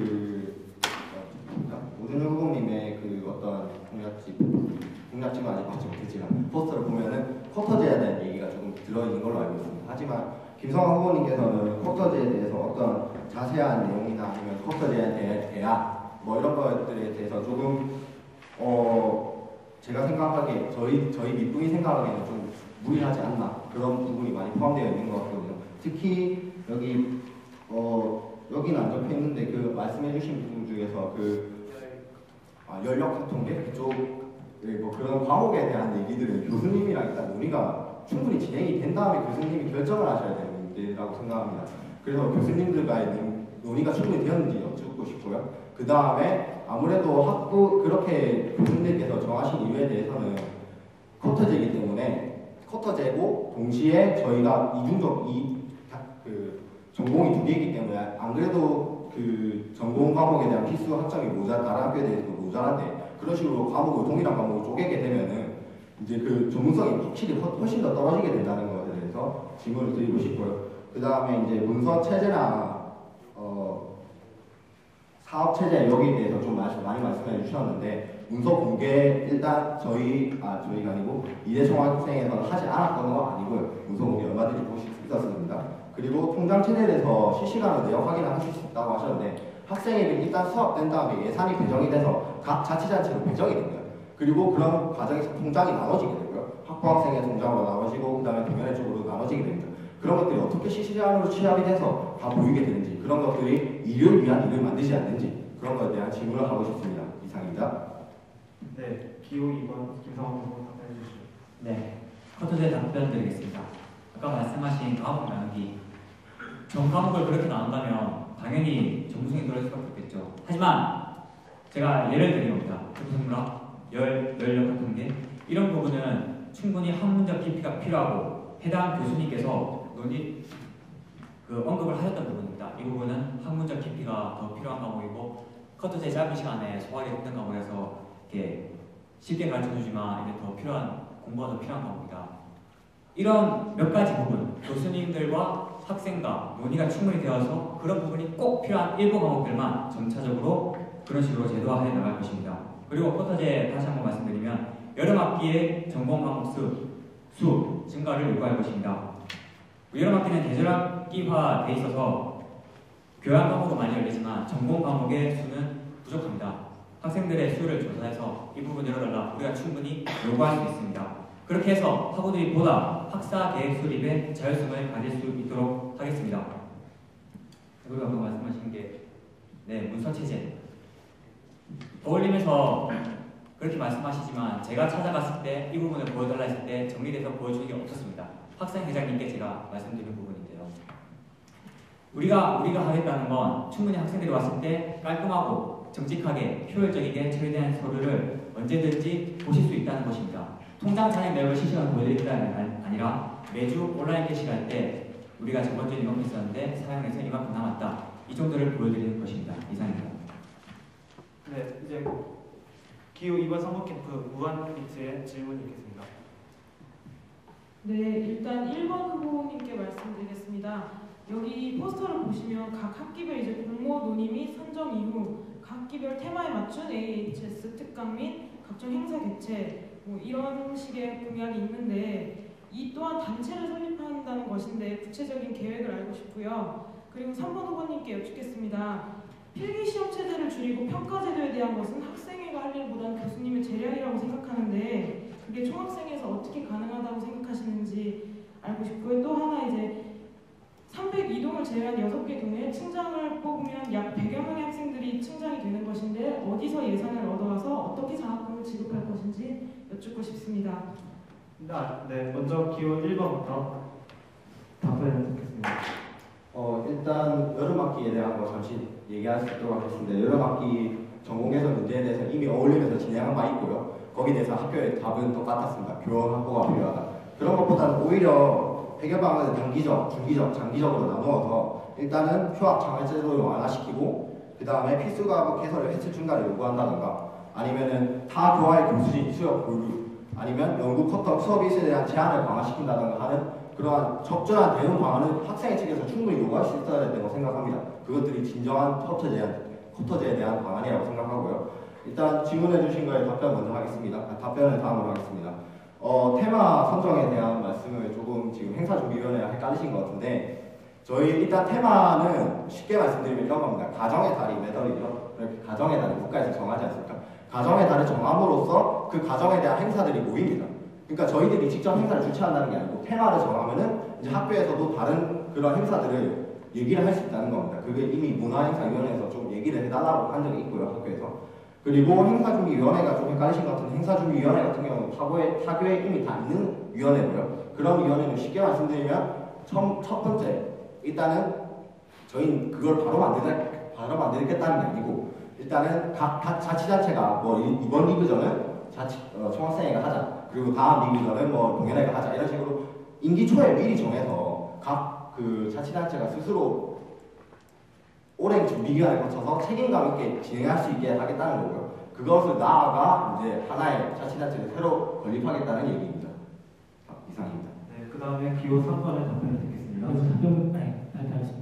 그 어떤 공약집은 아직 받지 못했지만 포스터를 보면은 쿼터제에 대한 얘기가 조금 들어있는 걸로 알고 있습니다. 하지만 김성아 후보님께서는 쿼터제에 대해서 어떤 자세한 내용이나 아니면 쿼터제에 대한 대학 뭐 이런 것들에 대해서 조금 제가 생각하기에 저희 밑분이 생각하기에는 좀 무리하지 않나 그런 부분이 많이 포함되어 있는 것 같거든요. 특히 여기는 안 적혀 있는데 그 말씀해주신 부분 중에서 연력 학통계 그쪽 뭐 그런 과목에 대한 얘기들은 교수님이랑 일단 논의가 충분히 진행이 된 다음에 교수님이 결정을 하셔야 되는 문제라고 생각합니다. 그래서 교수님들과의 논의가 충분히 되었는지 여쭙고 싶고요. 그 다음에 아무래도 그렇게 교수님께서 정하신 이유에 대해서는 쿼터제이기 때문에 쿼터제고 동시에 저희가 전공이 2개이기 때문에 안 그래도 그 전공 과목에 대한 필수 학점이 다른 학교에 대해서도 모자란데 그런 식으로 동일한 과목을 쪼개게 되면은 이제 그 전문성이 확실히 훨씬 더 떨어지게 된다는 것에 대해서 질문을 드리고 싶고요. 그 다음에 이제 문서 체제나 사업 체제 여기에 대해서 좀 많이 말씀해 주셨는데 문서 공개 일단 저희가 아니고 이대총학생에서는 하지 않았던 건 아니고요. 문서 공개 얼마든지 보실 수 있었습니다. 그리고 통장 체제에 대해서 실시간으로 내역 확인을 하실 수 있다고 하셨는데 학생에게 일단 수업된 다음에 예산이 배정이 돼서 각 자치단체로 배정이 됩니다. 그리고 그런 과정에서 통장이 나눠지게 되고요. 학부학생의 통장으로 나눠지고 그 다음에 동현회 쪽으로 나눠지게 됩니다. 그런 것들이 어떻게 실시간으로 취합이 돼서 다 보이게 되는지 그런 것들이 일을 위한 일을 만들지 않는지 그런 것에 대한 질문을 하고 싶습니다. 이상입니다. 네, 기호 2번 김성호 후보 답변해 주시죠. 네, 쿼터제 답변 드리겠습니다. 아까 말씀하신 과목 나누기 전 과목을 그렇게 나눈다면 당연히 전문성이 떨어질 수밖에 없겠죠. 하지만 제가 예를 드린 겁니다. 교수님과 연력 같은 게 이런 부분은 충분히 학문적 깊이가 필요하고 해당 교수님께서 언급을 하셨던 부분입니다. 이 부분은 학문적 깊이가 더 필요한 과목이고 쿼터제 짧은 시간에 소화하기 힘든 과목에서 이렇게 쉽게 가르쳐주지만 이게 더 공부가 더 필요한 과목이다. 이런 몇 가지 부분, 교수님들과 학생과 논의가 충분히 되어서 그런 부분이 꼭 필요한 일부 과목들만 점차적으로 그런 식으로 제도화해 나갈 것입니다. 그리고 쿼터제 다시 한번 말씀드리면 여름 학기에 전공 과목 수 증가를 요구할 것입니다. 여름 학기는 계절학기화 돼 있어서 교양 과목도 많이 열리지만 전공 과목의 수는 부족합니다. 학생들의 수를 조사해서 이 부분 열어달라 우리가 충분히 요구할 수 있습니다. 그렇게 해서 학우들이 보다 학사 계획 수립에 자율성을 가질 수 있도록 하겠습니다. 그리고 아까 말씀하신 게 문서 체제 어울림에서 그렇게 말씀하시지만 제가 찾아갔을 때 이 부분을 보여달라 했을 때 정리돼서 보여주는 게 없었습니다. 학생회장님께 제가 말씀드린 부분인데요. 우리가 하겠다는 건 충분히 학생들이 왔을 때 깔끔하고 정직하게 효율적이게 처리된 서류를 언제든지 보실 수 있다는 것입니다. 통장 잔액 내역을 실시간 보여드리겠다는 게 아니라 매주 온라인 게시할 때 우리가 저번 주에 이만큼 있었는데 사용해서 이만큼 남았다. 이 정도를 보여드리는 것입니다. 이상입니다. 네, 이제 기호 2번 선거 캠프 무한리트의 질문이 있겠습니다. 네, 일단 1번 후보님께 말씀드리겠습니다. 여기 포스터를 보시면 각 학기별 이제 공모 논의 및 선정 이후 각 학기별 테마에 맞춘 AHS 특강 및 각종 행사 개최 뭐 이런 식의 공약이 있는데 이 또한 단체를 설립한다는 것인데 구체적인 계획을 알고 싶고요. 그리고 3번 후보님께 여쭙겠습니다. 필기 시험 체제를 줄이고 평가 제도에 대한 것은 학생회가 할 일보다는 교수님의 재량이라고 생각하는데 그게 총학생회에서 어떻게 가능하다고 생각하시는지 알고 싶고요. 또 하나 이제 302동을 제외한 6개 동에 층장을 뽑으면 약 100여 명의 학생들이 층장이 되는 것인데 어디서 예산을 얻어와서 어떻게 장학금을 지급할 것인지 여쭙고 싶습니다. 네, 먼저 기호 1번부터 답변을 듣겠습니다. 일단 여름학기에 대한 거 잠시 얘기할 수 있도록 하겠습니다. 여름학기 전공 개선 문제에 대해서 이미 어울리면서 진행한 바 있고요. 거기에 대해서 학교의 답은 똑같았습니다. 교원 확보가 필요하다. 그런 것보다는 오히려 해결방안을 단기적, 중기적, 장기적으로 나누어서 일단은 휴학 장학제도를 완화시키고 그 다음에 필수 과목 개설을 횟수 증가를 요구한다든가 아니면은 타 교화의 교수진 수업 보류 아니면 연구 커터 수업 일수에 대한 제한을 강화시킨다든가 하는 그러한 적절한 대응 방안을 학생회 측에서 충분히 요구할 수 있어야 된다고 생각합니다. 그것들이 진정한 커터제에 대한 방안이라고 생각하고요. 일단 질문해 주신 거에 답변 먼저 하겠습니다. 답변을 다음으로 하겠습니다. 테마 선정에 대한 말씀을 조금 지금 행사준비위원회가 헷갈리신 것 같은데 저희 일단 테마는 쉽게 말씀드리면 이런 겁니다. 가정의 달이 매달이죠. 이렇게 가정의 달을 국가에서 정하지 않습니까? 가정의 달을 정함으로써 그 가정에 대한 행사들이 모입니다. 그러니까 저희들이 직접 행사를 주최한다는 게 아니고 테마를 정하면은 이제 학교에서도 다른 그런 행사들을 얘기를 할 수 있다는 겁니다. 그게 이미 문화행사위원회에서 좀 얘기를 해달라고 한 적이 있고요, 학교에서. 그리고 행사준비위원회가 좀 헷갈리신 것 같은데 행사준비위원회 같은 경우는 타교에 이미 다 있는 위원회고요. 그런 위원회는 쉽게 말씀드리면 첫 번째 일단은 저희는 그걸 바로 만들겠다는 게 아니고 일단은 각 자치단체가 뭐 이번 리그전은 총학생회가 하자 그리고 다음 리그전은 뭐 동현회가 하자 이런 식으로 임기 초에 미리 정해서 각 그 자치단체가 스스로 오랜 준비 기간을 거쳐서 책임감 있게 진행할 수 있게 하겠다는 거고요. 그것을 나아가 이제 하나의 자치단체를 새로 건립하겠다는 얘기입니다. 이상입니다. 네, 그 다음에 기호 3번의 답변을 듣겠습니다.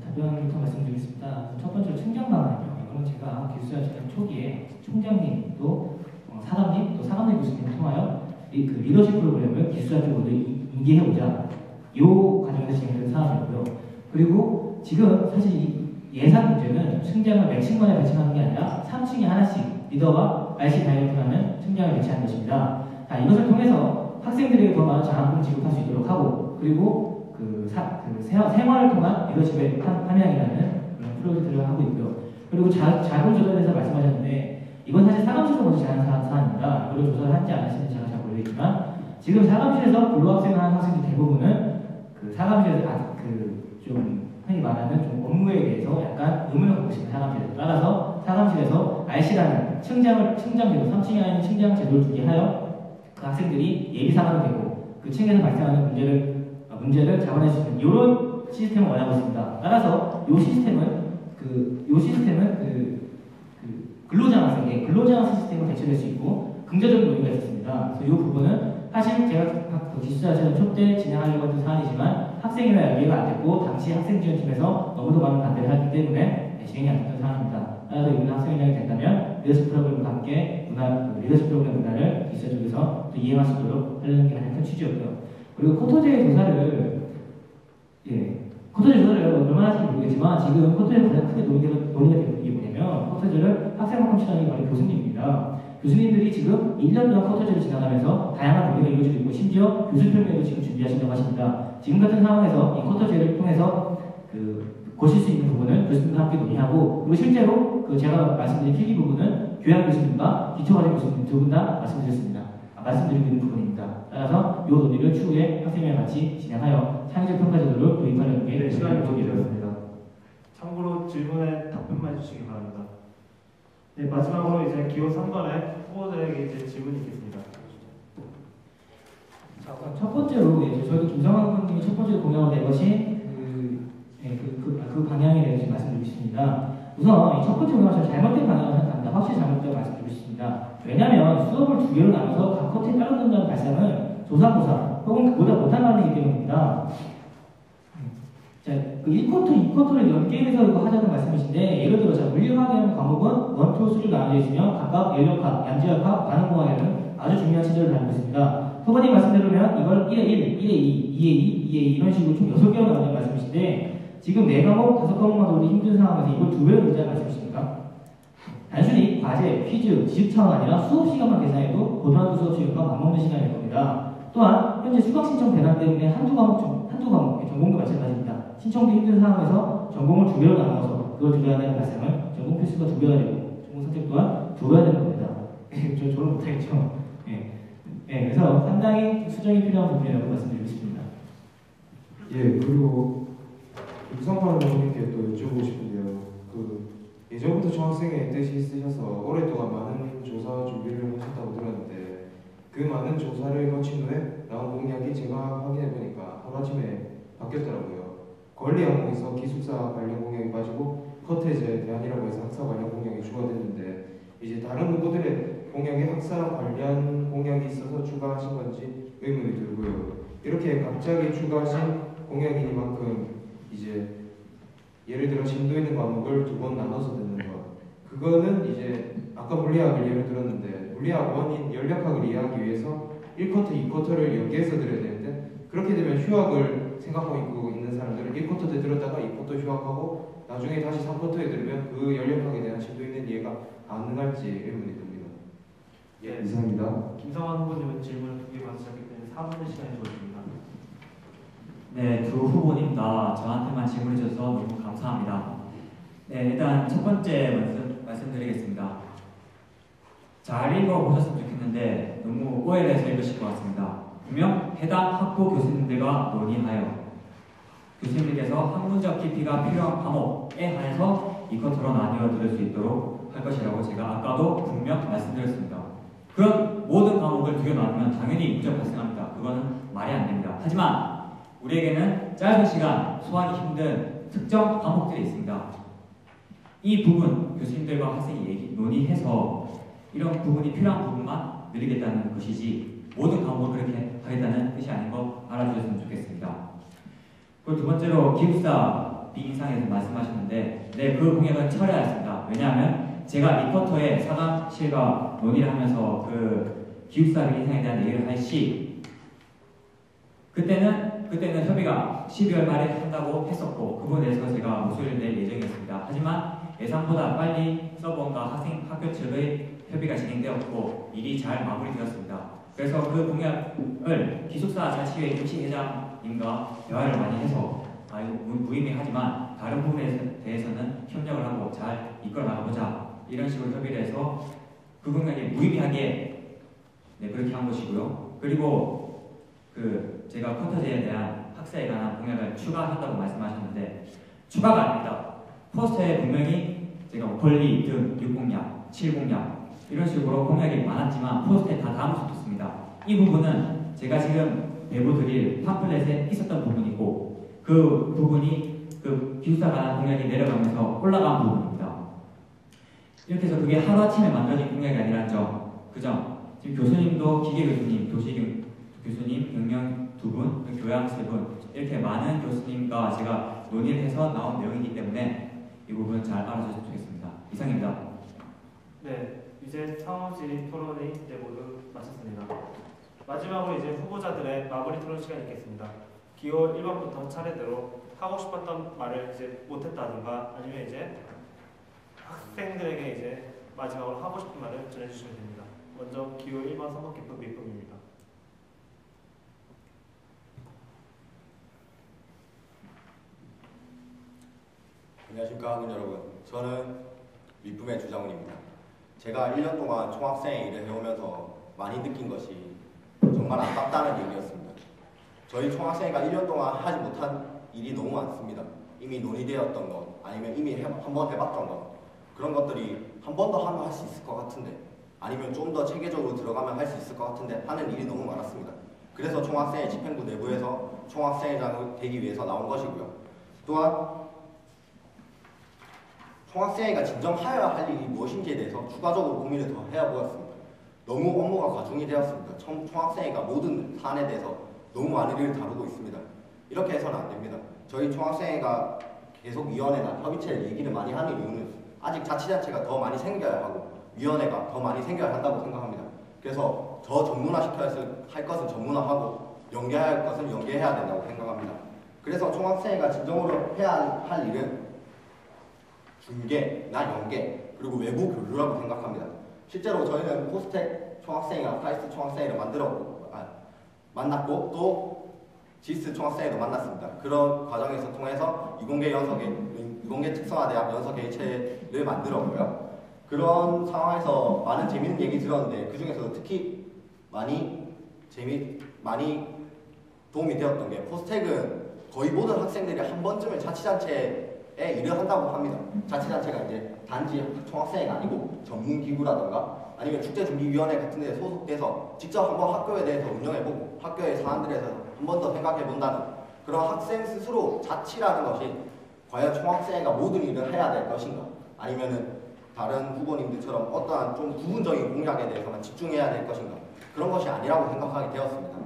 답변부터 말씀드리겠습니다. 첫 번째로 층장 방안이요. 이거는 제가 기술자실험 초기에 총장님 또 사감님 또 사감님 교수님을 통하여 그 리더십 프로그램을 기술자적으로 인계해보자. 이 과정에서 진행된 사안이고요. 그리고 지금 사실 이 예산 문제는 층장을 몇 층만에 배치하는 게 아니라 3층에 하나씩 리더와 RC 다이렉터라는 층장을 배치하는 것입니다. 자, 이것을 통해서 학생들에게 더 많은 장학금을 지급할 수 있도록 하고 그리고 생활을 통한 리더십에 함양이라는 그런 프로젝트를 하고 있고요. 그리고 자금 조달에 대해서 말씀하셨는데 이건 사실 사감실에서 먼저 제안한 사안입니다. 이걸 조사를 한지 안 했는지 제가 잘 모르겠지만 지금 사감실에서 근로학생을 하는 학생들 대부분은 그 사감실에서 좀 흔히 말하는 좀 업무에 대해서 약간 의문을 갖고 있습니다. 사감실에서. 따라서 사감실에서 RC라는 층장제도 3층에 있는 층장 제도를 두게 하여 그 학생들이 예비 사감이 되고 그 층에서 발생하는 문제를 잡아낼 수 있는 이런 시스템을 원하고 있습니다. 따라서 이 시스템은 근로장학생의 근로장학생 시스템을 대체될 수 있고 긍정적인 논의가 있었습니다. 그래서 이 부분은 사실 제가 기술자실험 초 때 진행하려고 했던 사안이지만 학생회와 연계가 안 됐고 당시 학생지원팀에서 너무도 많은 반대를 하기 때문에 진행이 안 됐던 사안입니다. 따라서 이번 학생회장이 된다면 리더십 프로그램과 함께 리더십 프로그램 문화를 기술자 쪽에서 또 이행할 수 있도록 하려는 게 가장 큰 취지였고요. 그리고 코토제 조사를 얼마나 하실지 모르겠지만 지금 코토제가 가장 크게 논의가 되는 게 뭐냐면 코토제를 학생학원 추천이 바로 교수님입니다. 교수님들이 지금 1년 동안 코토제를 지나가면서 다양한 논의가 이루어지고 있고 심지어 교수표명도 지금 준비하신다고 하십니다. 지금 같은 상황에서 이 코토제를 통해서 고칠 수 있는 부분은 교수님과 함께 논의하고 그리고 실제로 제가 말씀드린 필기 부분은 교양 교수님과 기초과정 교수님 두 분 다 말씀드리고 있는 부분입니다. 따라서 이 논의를 추후에 학생회와 같이 진행하여 창의적 평가 제도를 도입하려는 게 시간이 목적이 좀 되었습니다. 길었습니다. 참고로 질문에 답변만 해주시기 바랍니다. 네, 마지막으로 이제 기호 3번의 후보들에게 이제 질문이 있겠습니다. 자, 그럼 첫 번째로 저희도 김성환 의원님이 첫 번째로 공약을 낸 것이 그 방향에 대해서 말씀드리고 싶습니다. 우선 첫 번째 공약은 잘못된 방향을 생각합니다. 확실히 잘못된 말씀드리고 싶습니다. 왜냐하면 수업을 두 개로 나눠서 각 커트에 따라준다는 발상은 조사고사 혹은 그보다 못한 반응이기 때문입니다. 자, 그 1쿼터, 2쿼터를 연계해서 이거 하자는 말씀이신데, 예를 들어, 물리학이라는 과목은 1, 2, 3로 나눠져 있으면 각각 연력학, 양지역학, 반응공학이라는 아주 중요한 체제를 가지고 있습니다. 후보님 말씀대로면 이걸 1에 1, 1에 2, 2에 2, 2에 2 이런 식으로 총 6개로 나누는 말씀이신데, 지금 4과목, 5과목만 들어도 힘든 상황에서 이걸 2배로 늘자는 말씀이십니까? 단순히 과제, 퀴즈, 지식 차원 아니라 수업 시간만 계산해도 고등학교 수업 시간과 맞먹는 시간일 겁니다. 또한 현재 수강 신청 대란 때문에 한두 과목, 전공도 마찬가지입니다. 신청도 힘든 상황에서 전공을 2개로 나눠서 그걸 줄여야 되는 발상을 전공 필수가 2배가 되고 전공 선택 또한 줄여야 되는 겁니다. 저는 못하겠죠. 그래서 상당히 수정이 필요한 부분이라고 말씀드리고 싶습니다. 예, 그리고 유상환 의원님께 또 여쭤보고 싶은데요. 예전부터 중학생의 뜻이 있으셔서 오랫동안 많은 조사 준비를 하셨다고 들었는데 그 많은 조사를 거친 후에 나온 공약이 제가 확인해 보니까 하루아침에 바뀌었더라고요. 권리 항목에서 기숙사 관련 공약이 빠지고 커트제 대안이라고 해서 학사 관련 공약이 추가됐는데 이제 다른 후보들의 공약에 학사 관련 공약이 있어서 추가하신 건지 의문이 들고요. 이렇게 갑자기 추가하신 공약이니만큼 이제 예를 들어 심도 있는 과목을 2번 나눠서 듣는 것, 그거는 이제 아까 물리학을 예를 들었는데 물리학 원인 연력학을 이해하기 위해서 1쿼터, 2쿼터를 연계해서 들어야 되는데 그렇게 되면 휴학을 생각하고 있는 사람들은 1쿼터 때 들었다가 2쿼터 휴학하고 나중에 다시 3쿼터에 들으면 그 연력학에 대한 심도 있는 이해가 가능할지 의문이 듭니다. 예, 이상입니다. 김성환 후보님은 질문을 2개 받으셨기 때문에 4분의 시간이 주어집니다. 네, 두 후보님 다 저한테만 질문해 주셔서 너무 감사합니다. 네, 일단 첫 번째 말씀드리겠습니다. 잘 읽어보셨으면 좋겠는데 너무 오해해서 읽으실 것 같습니다. 분명 해당 학부 교수님들과 논의하여 교수님들께서 학문적 깊이가 필요한 과목에 한해서 이것으로 나뉘어 들을 수 있도록 할 것이라고 제가 아까도 분명 말씀드렸습니다. 그런 모든 과목을 2개 나누면 당연히 문제가 발생합니다. 그거는 말이 안 됩니다. 하지만 우리에게는 짧은 시간 소화하기 힘든 특정 과목들이 있습니다. 이 부분 교수님들과 학생이 논의해서 이런 부분이 필요한 부분만 늘리겠다는 것이지 모든 과목을 그렇게 하겠다는 뜻이 아닌 거 알아주셨으면 좋겠습니다. 그리고 두 번째로 기숙사 비인상에서 말씀하셨는데 네, 그 공약은 철회하였습니다. 왜냐하면 제가 이 쿼터에 사감실과 논의를 하면서 그 기숙사 비인상에 대한 얘기를 할 시 그때는 협의가 12월 말에 한다고 했었고 그 부분에 대해서 제가 목소리를 낼 예정이었습니다. 하지만 예상보다 빨리 서버원과 학교 측의 협의가 진행되었고 일이 잘 마무리되었습니다. 그래서 그 공약을 기숙사 자치회 임시회장님과 대화를 많이 해서 무의미하지만 다른 부분에 대해서는 협력을 하고 잘 이끌어 나가보자 이런 식으로 협의를 해서 그 공약이 무의미하게 그렇게 한 것이고요. 그리고 제가 쿼터제에 대한 학사에 관한 공약을 추가한다고 말씀하셨는데 추가가 아닙니다. 포스터에 분명히 제가 권리 등 6공약, 7공약 이런 식으로 공약이 많았지만 포스터에 다 담을 수 없습니다. 이 부분은 제가 지금 내보드릴 팜플렛에 있었던 부분이고 그 부분이 그 기숙사 관한 공약이 내려가면서 올라간 부분입니다. 이렇게 해서 그게 하루아침에 만들어진 공약이 아니라는 점, 그 점. 지금 교수님도 기계교수님, 도시교수님, 경영 2분, 교양 3분 이렇게 많은 교수님과 제가 논의를 해서 나온 내용이기 때문에 이 부분 잘 알아주셨으면 좋겠습니다. 이상입니다. 네, 이제 상호지 토론이 이제 모두 마쳤습니다. 마지막으로 이제 후보자들의 마무리 토론 시간이 있겠습니다. 기호 1번부터 차례대로 하고 싶었던 말을 이제 못했다든가 아니면 이제 학생들에게 이제 마지막으로 하고 싶은 말을 전해주시면 됩니다. 먼저 기호 1번 선거기표 밑부분입니다. 안녕하십니까 학운 여러분. 저는 밑붐의 주장훈입니다. 제가 1년 동안 총학생회 일을 해오면서 많이 느낀 것이 정말 아깝다는 얘기였습니다. 저희 총학생회가 1년 동안 하지 못한 일이 너무 많습니다. 이미 논의되었던 것, 아니면 이미 한번 해봤던 것, 그런 것들이 한 번 더 하면 할 수 있을 것 같은데, 아니면 좀 더 체계적으로 들어가면 할 수 있을 것 같은데 하는 일이 너무 많았습니다. 그래서 총학생회 집행부 내부에서 총학생회장이 되기 위해서 나온 것이고요. 또한 총학생회가 진정 하여야 할 일이 무엇인지에 대해서 추가적으로 고민을 더 해야 보였습니다. 너무 업무가 과중이 되었습니다. 총학생회가 모든 사안에 대해서 너무 많은 일을 다루고 있습니다. 이렇게 해서는 안 됩니다. 저희 총학생회가 계속 위원회나 협의체를 얘기를 많이 하는 이유는 아직 자치단체가 더 많이 생겨야 하고 위원회가 더 많이 생겨야 한다고 생각합니다. 그래서 더 전문화시켜야 할 것은 전문화하고 연계해야 할 것은 연계해야 된다고 생각합니다. 그래서 총학생회가 진정으로 해야 할 일은 중계나 연계, 그리고 외부 교류라고 생각합니다. 실제로 저희는 포스텍 총학생회와 카이스트 총학생회를 만났고 또 지스 총학생회도 만났습니다. 그런 과정에서 통해서 이공계 특성화대학 연서개체를 만들었고요. 그런 상황에서 많은 재밌는 얘기 들었는데 그 중에서도 특히 많이 도움이 되었던 게 포스텍은 거의 모든 학생들이 한 번쯤은 자치단체에 일을 한다고 합니다. 자치단체가 이제 단지 총학생회가 아니고 전문기구라던가 아니면 축제준비위원회 같은 데 소속돼서 직접 한번 학교에 대해서 운영해보고 학교의 사안들에 대해서 한 번 더 생각해본다는 그런 학생 스스로 자치라는 것이 과연 총학생회가 모든 일을 해야 될 것인가, 아니면은 다른 후보님들처럼 어떠한 좀 부분적인 공약에 대해서만 집중해야 될 것인가, 그런 것이 아니라고 생각하게 되었습니다.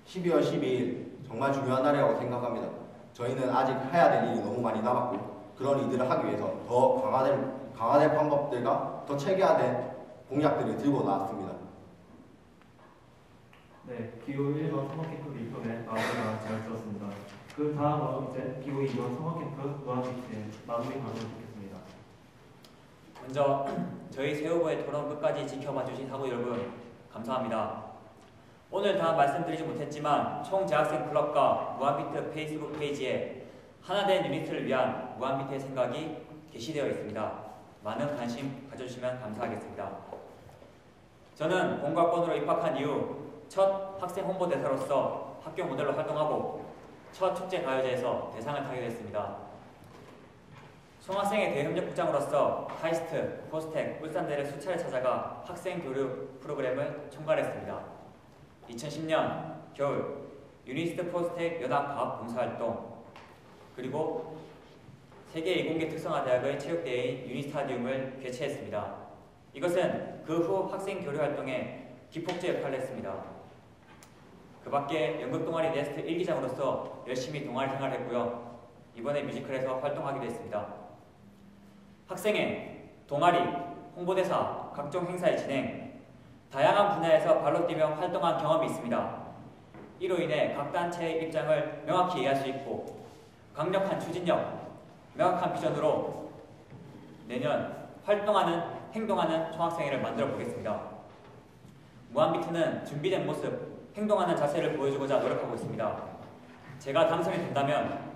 12월 12일 정말 중요한 날이라고 생각합니다. 저희는 아직 해야 될 일이 너무 많이 남았고 그런 일들을 하기 위해서 더 강화된 방법들과 더 체계화된 공약들을 들고 나왔습니다. 네, 기호 1번 서머캠프 리폼의 마무리가 잘 들었습니다. 그 다음으로 이제 기호 2번 서머캠프 무한비트의 마무리 발언을 듣겠습니다. 먼저 저희 새 후보의 토론 끝까지 지켜봐 주신 학우 여러분 감사합니다. 오늘 다 말씀드리지 못했지만 총재학생 클럽과 무한비트 페이스북 페이지에 하나된 유니트를 위한 무한비트의 생각이 게시되어 있습니다. 많은 관심 가져주시면 감사하겠습니다. 저는 공과권으로 입학한 이후 첫 학생 홍보대사로서 학교 모델로 활동하고 첫 축제가요제에서 대상을 타게 됐습니다. 총학생회 대협력국장으로서 카이스트, 포스텍, 울산대를 수차례 찾아가 학생 교류 프로그램을 총괄했습니다. 2010년 겨울 유니스트 포스텍 연합과학 봉사활동, 그리고 세계 이공계 특성화대학의 체육대회인 유니스타디움을 개최했습니다. 이것은 그 후 학생 교류 활동에 기폭제 역할을 했습니다. 그 밖에 연극동아리 네스트 1기장으로서 열심히 동아리 생활을 했고요. 이번에 뮤지컬에서 활동하기도 했습니다. 학생회, 동아리, 홍보대사, 각종 행사의 진행, 다양한 분야에서 발로 뛰며 활동한 경험이 있습니다. 이로 인해 각 단체의 입장을 명확히 이해할 수 있고 강력한 추진력, 명확한 비전으로 내년 활동하는, 행동하는 총학생회를 만들어 보겠습니다. 무한비트는 준비된 모습, 행동하는 자세를 보여주고자 노력하고 있습니다. 제가 당선이 된다면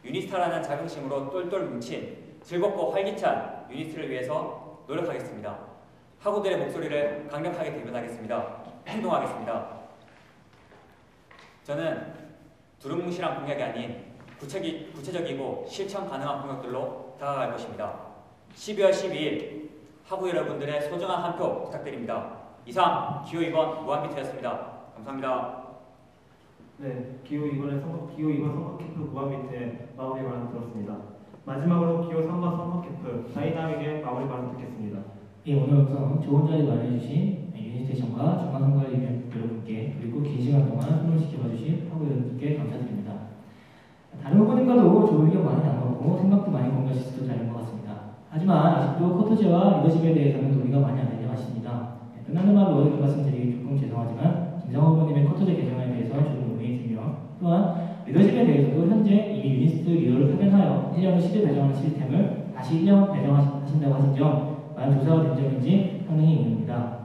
유니스타라는 자긍심으로 똘똘 뭉친 즐겁고 활기찬 유니스트를 위해서 노력하겠습니다. 학우들의 목소리를 강력하게 대변하겠습니다. 행동하겠습니다. 저는 두루뭉실한 공약이 아닌 구체적이고 실천 가능한 공약들로 다가갈 것입니다. 12월 12일 학우 여러분들의 소중한 한 표 부탁드립니다. 이상 기호 2번 무한비트였습니다. 감사합니다. 네, 기호 2번 선거캠프 무한비트의 마무리 발언 들었습니다. 마지막으로 기호 3번 선거캠프 다이나믹의 마무리 발언 듣겠습니다. 예, 오늘 우선 좋은 자리 마련해주신 유니스테이션과 중앙선거위원 여러분께, 그리고 긴 시간 동안 토론 지켜봐주신 학우 여러분께 감사드립니다. 다른 후보님과도 좋은 의견 많이 나눴고 생각도 많이 공유하실 수도 잘한 것 같습니다. 하지만 아직도 커터제와 리더십에 대해서는 논의가 많이 안 되는 것 같습니다. 끝나는 말로 이렇게 말씀드리기 조금 죄송하지만 김상호 후보님의 커터제 개정에 대해서 조금 논의 중이며, 또한 리더십에 대해서도 현재 이미 유니스트 리더를 파견하여 1년을 시대 배정하는 시스템을 다시 1년 배정하신다고 하신 점 과연 조사가 된 점인지 상당히 의문입니다.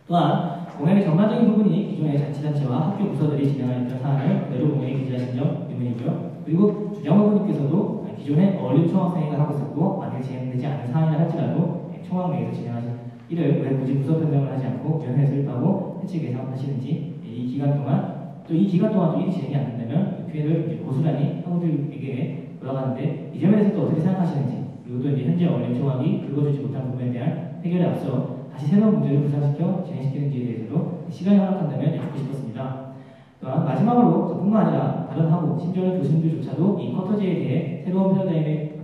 또한 공약의 전반적인 부분이 기존의 자치단체와 학교 부서들이 진행하였던 사안을 그대로 공약에 기재하신 점 의문이고요. 그리고 주장 후보님께서도 기존에 어린 총학생회가 하고 있었고 만약 진행되지 않은 사안이라 할지라도 총학회에서 진행하신 이를 왜 굳이 부서 편성을 하지 않고 위원회에 설립하고 해체 개선하시는지 이 기간 동안 또 일이 진행이 안 된다면 피해를 이제 고스란히 학우들에게 돌아가는데 이 점에 대해서 또 어떻게 생각하시는지 그리고 또 이제 현재 원래 조항이 긁어주지 못한 부분에 대한 해결에 앞서 다시 새로운 문제를 부상시켜 진행시키는지에 대해서도 시간이 허락한다면 여쭙고 싶었습니다. 또한 마지막으로 저뿐만 아니라 다른 학우, 심지어는 교수님들조차도 이 커터제에 대해 새로운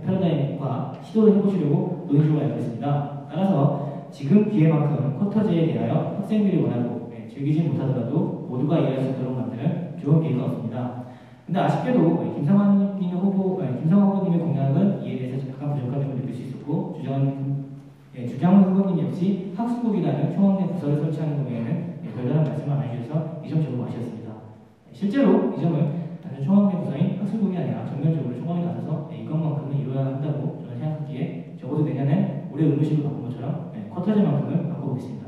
패러다임과 시도를 해보시려고 논의 중을 알고 있습니다. 따라서 지금 기회만큼 커터제에 대하여 학생들이 원하고 즐기지 못하더라도 모두가 이해할 수 있도록 만드는 좋은 기회가 없습니다. 근데 아쉽게도 김성환 후보님의 공약은 이에 대해서 약간 부족한 점을 느낄 수 있었고 주장훈 후보님 역시 학수국이라는 총학내 부서를 설치하는 경우에는 별다른 말씀을 안 해주셔서 이 점 조금 아쉬웠습니다. 실제로 이 점은 단순 총학내 부서인 학수국이 아니라 전면적으로 총학에 나서서 이것만큼은 이루어야 한다고 저는 생각하기에 적어도 내년에 올해 의무실로 바꾼 것처럼 커터제만큼은 바꿔보겠습니다.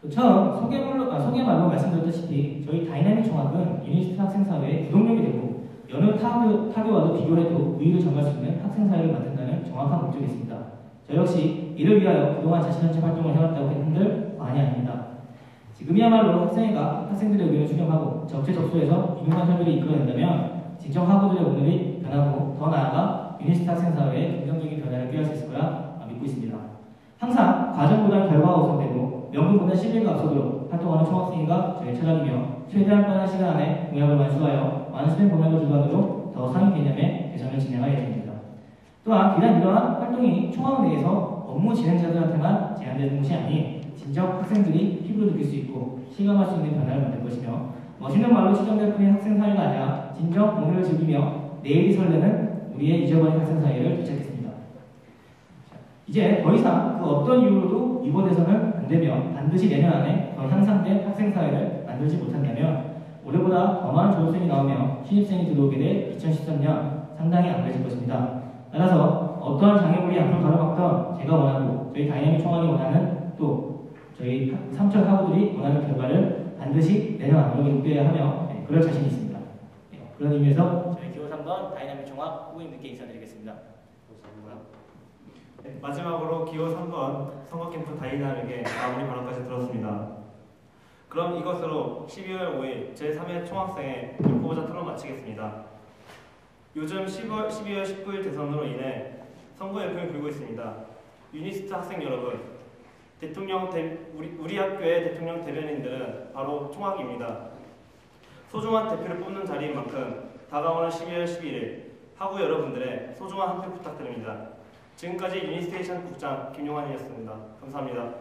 처음 소개말로 말씀드렸다시피 저희 다이나믹 총학은 유니스트 학생사회의 구동력이 되고 여느 타교와도 비교해도 우위를 점할 수 있는 학생사회를 만든다는 정확한 목적이 있습니다. 저 역시 이를 위하여 그동안 자신한테 활동을 해왔다고 했는들 과언이 아닙니다. 지금이야말로 학생들의 의견을 수렴하고 적재적소에서 유능한 협의를 이끌어낸다면 진정 학우들의 오늘이 변하고 더 나아가 유니스트 학생사회의 긍정적인 변화를 꾀할 수 있을 거라 믿고 있습니다. 항상 과정보다 결과가 우선되고 명분보다 신뢰가 앞서도록 활동하는 총학생회가 저의 철학이며 최대한 빠른 시간 안에 공약을 완수하여 많은 수행 공약을 기반으로 더 상위 개념의 개선을 진행할 예정입니다. 또한 비단 이러한 활동이 총학 내에서 업무 진행자들한테만 제한되는 것이 아닌 진정 학생들이 피부로 느낄 수 있고 실감할 수 있는 변화를 만들 것이며 멋있는 말로 치정될 뿐인 학생사회가 아니라 진정 오늘을 즐기며 내일이 설레는 우리의 잊어버린 학생사회를 되찾겠습니다. 이제 더 이상 그 어떤 이유로도 이번 대선은 안되며 반드시 내년 안에 더 향상된 학생사회를 만들지 못한다면 올해보다 더 많은 졸업생이 나오며 신입생이 들어오게 될 2013년 상당히 안 그래질 것입니다. 따라서 어떠한 장애물이 앞으로 가로막던 제가 원하고 저희 다이나믹 총학이 원하는 또 저희 삼천 학우들이 원하는 결과를 반드시 내년 안으로 이루어야 하며 그럴 자신이 있습니다. 그런 의미에서 저희 기호 3번 다이나믹 총학 후보님들께 인사드리겠습니다. 마지막으로 기호 3번 선거캠프 다이나믹의 마무리 발언까지 들었습니다. 그럼 이것으로 12월 5일 제3회 총학생회 후보자 토론 마치겠습니다. 요즘 12월 19일 대선으로 인해 선거 열풍이 불고 있습니다. 유니스트 학생 여러분, 우리 학교의 대통령 대변인들은 바로 총학입니다. 소중한 대표를 뽑는 자리인 만큼 다가오는 12월 11일 학우 여러분들의 소중한 한 표 부탁드립니다. 지금까지 유니스테이션 국장 김용환이었습니다. 감사합니다.